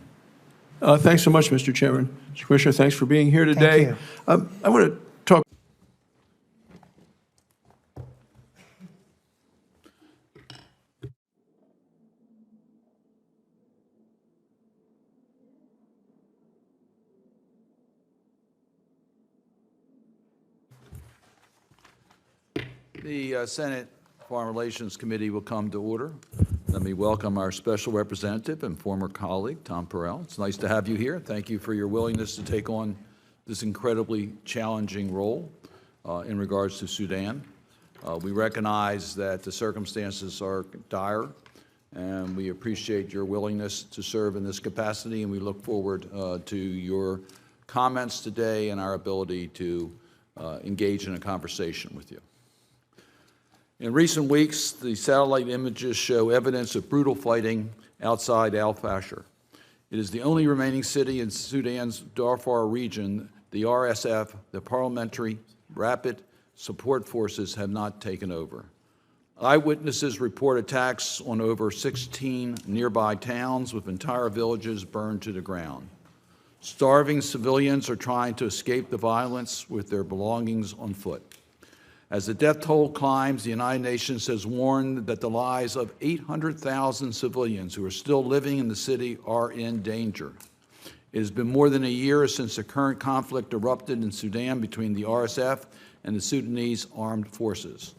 Thanks so much, Mr. Chairman. Mr. Commissioner, thanks for being here today. Thank you. I want to talk. The Senate Foreign Relations Committee will come to order. Let me welcome our special representative and former colleague, Tom Perrell. It's nice to have you here. Thank you for your willingness to take on this incredibly challenging role in regards to Sudan. We recognize that the circumstances are dire, and we appreciate your willingness to serve in this capacity, and we look forward to your comments today and our ability to engage in a conversation with you. In recent weeks, the satellite images show evidence of brutal fighting outside al-Fashir. It is the only remaining city in Sudan's Darfur region the RSF, the Parliamentary Rapid Support Forces, have not taken over. Eyewitnesses report attacks on over 16 nearby towns with entire villages burned to the ground. Starving civilians are trying to escape the violence with their belongings on foot. As the death toll climbs, the United Nations has warned that the lives of 800,000 civilians who are still living in the city are in danger. It has been more than a year since the current conflict erupted in Sudan between the RSF and the Sudanese armed forces.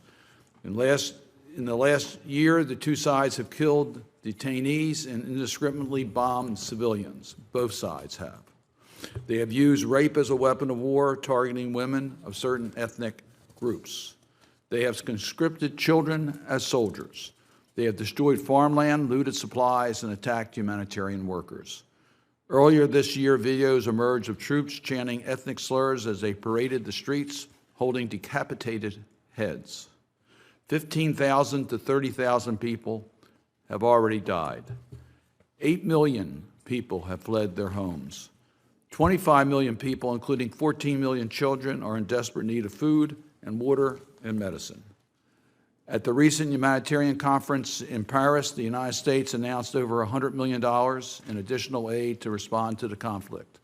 In the last year, the two sides have killed detainees and indiscriminately bombed civilians. Both sides have. They have used rape as a weapon of war, targeting women of certain ethnic groups. They have conscripted children as soldiers. They have destroyed farmland, looted supplies, and attacked humanitarian workers. Earlier this year, videos emerged of troops chanting ethnic slurs as they paraded the streets, holding decapitated heads. 15,000 to 30,000 people have already died. 8 million people have fled their homes. 25 million people, including 14 million children, are in desperate need of food and water and medicine. At the recent humanitarian conference in Paris, the United States announced over $100 million in additional aid to respond to the conflict.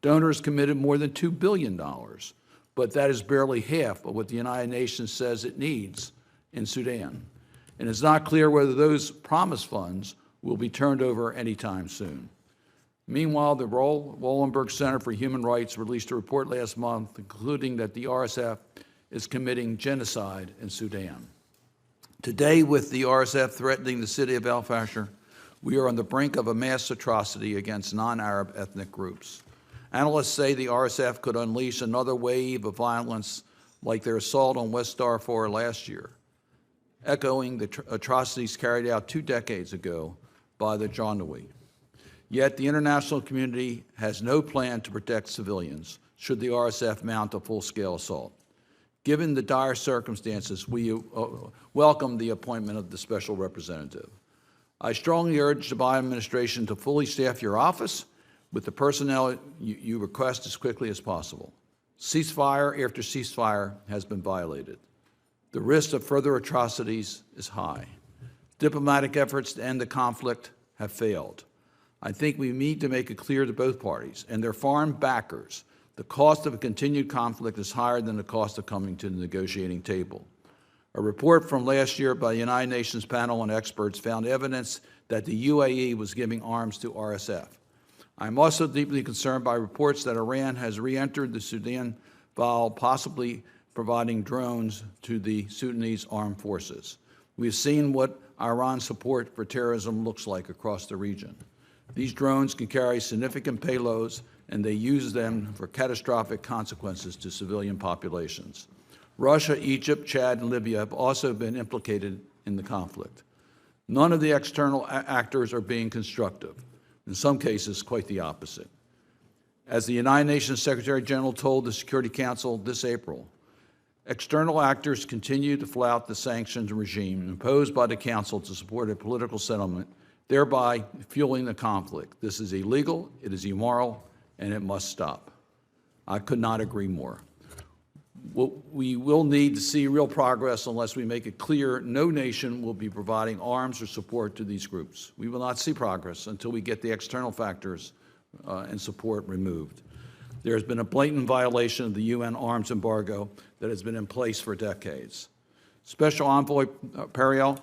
Donors committed more than $2 billion, but that is barely half of what the United Nations says it needs in Sudan. And it's not clear whether those promised funds will be turned over anytime soon. Meanwhile, the Wallenberg Center for Human Rights released a report last month concluding that the RSF is committing genocide in Sudan. Today, with the RSF threatening the city of al-Fashir, we are on the brink of a mass atrocity against non-Arab ethnic groups. Analysts say the RSF could unleash another wave of violence like their assault on West Darfur last year, echoing the atrocities carried out 2 decades ago by the Janjaweed. Yet the international community has no plan to protect civilians should the RSF mount a full-scale assault. Given the dire circumstances, we welcome the appointment of the special representative. I strongly urge the Biden administration to fully staff your office with the personnel you request as quickly as possible. Ceasefire after ceasefire has been violated. The risk of further atrocities is high. Diplomatic efforts to end the conflict have failed. I think we need to make it clear to both parties and their foreign backers the cost of a continued conflict is higher than the cost of coming to the negotiating table. A report from last year by the United Nations panel on experts found evidence that the UAE was giving arms to RSF. I'm also deeply concerned by reports that Iran has re-entered the Sudan while possibly providing drones to the Sudanese armed forces. We've seen what Iran's support for terrorism looks like across the region. These drones can carry significant payloads, and they use them for catastrophic consequences to civilian populations. Russia, Egypt, Chad, and Libya have also been implicated in the conflict. None of the external actors are being constructive. In some cases, quite the opposite. As the United Nations Secretary General told the Security Council this April, external actors continue to flout the sanctions regime imposed by the Council to support a political settlement, thereby fueling the conflict. This is illegal, it is immoral, and it must stop. I could not agree more. We will need to see real progress unless we make it clear no nation will be providing arms or support to these groups. We will not see progress until we get the external factors and support removed. There has been a blatant violation of the UN arms embargo that has been in place for decades. Special Envoy Periel,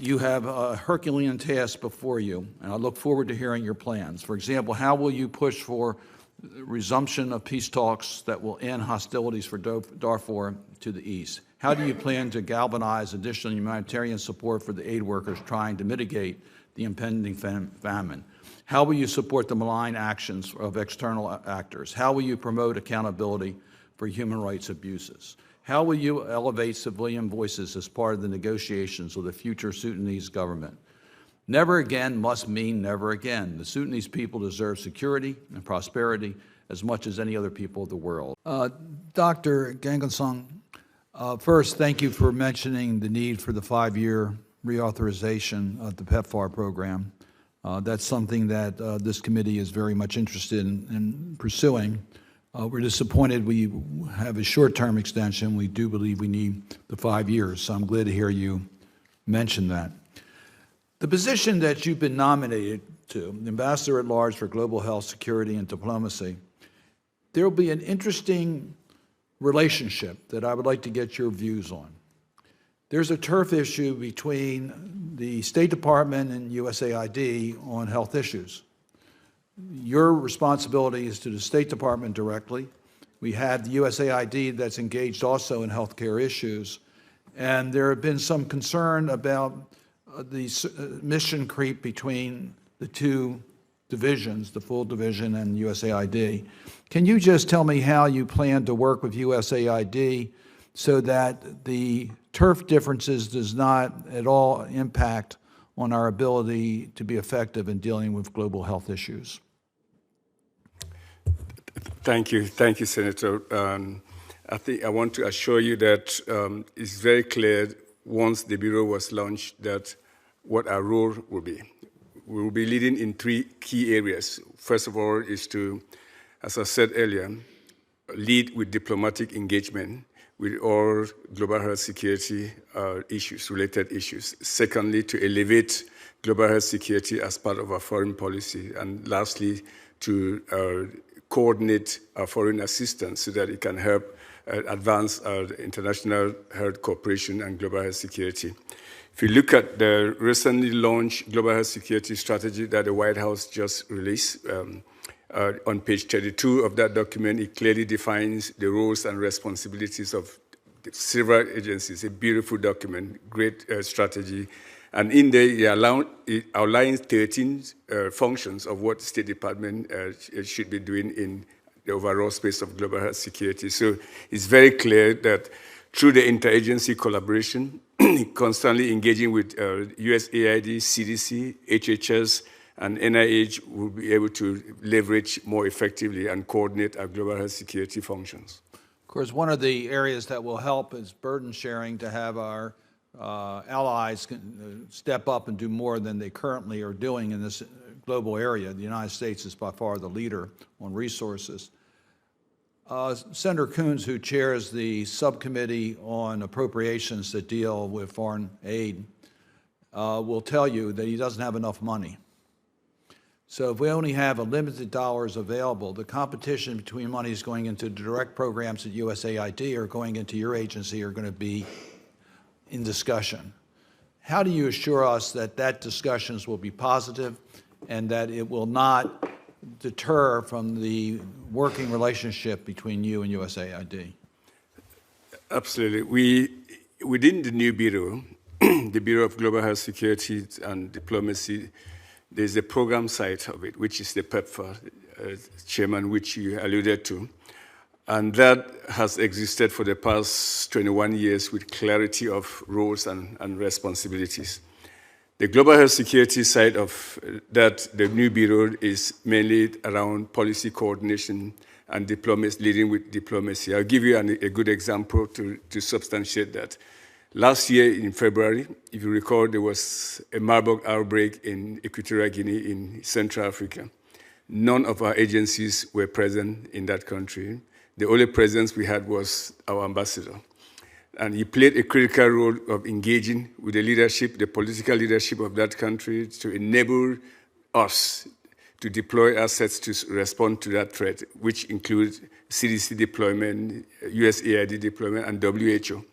you have a Herculean task before you, and I look forward to hearing your plans. For example, how will you push for resumption of peace talks that will end hostilities for Darfur to the east? How do you plan to galvanize additional humanitarian support for the aid workers trying to mitigate the impending famine? How will you support the malign actions of external actors? How will you promote accountability for human rights abuses? How will you elevate civilian voices as part of the negotiations with the future Sudanese government? Never again must mean never again. The Sudanese people deserve security and prosperity as much as any other people of the world. Dr. Gangasong, first, thank you for mentioning the need for the 5-year reauthorization of the PEPFAR program. That's something that this committee is very much interested in pursuing. We're disappointed we have a short-term extension. We do believe we need the 5 years, so I'm glad to hear you mention that. The position that you've been nominated to, Ambassador at Large for Global Health, Security, and Diplomacy, there will be an interesting relationship that I would like to get your views on. There's a turf issue between the State Department and USAID on health issues. Your responsibility is to the State Department directly. We have the USAID that's engaged also in healthcare issues, and there have been some concern about the mission creep between the two divisions, the full division and USAID. Can you just tell me how you plan to work with USAID so that the turf differences does not at all impact on our ability to be effective in dealing with global health issues? Thank you, Senator. I want to assure you that it's very clear once the Bureau was launched that what our role will be. We will be leading in 3 key areas. First of all is to, as I said earlier, lead with diplomatic engagement with all global health security issues, related issues. Secondly, to elevate global health security as part of our foreign policy. And lastly, to coordinate our foreign assistance so that it can help advance our international health cooperation and global health security. If you look at the recently launched global health security strategy that the White House just released, on page 32 of that document, it clearly defines the roles and responsibilities of several agencies. A beautiful document, great strategy. And in there, it outlines 13 functions of what the State Department should be doing in the overall space of global health security. So it's very clear that through the interagency collaboration, constantly engaging with USAID, CDC, HHS, and NIH, will be able to leverage more effectively and coordinate our global health security functions. Of course, one of the areas that will help is burden sharing, to have our allies step up and do more than they currently are doing in this global area. The United States is by far the leader on resources. Senator Coons, who chairs the subcommittee on appropriations that deal with foreign aid, will tell you that he doesn't have enough money. So if we only have a limited dollars available, the competition between monies going into direct programs at USAID or going into your agency are going to be in discussion. How do you assure us that that discussions will be positive and that it will not deter from the working relationship between you and USAID? Absolutely. Within the new Bureau, the Bureau of Global Health Security and Diplomacy, there's a program side of it, which is the PEPFAR, Chairman, which you alluded to. And that has existed for the past 21 years with clarity of roles and responsibilities. The global health security side of that, the new Bureau, is mainly around policy coordination and diplomacy, leading with diplomacy. I'll give you a good example to substantiate that. Last year in February, if you recall, there was a Marburg outbreak in Equatorial Guinea in Central Africa. None of our agencies were present in that country. The only presence we had was our ambassador. And he played a critical role of engaging with the leadership, the political leadership of that country to enable us to deploy assets to respond to that threat, which includes CDC deployment, USAID deployment, and WHO.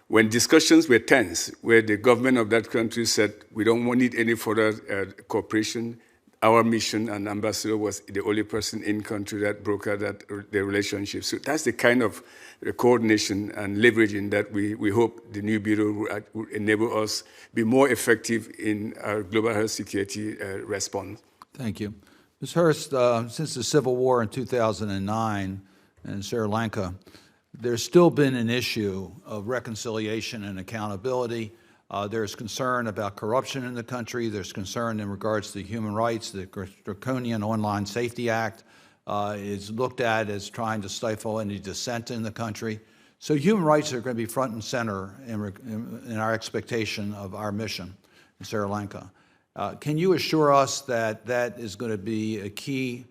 When discussions were tense, where the government of that country said, we don't need any further cooperation, our mission and ambassador was the only person in country that brokered the relationship. So that's the kind of coordination and leveraging that we hope the new Bureau will enable us be more effective in our global health security response. Thank you. Ms. Hurst, since the civil war in 2009 in Sri Lanka, there's still been an issue of reconciliation and accountability. There's concern about corruption in the country. There's concern in regards to human rights. The Draconian Online Safety Act is looked at as trying to stifle any dissent in the country. So human rights are going to be front and center in our expectation of our mission in Sri Lanka. Can you assure us that that is going to be a key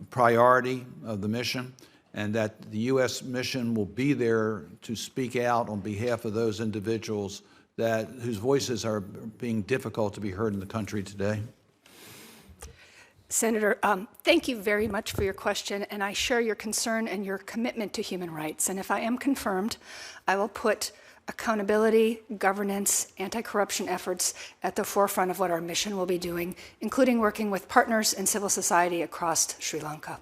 priority of the mission, and that the U.S. mission will be there to speak out on behalf of those individuals whose voices are being difficult to be heard in the country today? Senator, thank you very much for your question, and I share your concern and your commitment to human rights. And if I am confirmed, I will put accountability, governance, anti-corruption efforts at the forefront of what our mission will be doing, including working with partners in civil society across Sri Lanka.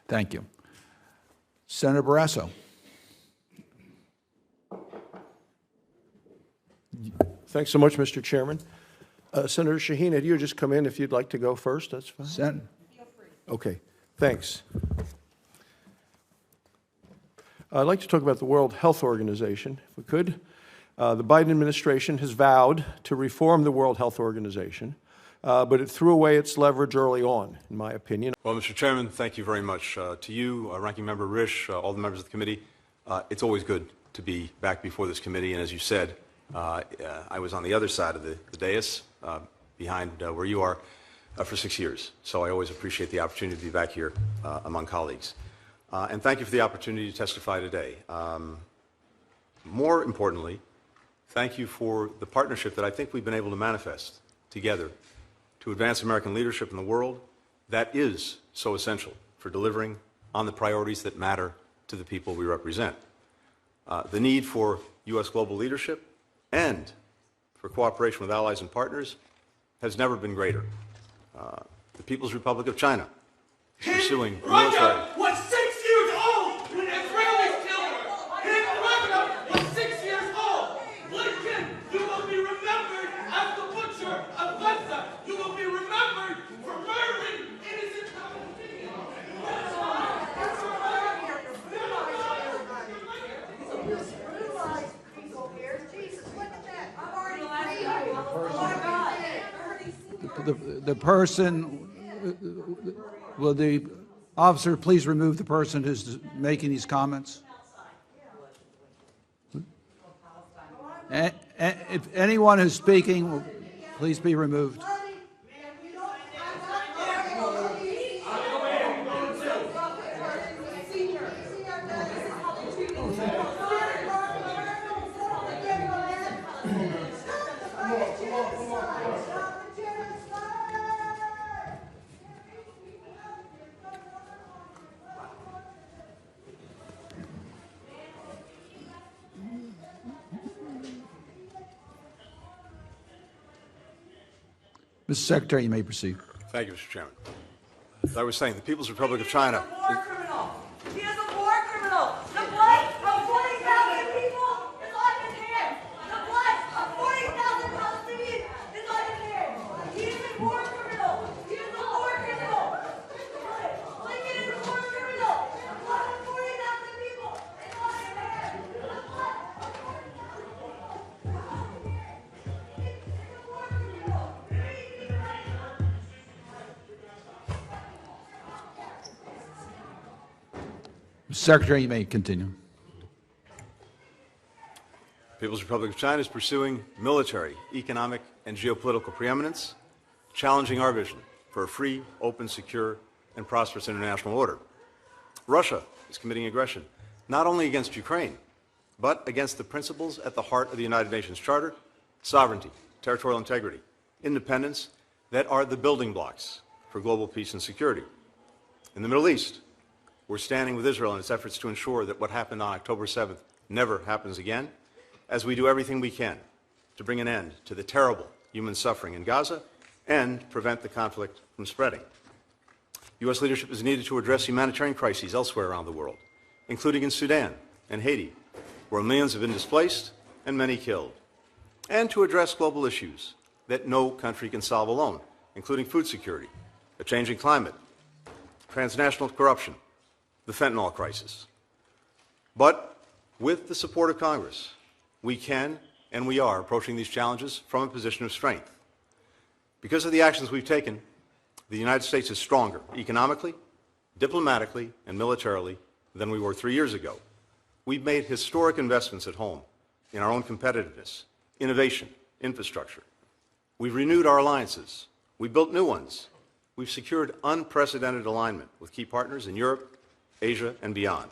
Thank you. Senator Barrasso. Thanks so much, Mr. Chairman. Senator Shaheen, had you just come in? If you'd like to go first, that's fine. Feel free. Okay, thanks. I'd like to talk about the World Health Organization, if we could. The Biden administration has vowed to reform the World Health Organization, but it threw away its leverage early on, in my opinion. Well, Mr. Chairman, thank you very much. To you, Ranking Member Risch, all the members of the committee, it's always good to be back before this committee, and as you said, I was on the other side of the dais, behind where you are, for 6 years. So I always appreciate the opportunity to be back here among colleagues. And thank you for the opportunity to testify today. More importantly, thank you for the partnership that I think we've been able to manifest together to advance American leadership in the world that is so essential for delivering on the priorities that matter to the people we represent. The need for U.S. global leadership and for cooperation with allies and partners has never been greater. The People's Republic of China is pursuing military... was 6 years old when Israelis killed her. His brother was 6 years old. Lincoln, you will be remembered as the butcher of Gaza. You will be remembered for murdering innocent Palestinians. The person, will the officer please remove the person who's making these comments? If anyone who's speaking, please be removed. Mr. Secretary, you may proceed. Thank you, Mr. Chairman. As I was saying, the People's Republic of China. He is a war criminal. The blood of 40,000 people is on his hands. The blood of 40,000 Palestinians is on his hands. He is a war criminal. He is a war criminal. Lincoln is a war criminal. The blood of 40,000 people is on his hands. The blood of 40,000 people is on his hands. He is a war criminal. Mr. Secretary, you may continue. People's Republic of China is pursuing military, economic, and geopolitical preeminence, challenging our vision for a free, open, secure, and prosperous international order. Russia is committing aggression, not only against Ukraine, but against the principles at the heart of the United Nations Charter: sovereignty, territorial integrity, independence, that are the building blocks for global peace and security. In the Middle East, we're standing with Israel in its efforts to ensure that what happened on October 7th never happens again, as we do everything we can to bring an end to the terrible human suffering in Gaza and prevent the conflict from spreading. U.S. leadership is needed to address humanitarian crises elsewhere around the world, including in Sudan and Haiti, where millions have been displaced and many killed, and to address global issues that no country can solve alone, including food security, a changing climate, transnational corruption, the fentanyl crisis. But with the support of Congress, we can and we are approaching these challenges from a position of strength. Because of the actions we've taken, the United States is stronger economically, diplomatically, and militarily than we were 3 years ago. We've made historic investments at home in our own competitiveness, innovation, infrastructure. We've renewed our alliances. We built new ones. We've secured unprecedented alignment with key partners in Europe, Asia, and beyond.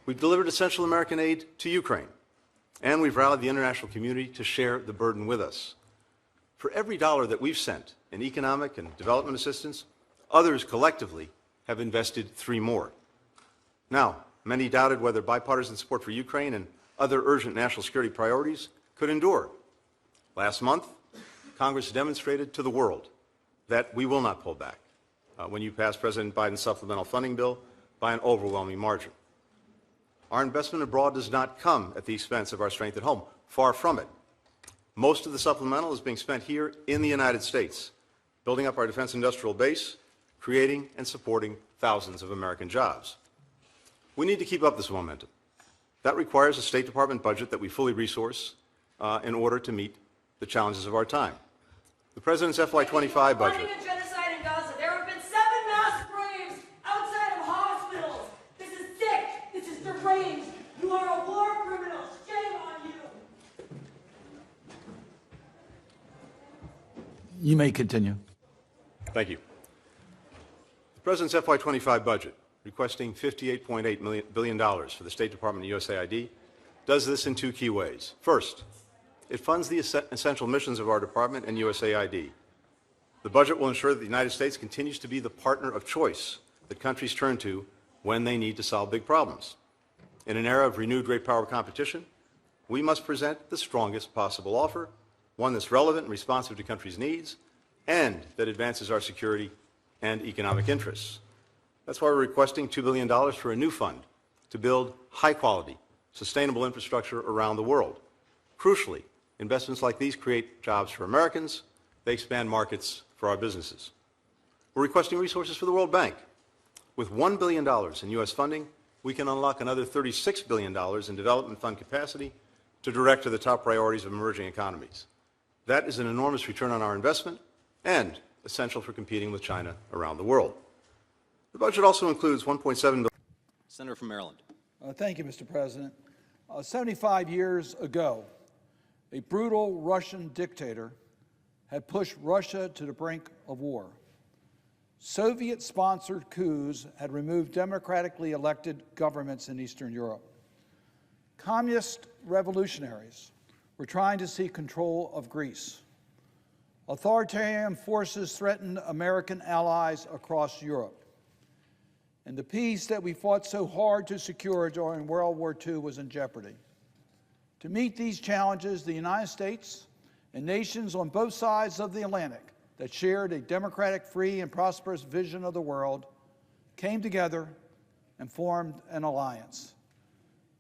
We've delivered essential American aid to Ukraine, and we've rallied the international community to share the burden with us. For every dollar that we've sent in economic and development assistance, others collectively have invested 3 more. Now, many doubted whether bipartisan support for Ukraine and other urgent national security priorities could endure. Last month, Congress demonstrated to the world that we will not pull back when you pass President Biden's supplemental funding bill by an overwhelming margin. Our investment abroad does not come at the expense of our strength at home. Far from it. Most of the supplemental is being spent here in the United States, building up our defense industrial base, creating and supporting thousands of American jobs. We need to keep up this momentum. That requires a State Department budget that we fully resource in order to meet the challenges of our time. The President's FY25 budget. Funding a genocide in Gaza. There have been 7 mass graves outside of hospitals. This is sick. This is deranged. You are a war criminal. Shame on you. You may continue. Thank you. The President's FY25 budget, requesting $58.8 billion for the State Department and USAID, does this in 2 key ways. First, it funds the essential missions of our department and USAID. The budget will ensure that the United States continues to be the partner of choice that countries turn to when they need to solve big problems. In an era of renewed great power competition, we must present the strongest possible offer, one that's relevant and responsive to countries' needs, and that advances our security and economic interests. That's why we're requesting $2 billion for a new fund to build high-quality, sustainable infrastructure around the world. Crucially, investments like these create jobs for Americans. They expand markets for our businesses. We're requesting resources for the World Bank. With $1 billion in U.S. funding, we can unlock another $36 billion in development fund capacity to direct to the top priorities of emerging economies. That is an enormous return on our investment and essential for competing with China around the world. The budget also includes $1.7 billion. Senator from Maryland. Thank you, Mr. President. 75 years ago, a brutal Russian dictator had pushed Russia to the brink of war. Soviet-sponsored coups had removed democratically elected governments in Eastern Europe. Communist revolutionaries were trying to seize control of Greece. Authoritarian forces threatened American allies across Europe. And the peace that we fought so hard to secure during World War II was in jeopardy. To meet these challenges, the United States and nations on both sides of the Atlantic that shared a democratic, free, and prosperous vision of the world came together and formed an alliance,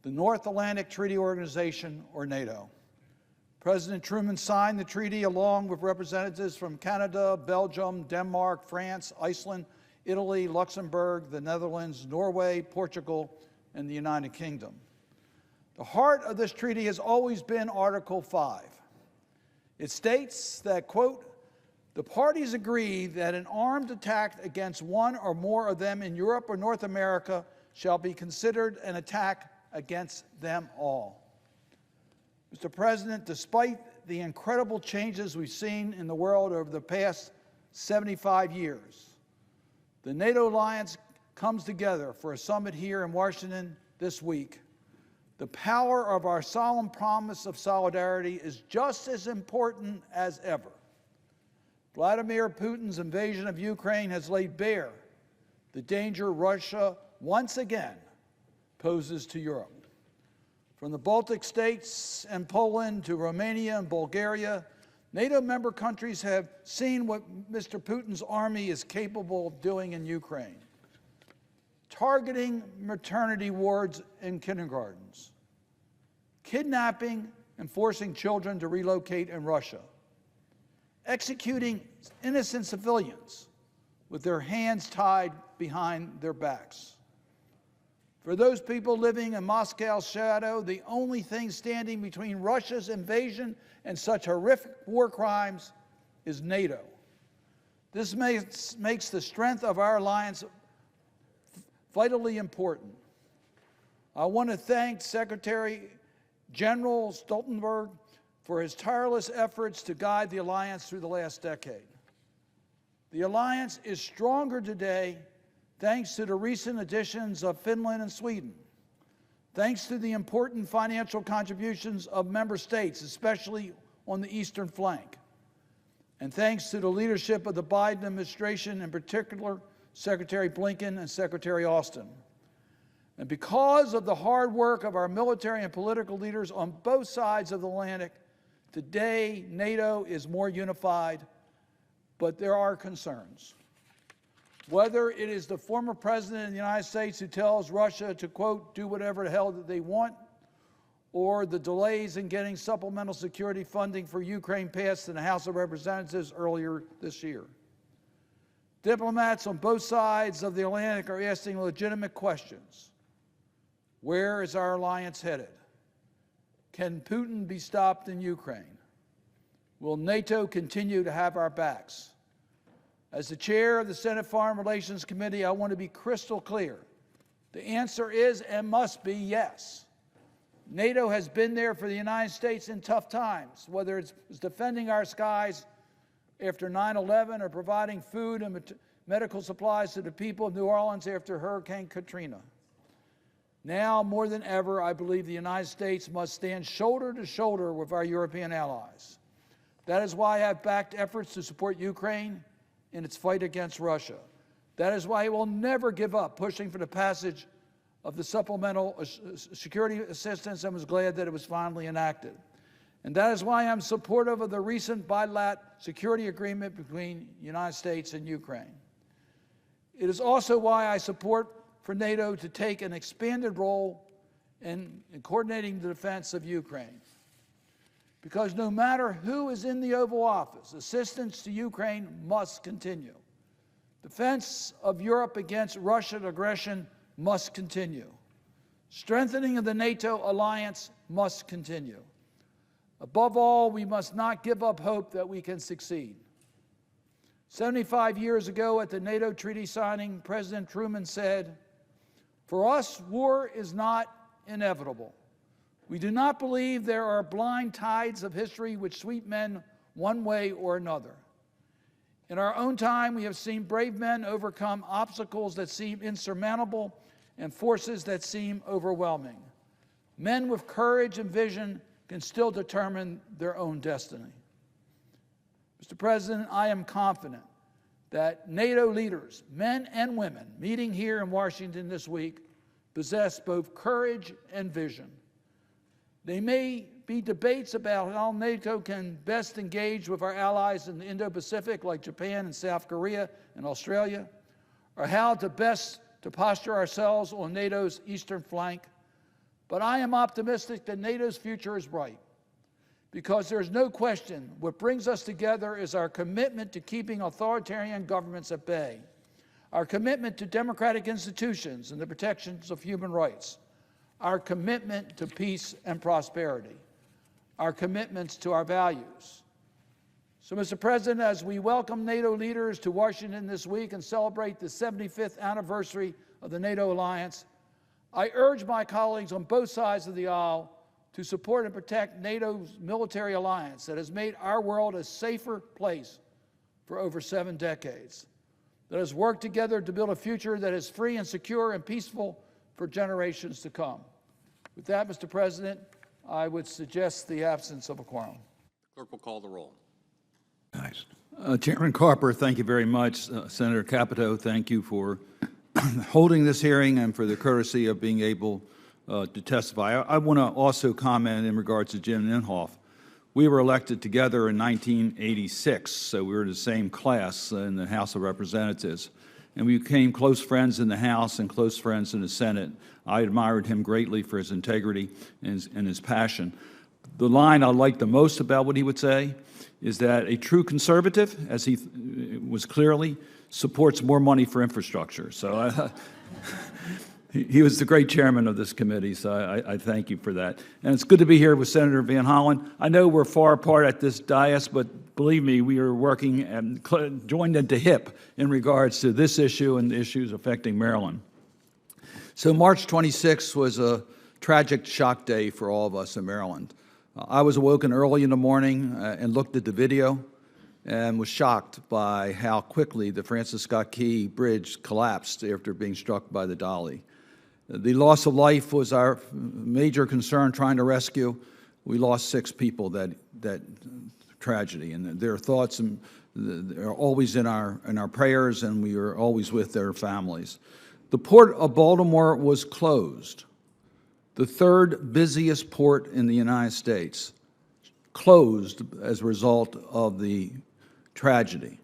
the North Atlantic Treaty Organization, or NATO. President Truman signed the treaty along with representatives from Canada, Belgium, Denmark, France, Iceland, Italy, Luxembourg, the Netherlands, Norway, Portugal, and the United Kingdom. The heart of this treaty has always been Article 5. It states that, quote, the parties agree that an armed attack against one or more of them in Europe or North America shall be considered an attack against them all. Mr. President, despite the incredible changes we've seen in the world over the past 75 years, the NATO alliance comes together for a summit here in Washington this week. The power of our solemn promise of solidarity is just as important as ever. Vladimir Putin's invasion of Ukraine has laid bare the danger Russia once again poses to Europe. From the Baltic states and Poland to Romania and Bulgaria, NATO member countries have seen what Mr. Putin's army is capable of doing in Ukraine. Targeting maternity wards in kindergartens, kidnapping and forcing children to relocate in Russia, executing innocent civilians with their hands tied behind their backs. For those people living in Moscow's shadow, the only thing standing between Russia's invasion and such horrific war crimes is NATO. This makes the strength of our alliance vitally important. I want to thank Secretary General Stoltenberg for his tireless efforts to guide the alliance through the last decade. The alliance is stronger today thanks to the recent additions of Finland and Sweden, thanks to the important financial contributions of member states, especially on the eastern flank, and thanks to the leadership of the Biden administration, in particular Secretary Blinken and Secretary Austin. And because of the hard work of our military and political leaders on both sides of the Atlantic, today NATO is more unified, but there are concerns. Whether it is the former president of the United States who tells Russia to, quote, do whatever the hell that they want, or the delays in getting supplemental security funding for Ukraine passed in the House of Representatives earlier this year. Diplomats on both sides of the Atlantic are asking legitimate questions. Where is our alliance headed? Can Putin be stopped in Ukraine? Will NATO continue to have our backs? As the chair of the Senate Foreign Relations Committee, I want to be crystal clear. The answer is and must be yes. NATO has been there for the United States in tough times, whether it's defending our skies after 9/11 or providing food and medical supplies to the people of New Orleans after Hurricane Katrina. Now, more than ever, I believe the United States must stand shoulder to shoulder with our European allies. That is why I have backed efforts to support Ukraine in its fight against Russia. That is why I will never give up pushing for the passage of the supplemental security assistance and was glad that it was finally enacted. And that is why I'm supportive of the recent bilateral security agreement between the United States and Ukraine. It is also why I support for NATO to take an expanded role in coordinating the defense of Ukraine. Because no matter who is in the Oval Office, assistance to Ukraine must continue. Defense of Europe against Russian aggression must continue. Strengthening of the NATO alliance must continue. Above all, we must not give up hope that we can succeed. 75 years ago at the NATO treaty signing, President Truman said, "For us, war is not inevitable. We do not believe there are blind tides of history which sweep men one way or another. In our own time, we have seen brave men overcome obstacles that seem insurmountable and forces that seem overwhelming. Men with courage and vision can still determine their own destiny." Mr. President, I am confident that NATO leaders, men and women, meeting here in Washington this week, possess both courage and vision. There may be debates about how NATO can best engage with our allies in the Indo-Pacific, like Japan and South Korea and Australia, or how to best to posture ourselves on NATO's eastern flank. But I am optimistic that NATO's future is bright, because there's no question what brings us together is our commitment to keeping authoritarian governments at bay, our commitment to democratic institutions and the protections of human rights, our commitment to peace and prosperity, our commitments to our values. So, Mr. President, as we welcome NATO leaders to Washington this week and celebrate the 75th anniversary of the NATO alliance, I urge my colleagues on both sides of the aisle to support and protect NATO's military alliance that has made our world a safer place for over 7 decades, that has worked together to build a future that is free and secure and peaceful for generations to come. With that, Mr. President, I would suggest the absence of a quorum. Clerk will call the roll. Nice. Chairman Carper, thank you very much. Senator Capito, thank you for holding this hearing and for the courtesy of being able to testify. I want to also comment in regards to Jim Inhofe. We were elected together in 1986, so we were in the same class in the House of Representatives. And we became close friends in the House and close friends in the Senate. I admired him greatly for his integrity and his passion. The line I liked the most about what he would say is that a true conservative, as he was clearly, supports more money for infrastructure. So he was the great chairman of this committee, so I thank you for that. And it's good to be here with Senator Van Hollen. I know we're far apart at this dais, but believe me, we are working and joined at the hip in regards to this issue and the issues affecting Maryland. So March 26th was a tragic shock day for all of us in Maryland. I was awoken early in the morning and looked at the video and was shocked by how quickly the Francis Scott Key Bridge collapsed after being struck by the dolly. The loss of life was our major concern trying to rescue. We lost 6 people that tragedy, and their thoughts are always in our prayers, and we are always with their families. The Port of Baltimore was closed. The 3rd busiest port in the United States, closed as a result of the tragedy.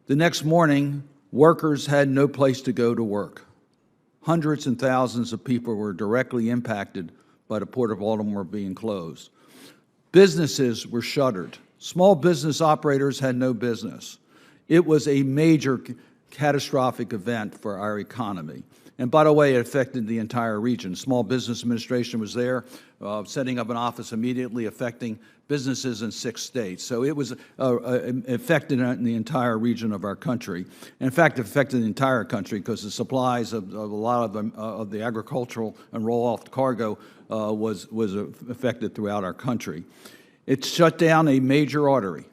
The next morning, workers had no place to go to work. Hundreds and thousands of people were directly impacted by the Port of Baltimore being closed. Businesses were shuttered. Small business operators had no business. It was a major catastrophic event for our economy. And by the way, it affected the entire region. Small Business Administration was there, setting up an office immediately, affecting businesses in 6 states. So it was affected in the entire region of our country. In fact, it affected the entire country because the supplies of a lot of the agricultural and roll-off cargo was affected throughout our country. It shut down a major artery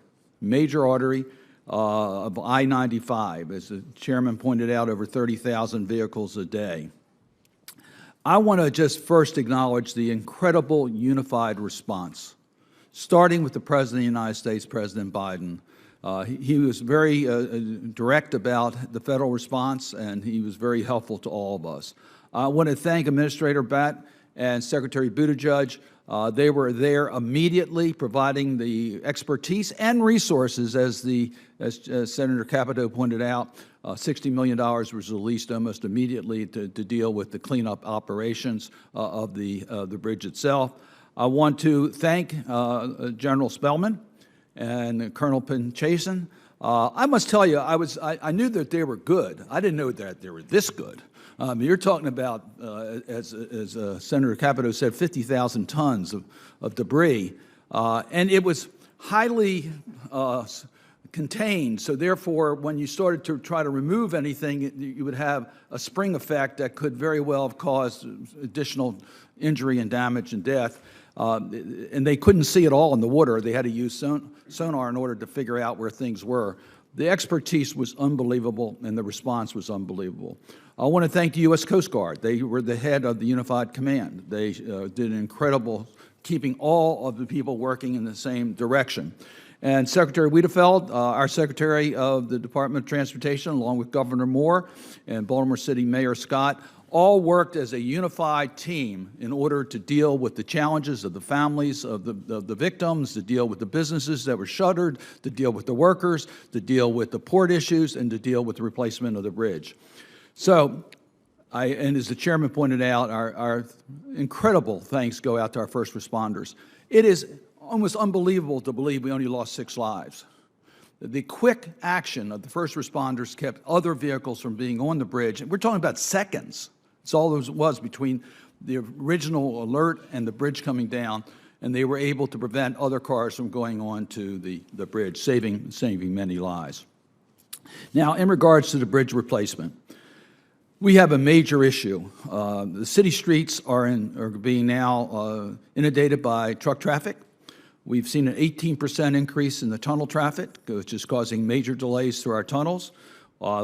of I-95. As the chairman pointed out, over 30,000 vehicles a day. I want to just first acknowledge the incredible unified response, starting with the President of the United States, President Biden. He was very direct about the federal response, and he was very helpful to all of us. I want to thank Administrator Batt and Secretary Buttigieg. They were there immediately, providing the expertise and resources, as Senator Capito pointed out. $60 million was released almost immediately to deal with the cleanup operations of the bridge itself. I want to thank General Spellman and Colonel Pinchason. I must tell you, I knew that they were good. I didn't know that they were this good. You're talking about, as Senator Capito said, 50,000 tons of debris, and it was highly contained. So therefore, when you started to try to remove anything, you would have a spring effect that could very well have caused additional injury and damage and death. And they couldn't see it all in the water. They had to use sonar in order to figure out where things were. The expertise was unbelievable, and the response was unbelievable. I want to thank the U.S. Coast Guard. They were the head of the Unified Command. They did an incredible, keeping all of the people working in the same direction. And Secretary Wiedefeld, our Secretary of the Department of Transportation, along with Governor Moore and Baltimore City Mayor Scott, all worked as a unified team in order to deal with the challenges of the families of the victims, to deal with the businesses that were shuttered, to deal with the workers, to deal with the port issues, and to deal with the replacement of the bridge. So, and as the chairman pointed out, our incredible thanks go out to our first responders. It is almost unbelievable to believe we only lost 6 lives. The quick action of the first responders kept other vehicles from being on the bridge. We're talking about seconds. That's all there was between the original alert and the bridge coming down, and they were able to prevent other cars from going on to the bridge, saving many lives. Now, in regards to the bridge replacement, we have a major issue. The city streets are being now inundated by truck traffic. We've seen an 18% increase in the tunnel traffic, which is causing major delays through our tunnels.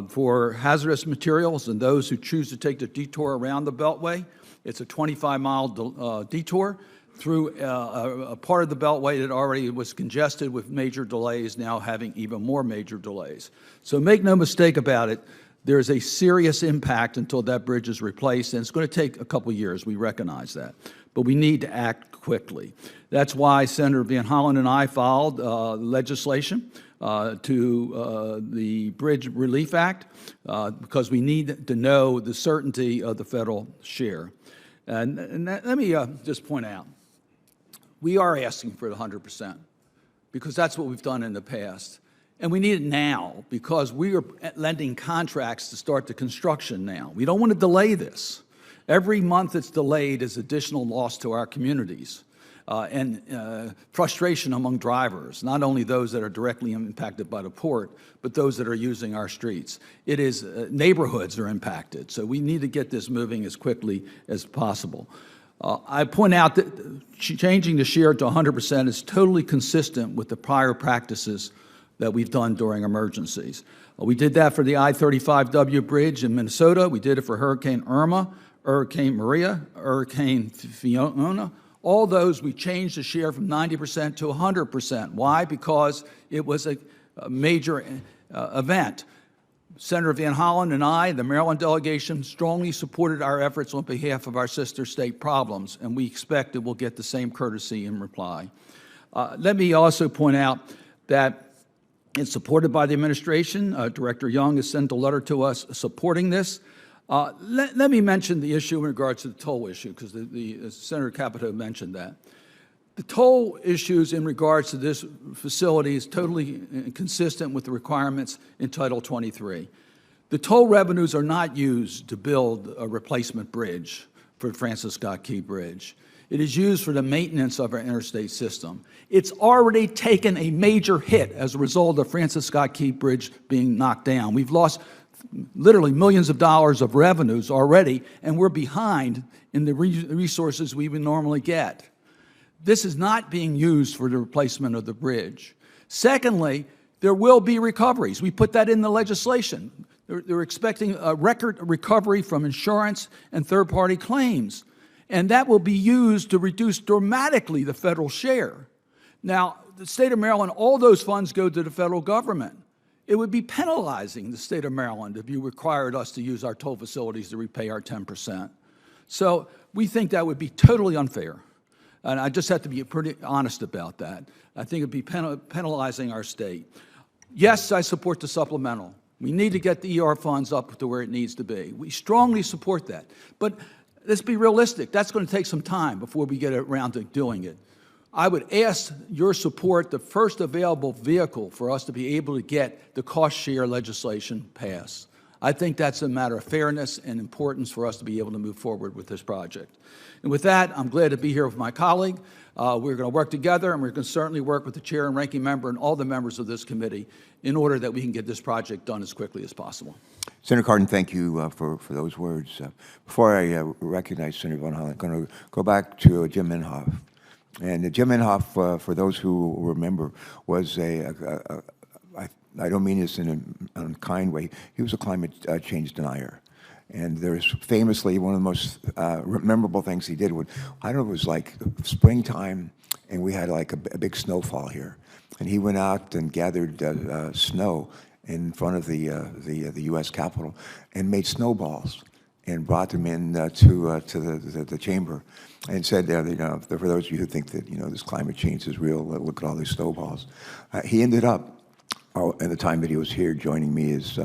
For hazardous materials and those who choose to take the detour around the Beltway, it's a 25-mile detour through a part of the Beltway that already was congested with major delays, now having even more major delays. So make no mistake about it, there's a serious impact until that bridge is replaced, and it's going to take a couple years. We recognize that. But we need to act quickly. That's why Senator Van Hollen and I filed legislation to the Bridge Relief Act because we need to know the certainty of the federal share. And let me just point out, we are asking for the 100% because that's what we've done in the past. And we need it now because we are lending contracts to start the construction now. We don't want to delay this. Every month it's delayed is additional loss to our communities and frustration among drivers, not only those that are directly impacted by the port, but those that are using our streets. It is neighborhoods are impacted, so we need to get this moving as quickly as possible. I point out that changing the share to 100% is totally consistent with the prior practices that we've done during emergencies. We did that for the I-35W bridge in Minnesota. We did it for Hurricane Irma, Hurricane Maria, Hurricane Fiona. All those, we changed the share from 90% to 100%. Why? Because it was a major event. Senator Van Hollen and I, the Maryland delegation, strongly supported our efforts on behalf of our sister state problems, and we expect that we'll get the same courtesy in reply. Let me also point out that it's supported by the administration. Director Young has sent a letter to us supporting this. Let me mention the issue in regards to the toll issue, because Senator Capito mentioned that. The toll issues in regards to this facility is totally consistent with the requirements in Title 23. The toll revenues are not used to build a replacement bridge for Francis Scott Key Bridge. It is used for the maintenance of our interstate system. It's already taken a major hit as a result of Francis Scott Key Bridge being knocked down. We've lost literally millions of dollars of revenues already, and we're behind in the resources we would normally get. This is not being used for the replacement of the bridge. Secondly, there will be recoveries. We put that in the legislation. They're expecting a record recovery from insurance and third-party claims, and that will be used to reduce dramatically the federal share. Now, the state of Maryland, all those funds go to the federal government. It would be penalizing the state of Maryland if you required us to use our toll facilities to repay our 10%. So we think that would be totally unfair. And I just have to be pretty honest about that. I think it would be penalizing our state. Yes, I support the supplemental. We need to get the ER funds up to where it needs to be. We strongly support that. But let's be realistic. That's going to take some time before we get around to doing it. I would ask your support, the first available vehicle for us to be able to get the cost share legislation passed. I think that's a matter of fairness and importance for us to be able to move forward with this project. And with that, I'm glad to be here with my colleague. We're going to work together, and we're going to certainly work with the chair and ranking member and all the members of this committee in order that we can get this project done as quickly as possible. Senator Cardin, thank you for those words. Before I recognize Senator Van Hollen, I'm going to go back to Jim Inhofe. And Jim Inhofe, for those who remember, was I don't mean this in an unkind way, he was a climate change denier. And there's famously one of the most memorable things he did. I don't know, it was like springtime, and we had like a big snowfall here. And he went out and gathered snow in front of the U.S. Capitol and made snowballs and brought them in to the chamber and said, you know, for those of you who think that, you know, this climate change is real, look at all these snowballs. He ended up, at the time that he was here, joining me as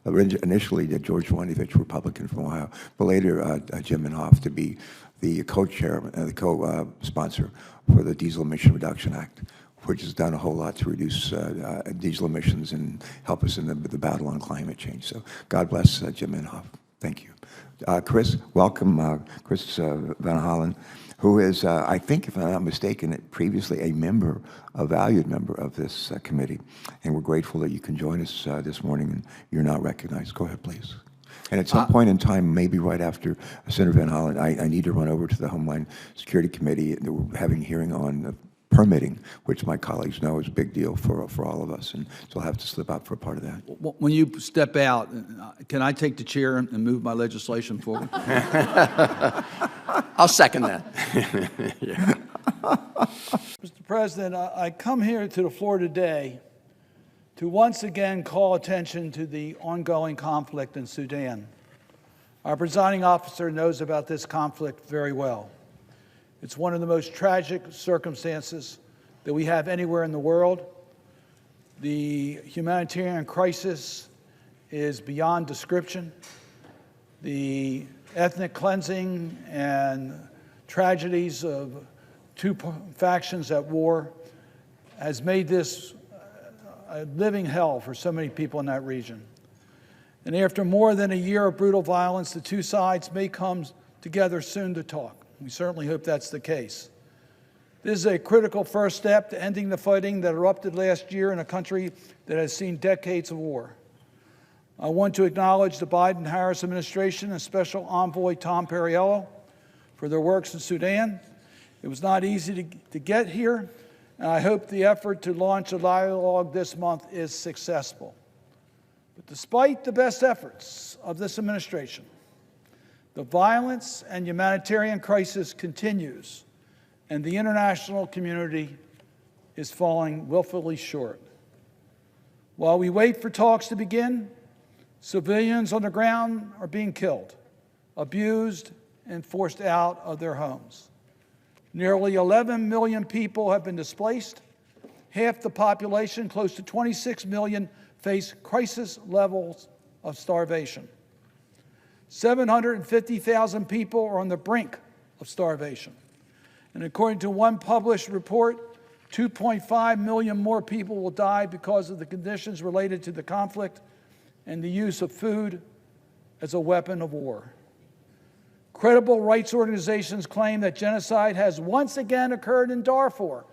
initially George Voinovich, Republican from Ohio, but later Jim Inhofe to be the co-chairman, the co-sponsor for the Diesel Emission Reduction Act, which has done a whole lot to reduce diesel emissions and help us in the battle on climate change. So God bless Jim Inhofe. Thank you. Chris, welcome, Chris Van Hollen, who is, I think, if I'm not mistaken, previously a valued member of this committee. And we're grateful that you can join us this morning and you're not recognized. Go ahead, please. And at some point in time, maybe right after Senator Van Hollen, I need to run over to the Homeland Security Committee. We're having a hearing on permitting, which my colleagues know is a big deal for all of us, and so I'll have to slip out for a part of that. When you step out, can I take the chair and move my legislation forward? I'll second that. Mr. President, I come here to the floor today to once again call attention to the ongoing conflict in Sudan. Our presiding officer knows about this conflict very well. It's one of the most tragic circumstances that we have anywhere in the world. The humanitarian crisis is beyond description. The ethnic cleansing and tragedies of two factions at war has made this a living hell for so many people in that region. And after more than a year of brutal violence, the two sides may come together soon to talk. We certainly hope that's the case. This is a critical first step to ending the fighting that erupted last year in a country that has seen decades of war. I want to acknowledge the Biden-Harris administration and Special Envoy Tom Perriello for their works in Sudan. It was not easy to get here, and I hope the effort to launch a dialogue this month is successful. But despite the best efforts of this administration, the violence and humanitarian crisis continues, and the international community is falling willfully short. While we wait for talks to begin, civilians on the ground are being killed, abused, and forced out of their homes. Nearly 11 million people have been displaced. Half the population, close to 26 million, face crisis levels of starvation. 750,000 people are on the brink of starvation. And according to one published report, 2.5 million more people will die because of the conditions related to the conflict and the use of food as a weapon of war. Credible rights organizations claim that genocide has once again occurred in Darfur.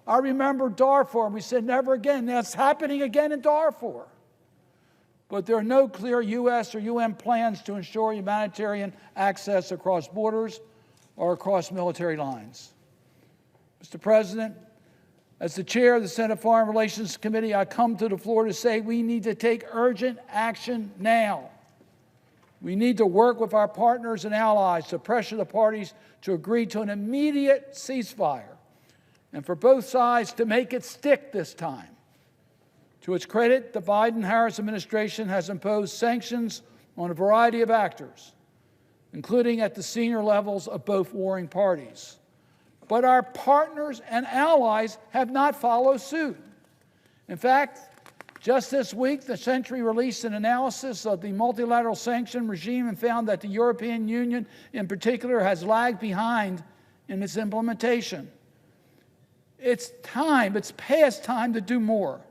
I remember Darfur, and we said never again. That's happening again in Darfur. But there are no clear U.S. or UN plans to ensure humanitarian access across borders or across military lines. Mr. President, as the chair of the Senate Foreign Relations Committee, I come to the floor to say we need to take urgent action now. We need to work with our partners and allies to pressure the parties to agree to an immediate ceasefire and for both sides to make it stick this time. To its credit, the Biden-Harris administration has imposed sanctions on a variety of actors, including at the senior levels of both warring parties. But our partners and allies have not followed suit. In fact, just this week, the Century released an analysis of the multilateral sanction regime and found that the European Union, in particular, has lagged behind in its implementation. It's past time to do more.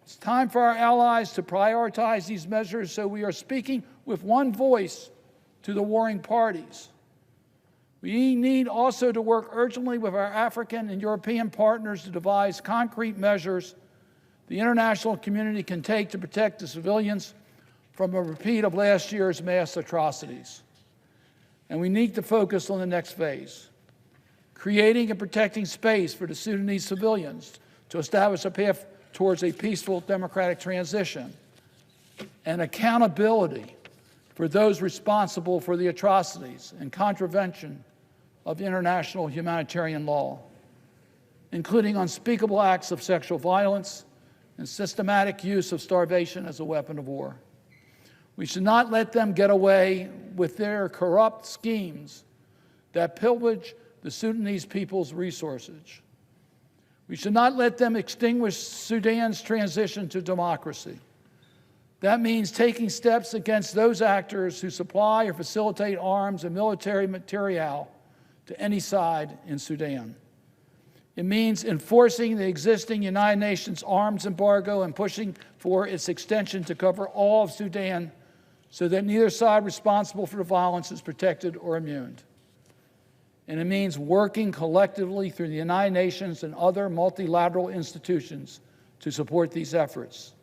It's time for our allies to prioritize these measures so we are speaking with one voice to the warring parties. We need also to work urgently with our African and European partners to devise concrete measures the international community can take to protect the civilians from a repeat of last year's mass atrocities. And we need to focus on the next phase, creating and protecting space for the Sudanese civilians to establish a path towards a peaceful democratic transition, and accountability for those responsible for the atrocities and contravention of international humanitarian law, including unspeakable acts of sexual violence and systematic use of starvation as a weapon of war. We should not let them get away with their corrupt schemes that pillage the Sudanese people's resources. We should not let them extinguish Sudan's transition to democracy. That means taking steps against those actors who supply or facilitate arms and military materiel to any side in Sudan. It means enforcing the existing United Nations arms embargo and pushing for its extension to cover all of Sudan so that neither side responsible for the violence is protected or immune. And it means working collectively through the United Nations and other multilateral institutions to support these efforts.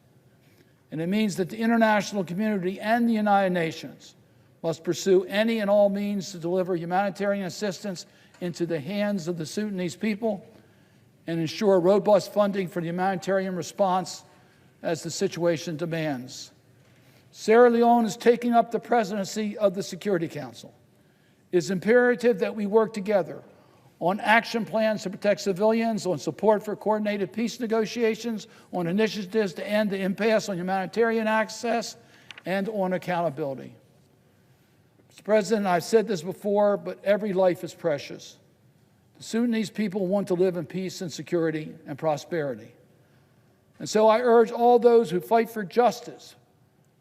And it means that the international community and the United Nations must pursue any and all means to deliver humanitarian assistance into the hands of the Sudanese people and ensure robust funding for the humanitarian response as the situation demands. Sierra Leone is taking up the presidency of the Security Council. It is imperative that we work together on action plans to protect civilians, on support for coordinated peace negotiations, on initiatives to end the impasse on humanitarian access, and on accountability. Mr. President, I've said this before, but every life is precious. The Sudanese people want to live in peace and security and prosperity. And so I urge all those who fight for justice,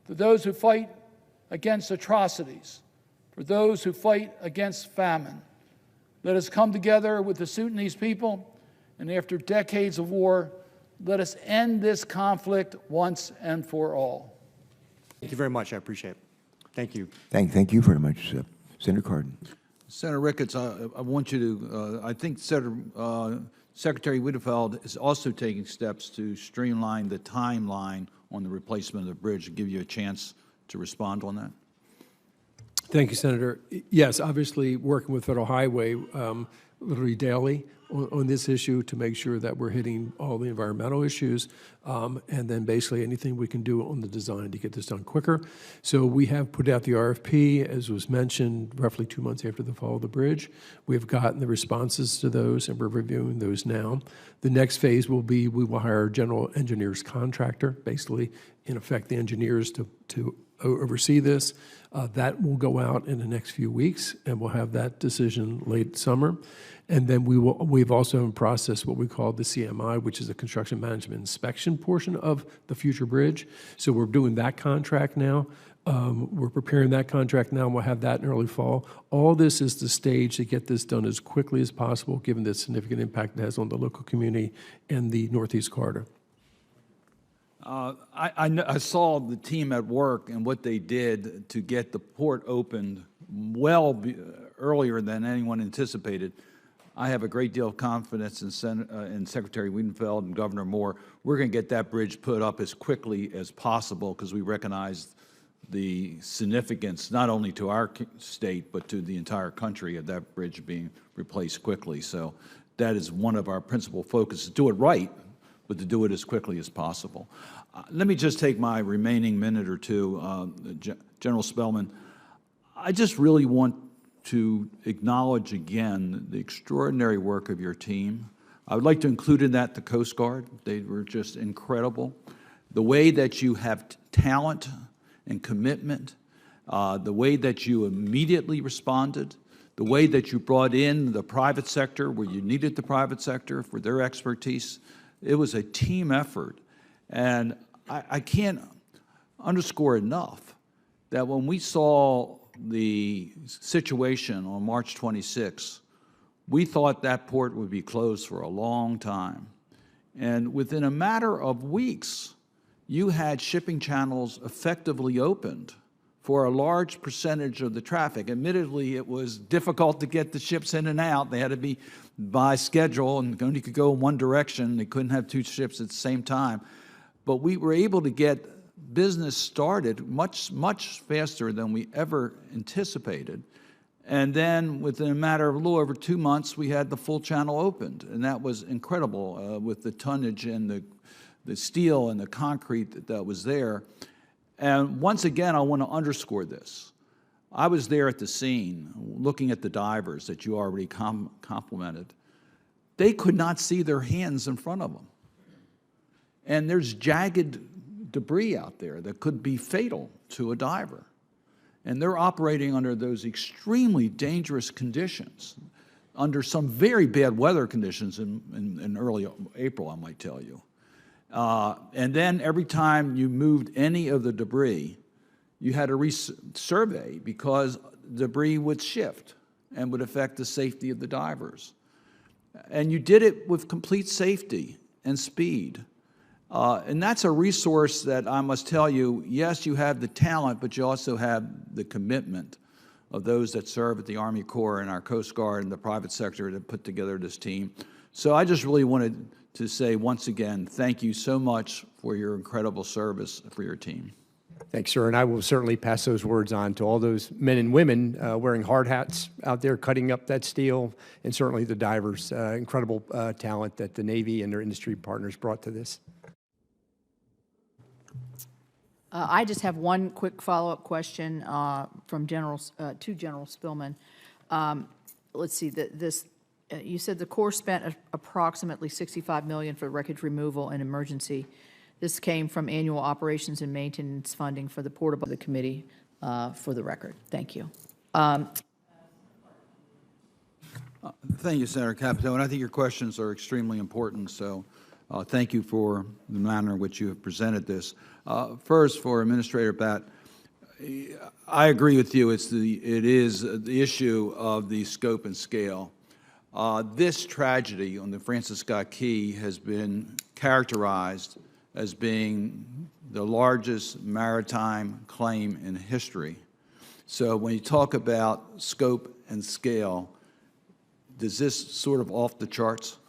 for those who fight against atrocities, for those who fight against famine, let us come together with the Sudanese people, and after decades of war, let us end this conflict once and for all. Thank you very much. I appreciate it. Thank you. Thank you very much, Senator Cardin. Senator Ricketts, I want you to, I think Secretary Whitefeld is also taking steps to streamline the timeline on the replacement of the bridge. I'll give you a chance to respond on that. Thank you, Senator. Yes, obviously working with Federal Highway literally daily on this issue to make sure that we're hitting all the environmental issues, and then basically anything we can do on the design to get this done quicker. So we have put out the RFP, as was mentioned, roughly 2 months after the fall of the bridge. We've gotten the responses to those, and we're reviewing those now. The next phase will be we will hire a general engineers contractor, basically, in effect, the engineers to oversee this. That will go out in the next few weeks, and we'll have that decision late summer. And then we've also in process what we call the CMI, which is the construction management inspection portion of the future bridge. So we're doing that contract now. We're preparing that contract now, and we'll have that in early fall. All this is the stage to get this done as quickly as possible, given the significant impact it has on the local community and the Northeast Corridor. I saw the team at work and what they did to get the port opened earlier than anyone anticipated. I have a great deal of confidence in Secretary Wiedenfeld and Governor Moore. We're going to get that bridge put up as quickly as possible because we recognize the significance not only to our state but to the entire country of that bridge being replaced quickly. So that is one of our principal focuses, do it right, but to do it as quickly as possible. Let me just take my remaining minute or two, General Spellman. I just really want to acknowledge again the extraordinary work of your team. I would like to include in that the Coast Guard. They were just incredible. The way that you have talent and commitment, the way that you immediately responded, the way that you brought in the private sector where you needed the private sector for their expertise. It was a team effort. And I can't underscore enough that when we saw the situation on March 26, we thought that port would be closed for a long time. And within a matter of weeks, you had shipping channels effectively opened for a large percentage of the traffic. Admittedly, it was difficult to get the ships in and out. They had to be by schedule and only could go in one direction. They couldn't have two ships at the same time. But we were able to get business started much faster than we ever anticipated. And then within a matter of a little over 2 months, we had the full channel opened. And that was incredible with the tonnage and the steel and the concrete that was there. And once again, I want to underscore this. I was there at the scene looking at the divers that you already complimented. They could not see their hands in front of them. And there's jagged debris out there that could be fatal to a diver. And they're operating under those extremely dangerous conditions, under some very bad weather conditions in early April, I might tell you. And then every time you moved any of the debris, you had to resurvey because debris would shift and would affect the safety of the divers. And you did it with complete safety and speed. And that's a resource that I must tell you, yes, you have the talent, but you also have the commitment of those that serve at the Army Corps and our Coast Guard and the private sector that put together this team. So I just really wanted to say once again, thank you so much for your incredible service for your team. Thanks, sir. And I will certainly pass those words on to all those men and women wearing hard hats out there cutting up that steel, and certainly the divers. Incredible talent that the Navy and their industry partners brought to this. I just have one quick follow-up question from General Spillman. Let's see, you said the Corps spent approximately $65 million for wreckage removal and emergency. This came from annual operations and maintenance funding for the portable the committee for the record. Thank you. Thank you, Senator Capito, and I think your questions are extremely important, so thank you for the manner in which you have presented this. First, for Administrator Batt, I agree with you. It is the issue of the scope and scale. This tragedy on the Francis Scott Key has been characterized as being the largest maritime claim in history. So when you talk about scope and scale, is this sort of off the charts?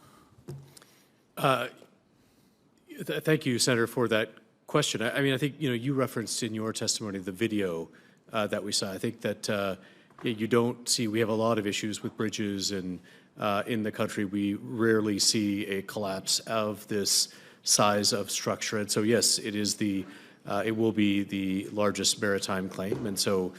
Thank you, Senator, for that question. I mean, I think, you referenced in your testimony the video that we saw. I think that you don't see, we have a lot of issues with bridges, and in the country, we rarely see a collapse of this size of structure. And so, yes, it will be the largest maritime claim. And so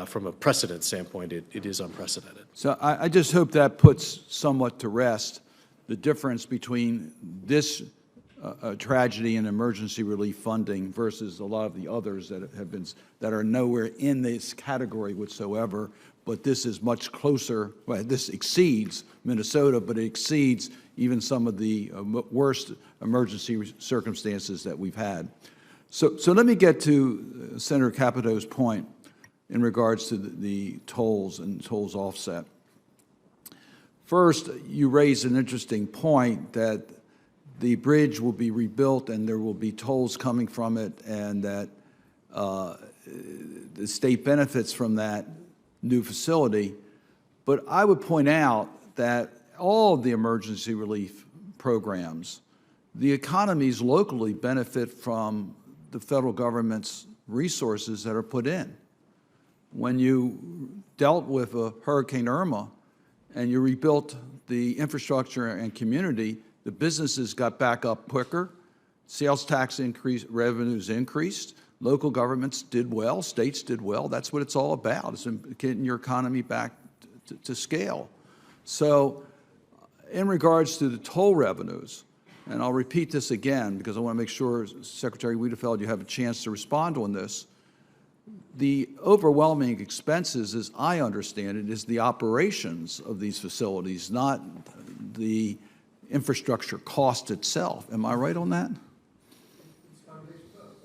from a precedent standpoint, it is unprecedented. So I just hope that puts somewhat to rest the difference between this tragedy and emergency relief funding versus a lot of the others that are nowhere in this category whatsoever. But this is much closer. Well, this exceeds Minnesota, but it exceeds even some of the worst emergency circumstances that we've had. So let me get to Senator Capito's point in regards to the tolls and tolls offset. First, you raised an interesting point that the bridge will be rebuilt and there will be tolls coming from it, and that the state benefits from that new facility. But I would point out that all of the emergency relief programs, the economies locally benefit from the federal government's resources that are put in. When you dealt with Hurricane Irma and you rebuilt the infrastructure and community, the businesses got back up quicker, sales tax increased, revenues increased, local governments did well, states did well. That's what it's all about, is getting your economy back to scale. So in regards to the toll revenues, and I'll repeat this again because I want to make sure, Secretary Wiedefeld, you have a chance to respond on this. The overwhelming expenses, as I understand it, is the operations of these facilities, not the infrastructure cost itself. Am I right on that?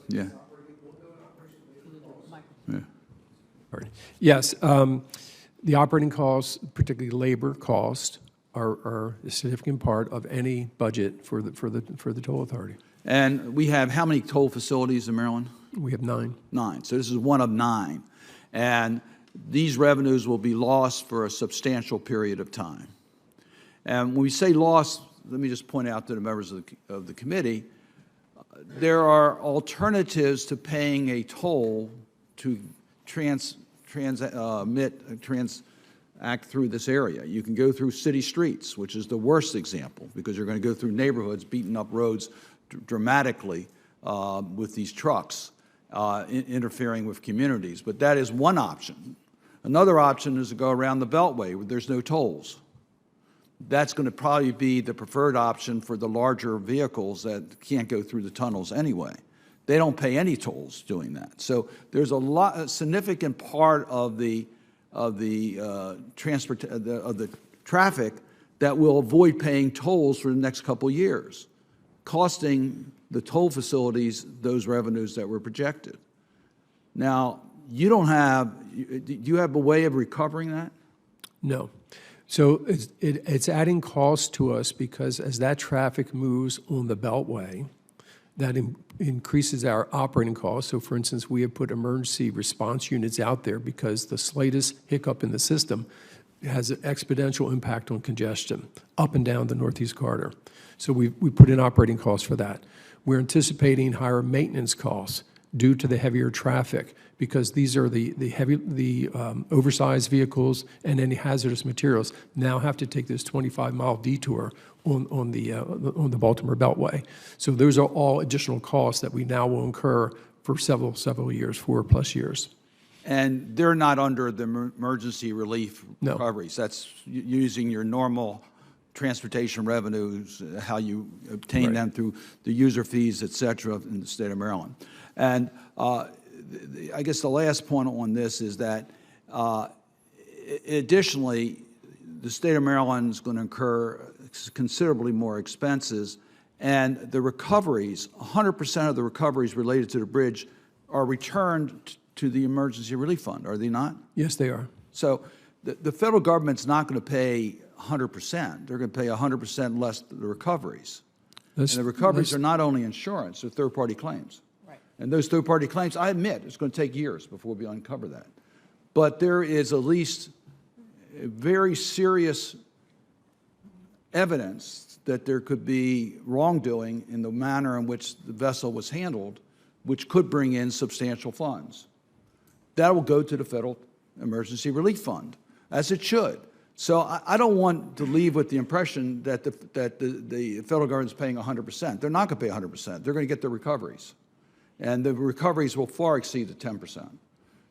Yeah. Yeah. Yes. The operating costs, particularly labor cost, are a significant part of any budget for the toll authority. And we have how many toll facilities in Maryland? We have 9. 9. So this is one of 9. And these revenues will be lost for a substantial period of time. And when we say lost, let me just point out to the members of the committee, there are alternatives to paying a toll to act through this area. You can go through city streets, which is the worst example, because you're going to go through neighborhoods, beating up roads dramatically with these trucks, interfering with communities. But that is one option. Another option is to go around the Beltway where there's no tolls. That's going to probably be the preferred option for the larger vehicles that can't go through the tunnels anyway. they don't pay any tolls doing that. So there's a significant part of the traffic that will avoid paying tolls for the next couple years, costing the toll facilities those revenues that were projected. Now, do you have a way of recovering that? No. So it's adding costs to us because as that traffic moves on the Beltway, that increases our operating costs. So for instance, we have put emergency response units out there because the slightest hiccup in the system has an exponential impact on congestion up and down the Northeast Corridor. So we put in operating costs for that. We're anticipating higher maintenance costs due to the heavier traffic because these are the oversized vehicles and any hazardous materials now have to take this 25-mile detour on the Baltimore Beltway. So those are all additional costs that we now will incur for several years, 4+ years. And they're not under the emergency relief recoveries. That's using your normal transportation revenues, how you obtain them through the user fees, et cetera, in the state of Maryland. And I guess the last point on this is that additionally, the state of Maryland is going to incur considerably more expenses, and the recoveries, 100% of the recoveries related to the bridge are returned to the emergency relief fund, are they not? Yes, they are. So the federal government's not going to pay 100%. They're going to pay 100% less the recoveries. And the recoveries are not only insurance, they're third-party claims. Right. And those third-party claims, I admit, it's going to take years before we uncover that. But there is at least very serious evidence that there could be wrongdoing in the manner in which the vessel was handled, which could bring in substantial funds. That will go to the Federal Emergency Relief Fund, as it should. So I don't want to leave with the impression that the federal government is paying 100%. They're not going to pay 100%. They're going to get the recoveries. And the recoveries will far exceed the 10%.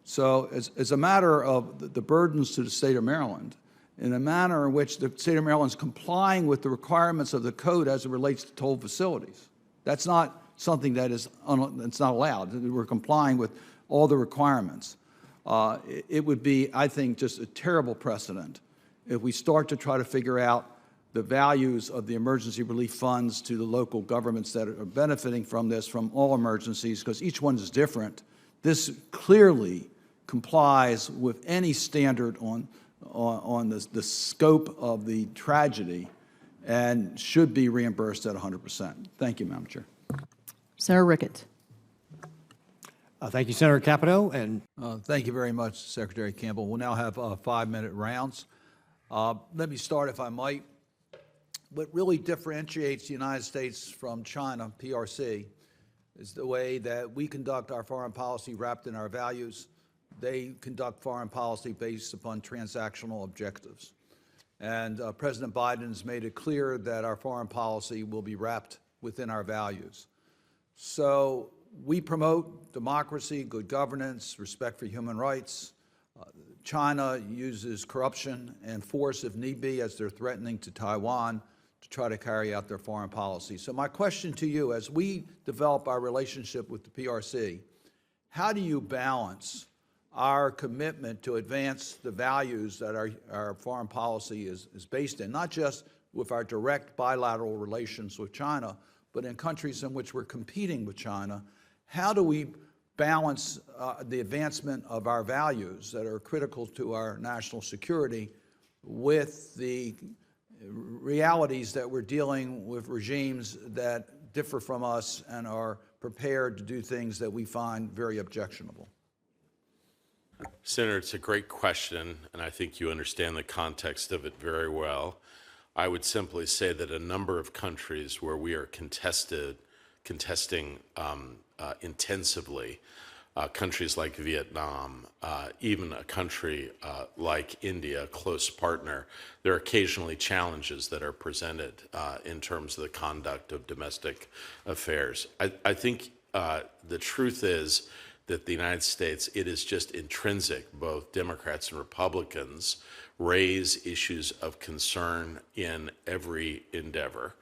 So as a matter of the burdens to the state of Maryland, in a manner in which the state of Maryland is complying with the requirements of the code as it relates to toll facilities. That's not something that is it's not allowed. We're complying with all the requirements. It would be, I think, just a terrible precedent if we start to try to figure out the values of the emergency relief funds to the local governments that are benefiting from this, from all emergencies, because each one is different. This clearly complies with any standard on the scope of the tragedy and should be reimbursed at 100%. Thank you, Madam Chair. Senator Ricketts. Thank you, Senator Capito. And thank you very much, Secretary Campbell. We'll now have 5-minute rounds. Let me start, if I might. What really differentiates the United States from China, PRC, is the way that we conduct our foreign policy wrapped in our values. They conduct foreign policy based upon transactional objectives. And President Biden has made it clear that our foreign policy will be wrapped within our values. So we promote democracy, good governance, respect for human rights. China uses corruption and force, if need be, as they're threatening to Taiwan, to try to carry out their foreign policy. So my question to you, as we develop our relationship with the PRC, how do you balance our commitment to advance the values that our foreign policy is based in, not just with our direct bilateral relations with China, but in countries in which we're competing with China? How do we balance the advancement of our values that are critical to our national security with the realities that we're dealing with regimes that differ from us and are prepared to do things that we find very objectionable? Senator, it's a great question, and I think you understand the context of it very well. I would simply say that a number of countries where we are contesting intensively, countries like Vietnam, even a country like India, a close partner, there are occasionally challenges that are presented in terms of the conduct of domestic affairs. I think the truth is that the United States, it is just intrinsic, both Democrats and Republicans raise issues of concern in every endeavor.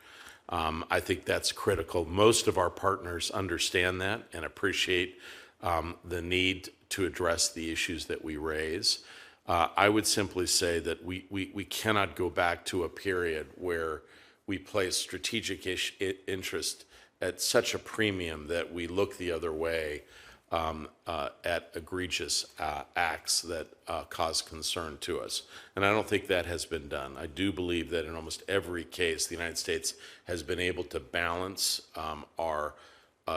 I think that's critical. Most of our partners understand that and appreciate the need to address the issues that we raise. I would simply say that we cannot go back to a period where we place strategic interest at such a premium that we look the other way at egregious acts that cause concern to us. And I don't think that has been done. I do believe that in almost every case, the United States has been able to balance our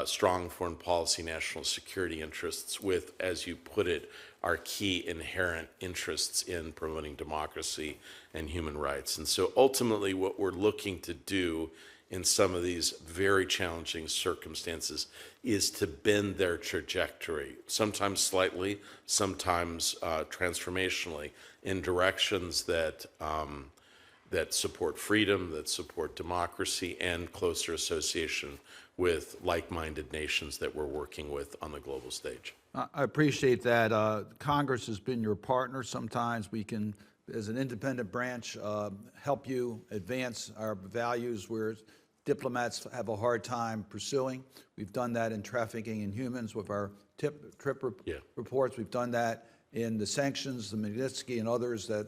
strong foreign policy, national security interests with, as you put it, our key inherent interests in promoting democracy and human rights. And so ultimately what we're looking to do in some of these very challenging circumstances is to bend their trajectory, sometimes slightly, sometimes transformationally, in directions that that support freedom, that support democracy, and closer association with like-minded nations that we're working with on the global stage. I appreciate that. Congress has been your partner. Sometimes we can, as an independent branch, help you advance our values where diplomats have a hard time pursuing. We've done that in trafficking in humans with our trip reports. We've done that in the sanctions, the Magnitsky and others that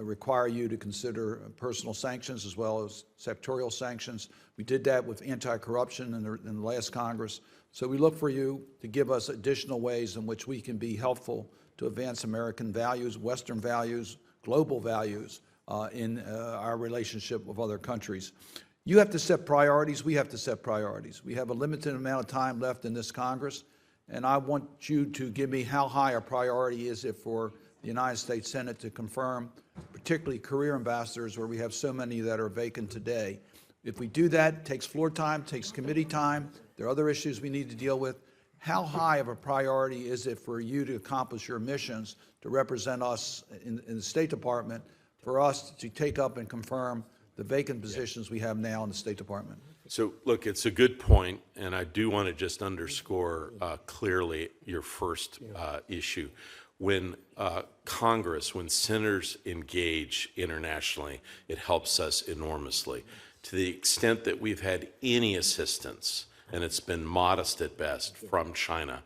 require you to consider personal sanctions as well as sectorial sanctions. We did that with anti-corruption in the last Congress. So we look for you to give us additional ways in which we can be helpful to advance American values, Western values, global values in our relationship with other countries. You have to set priorities. We have to set priorities. We have a limited amount of time left in this Congress, and I want you to give me how high a priority is it for the United States Senate to confirm, particularly career ambassadors, where we have so many that are vacant today. If we do that, it takes floor time, takes committee time. There are other issues we need to deal with. How high of a priority is it for you to accomplish your missions to represent us in the State Department, for us to take up and confirm the vacant positions we have now in the State Department? So, look, it's a good point, and I do want to just underscore clearly your first issue. When Congress, when senators engage internationally, it helps us enormously. To the extent that we've had any assistance, and it's been modest at best, from China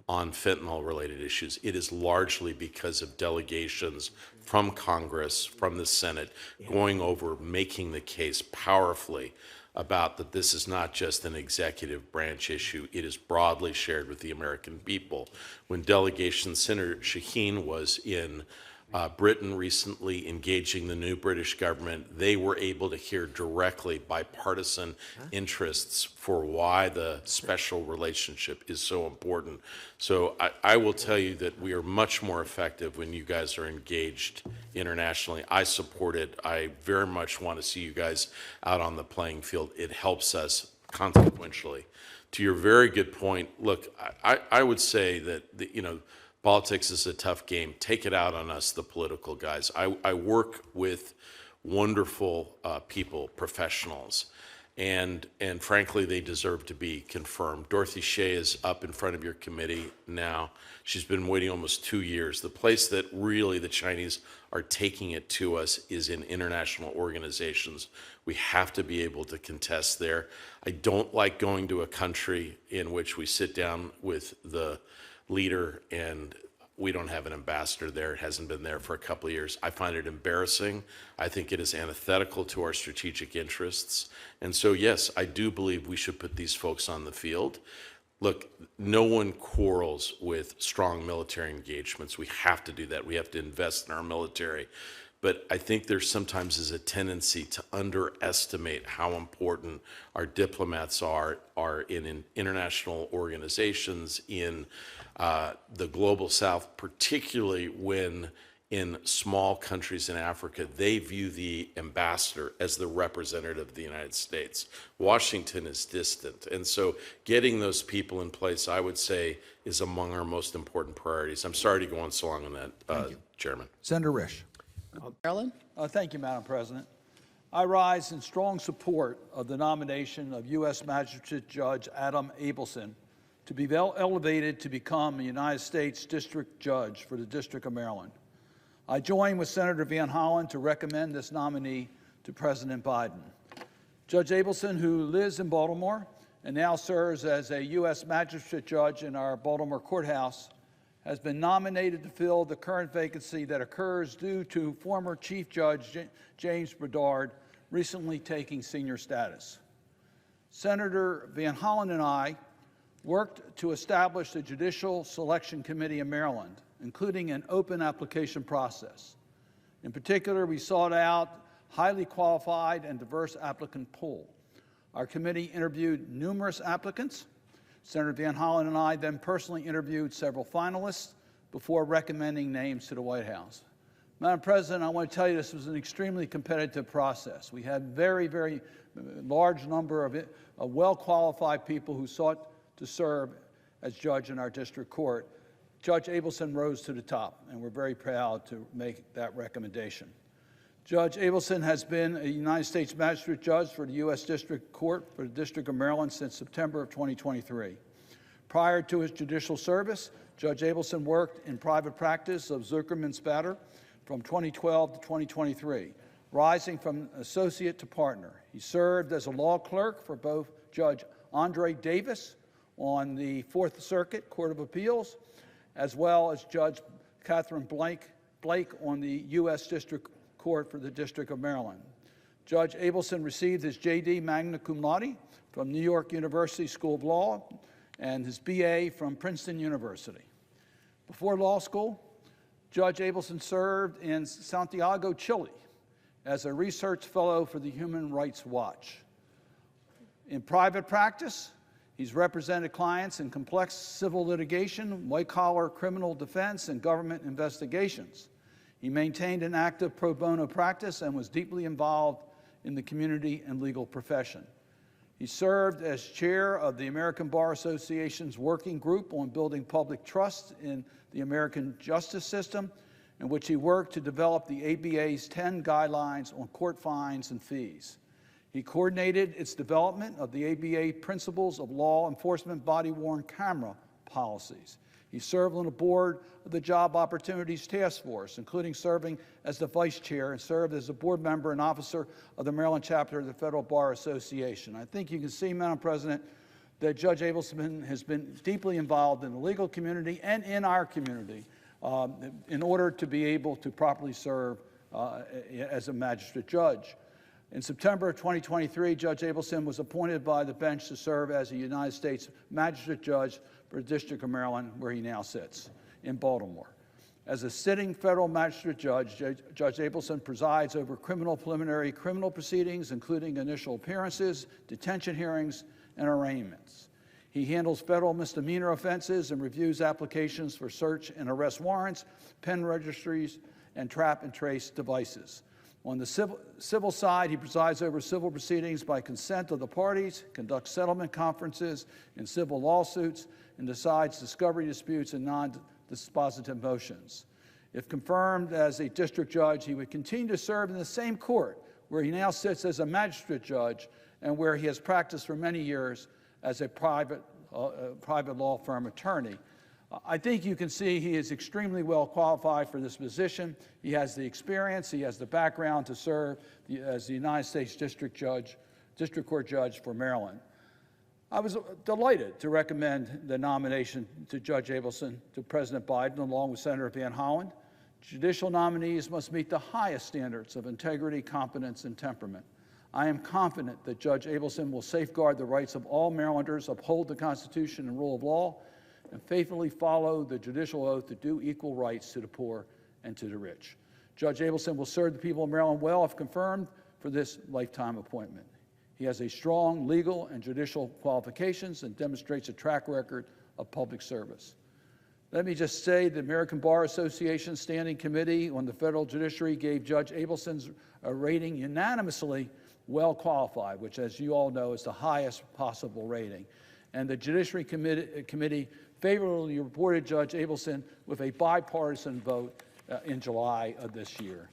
on fentanyl-related issues, it is largely because of delegations from Congress, from the Senate, going over, making the case powerfully about that this is not just an executive branch issue, it is broadly shared with the American people. When delegation Senator Shaheen was in Britain recently engaging the new British government, they were able to hear directly bipartisan interests for why the special relationship is so important. So I will tell you that we are much more effective when you guys are engaged internationally. I support it. I very much want to see you guys out on the playing field. It helps us consequentially. To your very good point, look, I would say that, politics is a tough game. Take it out on us, the political guys. I work with wonderful people, professionals, and frankly, they deserve to be confirmed. Dorothy Shea is up in front of your committee now. She's been waiting almost 2 years. The place that really the Chinese are taking it to us is in international organizations. We have to be able to contest there. I don't like going to a country in which we sit down with the leader and we don't have an ambassador there. It hasn't been there for a couple of years. I find it embarrassing. I think it is antithetical to our strategic interests. And so, yes, I do believe we should put these folks on the field. Look, no one quarrels with strong military engagements. We have to do that. We have to invest in our military. But I think there sometimes is a tendency to underestimate how important our diplomats are in international organizations, in the global South, particularly when in small countries in Africa, they view the ambassador as the representative of the United States. Washington is distant. And so getting those people in place, I would say, is among our most important priorities. I'm sorry to go on so long on that, Chairman. Senator Risch. Maryland? Thank you, Madam President. I rise in strong support of the nomination of U.S. Magistrate Judge Adam Abelson to be elevated to become a United States District Judge for the District of Maryland. I join with Senator Van Hollen to recommend this nominee to President Biden. Judge Abelson, who lives in Baltimore and now serves as a U.S. Magistrate Judge in our Baltimore courthouse, has been nominated to fill the current vacancy that occurs due to former Chief Judge James Bedard recently taking senior status. Senator Van Hollen and I worked to establish the Judicial Selection Committee in Maryland, including an open application process. In particular, we sought out highly qualified and diverse applicant pool. Our committee interviewed numerous applicants. Senator Van Hollen and I then personally interviewed several finalists before recommending names to the White House. Madam President, I want to tell you this was an extremely competitive process. We had very large number of well-qualified people who sought to serve as judge in our district court. Judge Abelson rose to the top, and we're very proud to make that recommendation. Judge Abelson has been a United States Magistrate Judge for the U.S. District Court for the District of Maryland since September of 2023. Prior to his judicial service, Judge Abelson worked in private practice of Zuckerman Spatter from 2012 to 2023, rising from associate to partner. He served as a law clerk for both Judge Andre Davis on the Fourth Circuit Court of Appeals, as well as Judge Catherine Blake on the U.S. District Court for the District of Maryland. Judge Abelson received his J.D. magna cum laude from New York University School of Law and his B.A. from Princeton University. Before law school, Judge Abelson served in Santiago, Chile, as a research fellow for the Human Rights Watch. In private practice, he's represented clients in complex civil litigation, white-collar criminal defense, and government investigations. He maintained an active pro bono practice and was deeply involved in the community and legal profession. He served as chair of the American Bar Association's working group on building public trust in the American justice system, in which he worked to develop the ABA's 10 guidelines on court fines and fees. He coordinated its development of the ABA principles of law enforcement body-worn camera policies. He served on the board of the Job Opportunities Task Force, including serving as the vice chair, and served as a board member and officer of the Maryland chapter of the Federal Bar Association. I think you can see, Madam President, that Judge Abelson has been deeply involved in the legal community and in our community in order to be able to properly serve as a magistrate judge. In September of 2023, Judge Abelson was appointed by the bench to serve as a United States Magistrate Judge for the District of Maryland, where he now sits, in Baltimore. As a sitting federal magistrate judge, Judge Abelson presides over preliminary criminal proceedings, including initial appearances, detention hearings, and arraignments. He handles federal misdemeanor offenses and reviews applications for search and arrest warrants, pen registries, and trap and trace devices. On the civil side, he presides over civil proceedings by consent of the parties, conducts settlement conferences in civil lawsuits, and decides discovery disputes and non-dispositive motions. If confirmed as a district judge, he would continue to serve in the same court where he now sits as a magistrate judge and where he has practiced for many years as a private law firm attorney. I think you can see he is extremely well qualified for this position. He has the experience, he has the background to serve as the United States District Court Judge for Maryland. I was delighted to recommend the nomination to Judge Abelson to President Biden, along with Senator Van Hollen. Judicial nominees must meet the highest standards of integrity, competence, and temperament. I am confident that Judge Abelson will safeguard the rights of all Marylanders, uphold the Constitution and rule of law, and faithfully follow the judicial oath to do equal rights to the poor and to the rich. Judge Abelson will serve the people of Maryland well if confirmed for this lifetime appointment. He has a strong legal and judicial qualifications and demonstrates a track record of public service. Let me just say the American Bar Association Standing Committee on the Federal Judiciary gave Judge Abelson's rating unanimously well qualified, which, as you all know, is the highest possible rating. And the Judiciary Committee favorably reported Judge Abelson with a bipartisan vote in July of this year.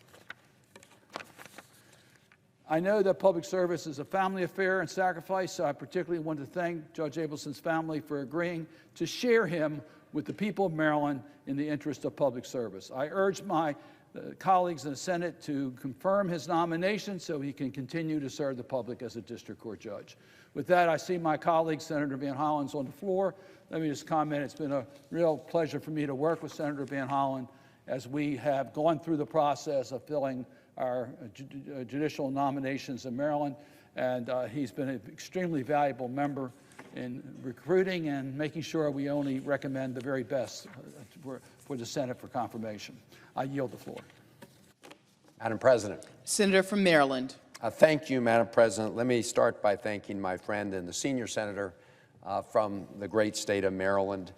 I know that public service is a family affair and sacrifice, so I particularly want to thank Judge Abelson's family for agreeing to share him with the people of Maryland in the interest of public service. I urge my colleagues in the Senate to confirm his nomination so he can continue to serve the public as a district court judge. With that, I see my colleague, Senator Van Hollen's on the floor. Let me just comment, it's been a real pleasure for me to work with Senator Van Hollen as we have gone through the process of filling our judicial nominations in Maryland. And he's been an extremely valuable member in recruiting and making sure we only recommend the very best for the Senate for confirmation. I yield the floor. Madam President. Senator from Maryland. Thank you, Madam President. Let me start by thanking my friend and the senior senator from the great state of Maryland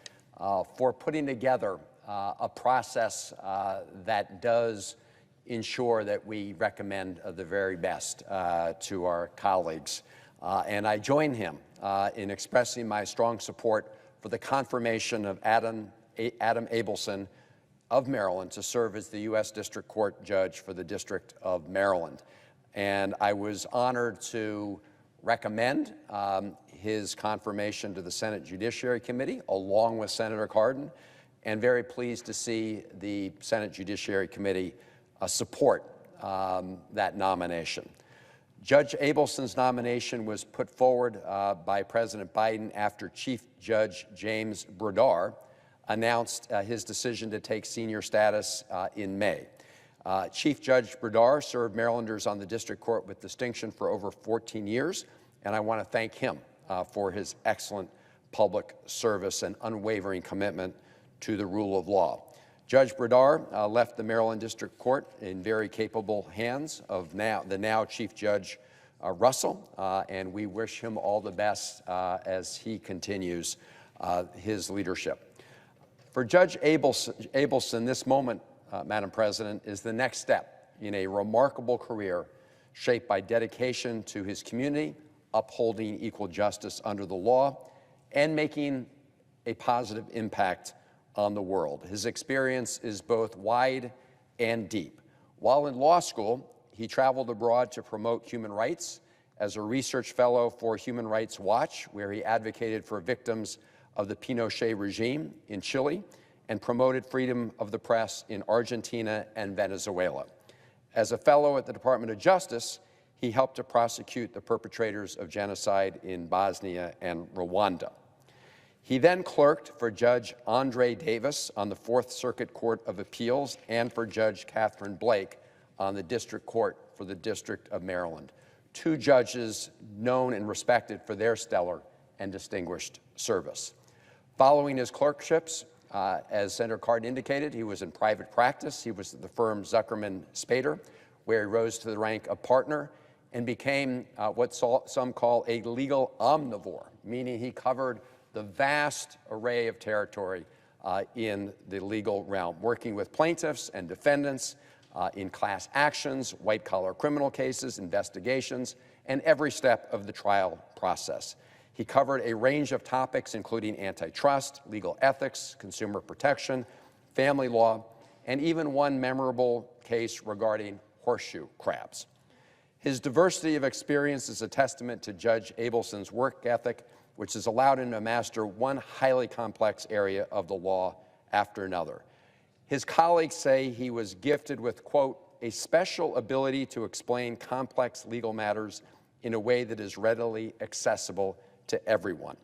for putting together a process that does ensure that we recommend the very best to our colleagues. And I join him in expressing my strong support for the confirmation of Adam Abelson of Maryland to serve as the U.S. District Court Judge for the District of Maryland. And I was honored to recommend his confirmation to the Senate Judiciary Committee, along with Senator Cardin, and very pleased to see the Senate Judiciary Committee support that nomination. Judge Abelson's nomination was put forward by President Biden after Chief Judge James Brodar announced his decision to take senior status in May. Chief Judge Brodar served Marylanders on the district court with distinction for over 14 years, and I want to thank him for his excellent public service and unwavering commitment to the rule of law. Judge Brodar left the Maryland District Court in very capable hands of the now Chief Judge Russell, and we wish him all the best as he continues his leadership. For Judge Abelson, this moment, Madam President, is the next step in a remarkable career shaped by dedication to his community, upholding equal justice under the law, and making a positive impact on the world. His experience is both wide and deep. While in law school, he traveled abroad to promote human rights as a research fellow for Human Rights Watch, where he advocated for victims of the Pinochet regime in Chile and promoted freedom of the press in Argentina and Venezuela. As a fellow at the Department of Justice, he helped to prosecute the perpetrators of genocide in Bosnia and Rwanda. He then clerked for Judge Andre Davis on the Fourth Circuit Court of Appeals and for Judge Catherine Blake on the District Court for the District of Maryland, two judges known and respected for their stellar and distinguished service. Following his clerkships, as Senator Cardin indicated, he was in private practice. He was at the firm Zuckerman Spader, where he rose to the rank of partner and became what some call a legal omnivore, meaning he covered the vast array of territory in the legal realm, working with plaintiffs and defendants in class actions, white-collar criminal cases, investigations, and every step of the trial process. He covered a range of topics, including antitrust, legal ethics, consumer protection, family law, and even one memorable case regarding horseshoe crabs. His diversity of experience is a testament to Judge Abelson's work ethic, which has allowed him to master one highly complex area of the law after another. His colleagues say he was gifted with, quote, a special ability to explain complex legal matters in a way that is readily accessible to everyone.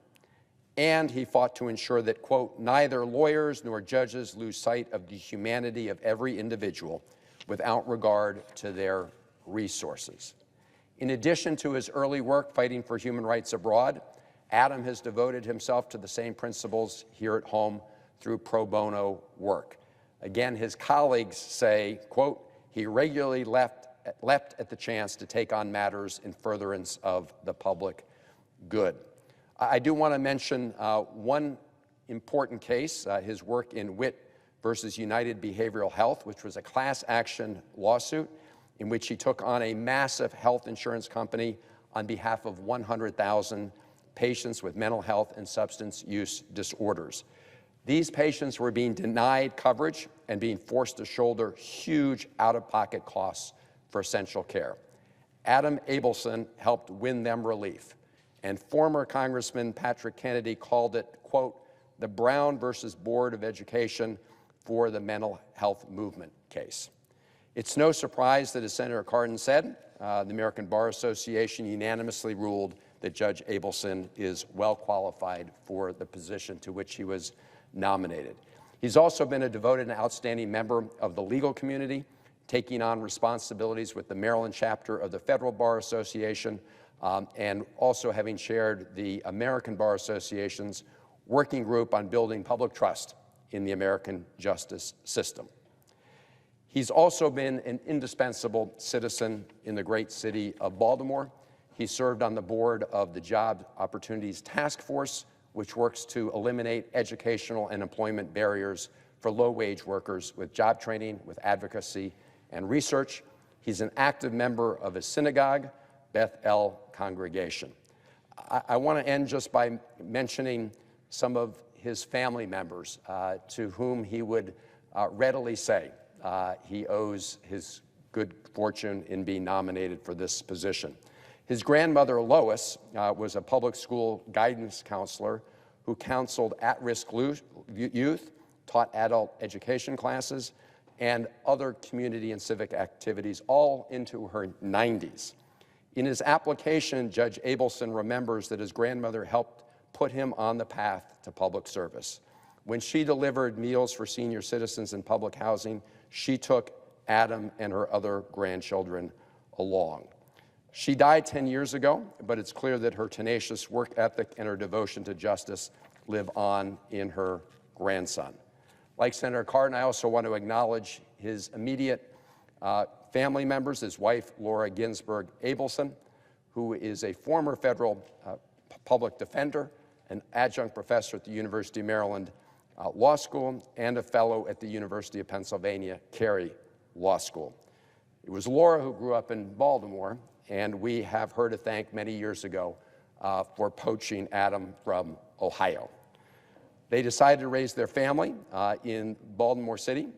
And he fought to ensure that, quote, neither lawyers nor judges lose sight of the humanity of every individual without regard to their resources. In addition to his early work fighting for human rights abroad, Adam has devoted himself to the same principles here at home through pro bono work. Again, his colleagues say, quote, he regularly leapt at the chance to take on matters in furtherance of the public good. I do want to mention one important case, his work in Witt versus United Behavioral Health, which was a class action lawsuit in which he took on a massive health insurance company on behalf of 100,000 patients with mental health and substance use disorders. These patients were being denied coverage and being forced to shoulder huge out-of-pocket costs for essential care. Adam Abelson helped win them relief, and former Congressman Patrick Kennedy called it, quote, the Brown versus Board of Education for the mental health movement case. It's no surprise that, as Senator Cardin said, the American Bar Association unanimously ruled that Judge Abelson is well qualified for the position to which he was nominated. He's also been a devoted and outstanding member of the legal community, taking on responsibilities with the Maryland chapter of the Federal Bar Association, and also having chaired the American Bar Association's working group on building public trust in the American justice system. He's also been an indispensable citizen in the great city of Baltimore. He served on the board of the Job Opportunities Task Force, which works to eliminate educational and employment barriers for low-wage workers with job training, with advocacy, and research. He's an active member of a synagogue, Beth El congregation. I want to end just by mentioning some of his family members to whom he would readily say he owes his good fortune in being nominated for this position. His grandmother, Lois, was a public school guidance counselor who counseled at-risk youth, taught adult education classes, and other community and civic activities, all into her 90s. In his application, Judge Abelson remembers that his grandmother helped put him on the path to public service. When she delivered meals for senior citizens in public housing, she took Adam and her other grandchildren along. She died 10 years ago, but it's clear that her tenacious work ethic and her devotion to justice live on in her grandson. Like Senator Cardin, I also want to acknowledge his immediate family members, his wife, Laura Ginsburg Abelson, who is a former federal public defender, an adjunct professor at the University of Maryland Law School, and a fellow at the University of Pennsylvania Carey Law School. It was Laura who grew up in Baltimore, and we have her to thank many years ago for poaching Adam from Ohio. They decided to raise their family in Baltimore City.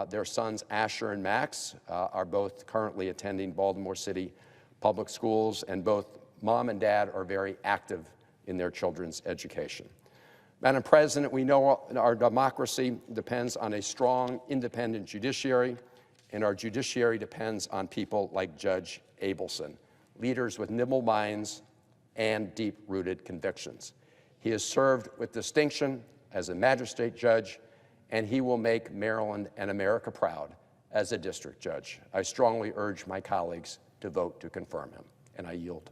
Their sons, Asher and Max, are both currently attending Baltimore City public schools, and both mom and dad are very active in their children's education. Madam President, we know our democracy depends on a strong, independent judiciary, and our judiciary depends on people like Judge Abelson, leaders with nimble minds and deep-rooted convictions. He has served with distinction as a magistrate judge, and he will make Maryland and America proud as a district judge. I strongly urge my colleagues to vote to confirm him, and I yield.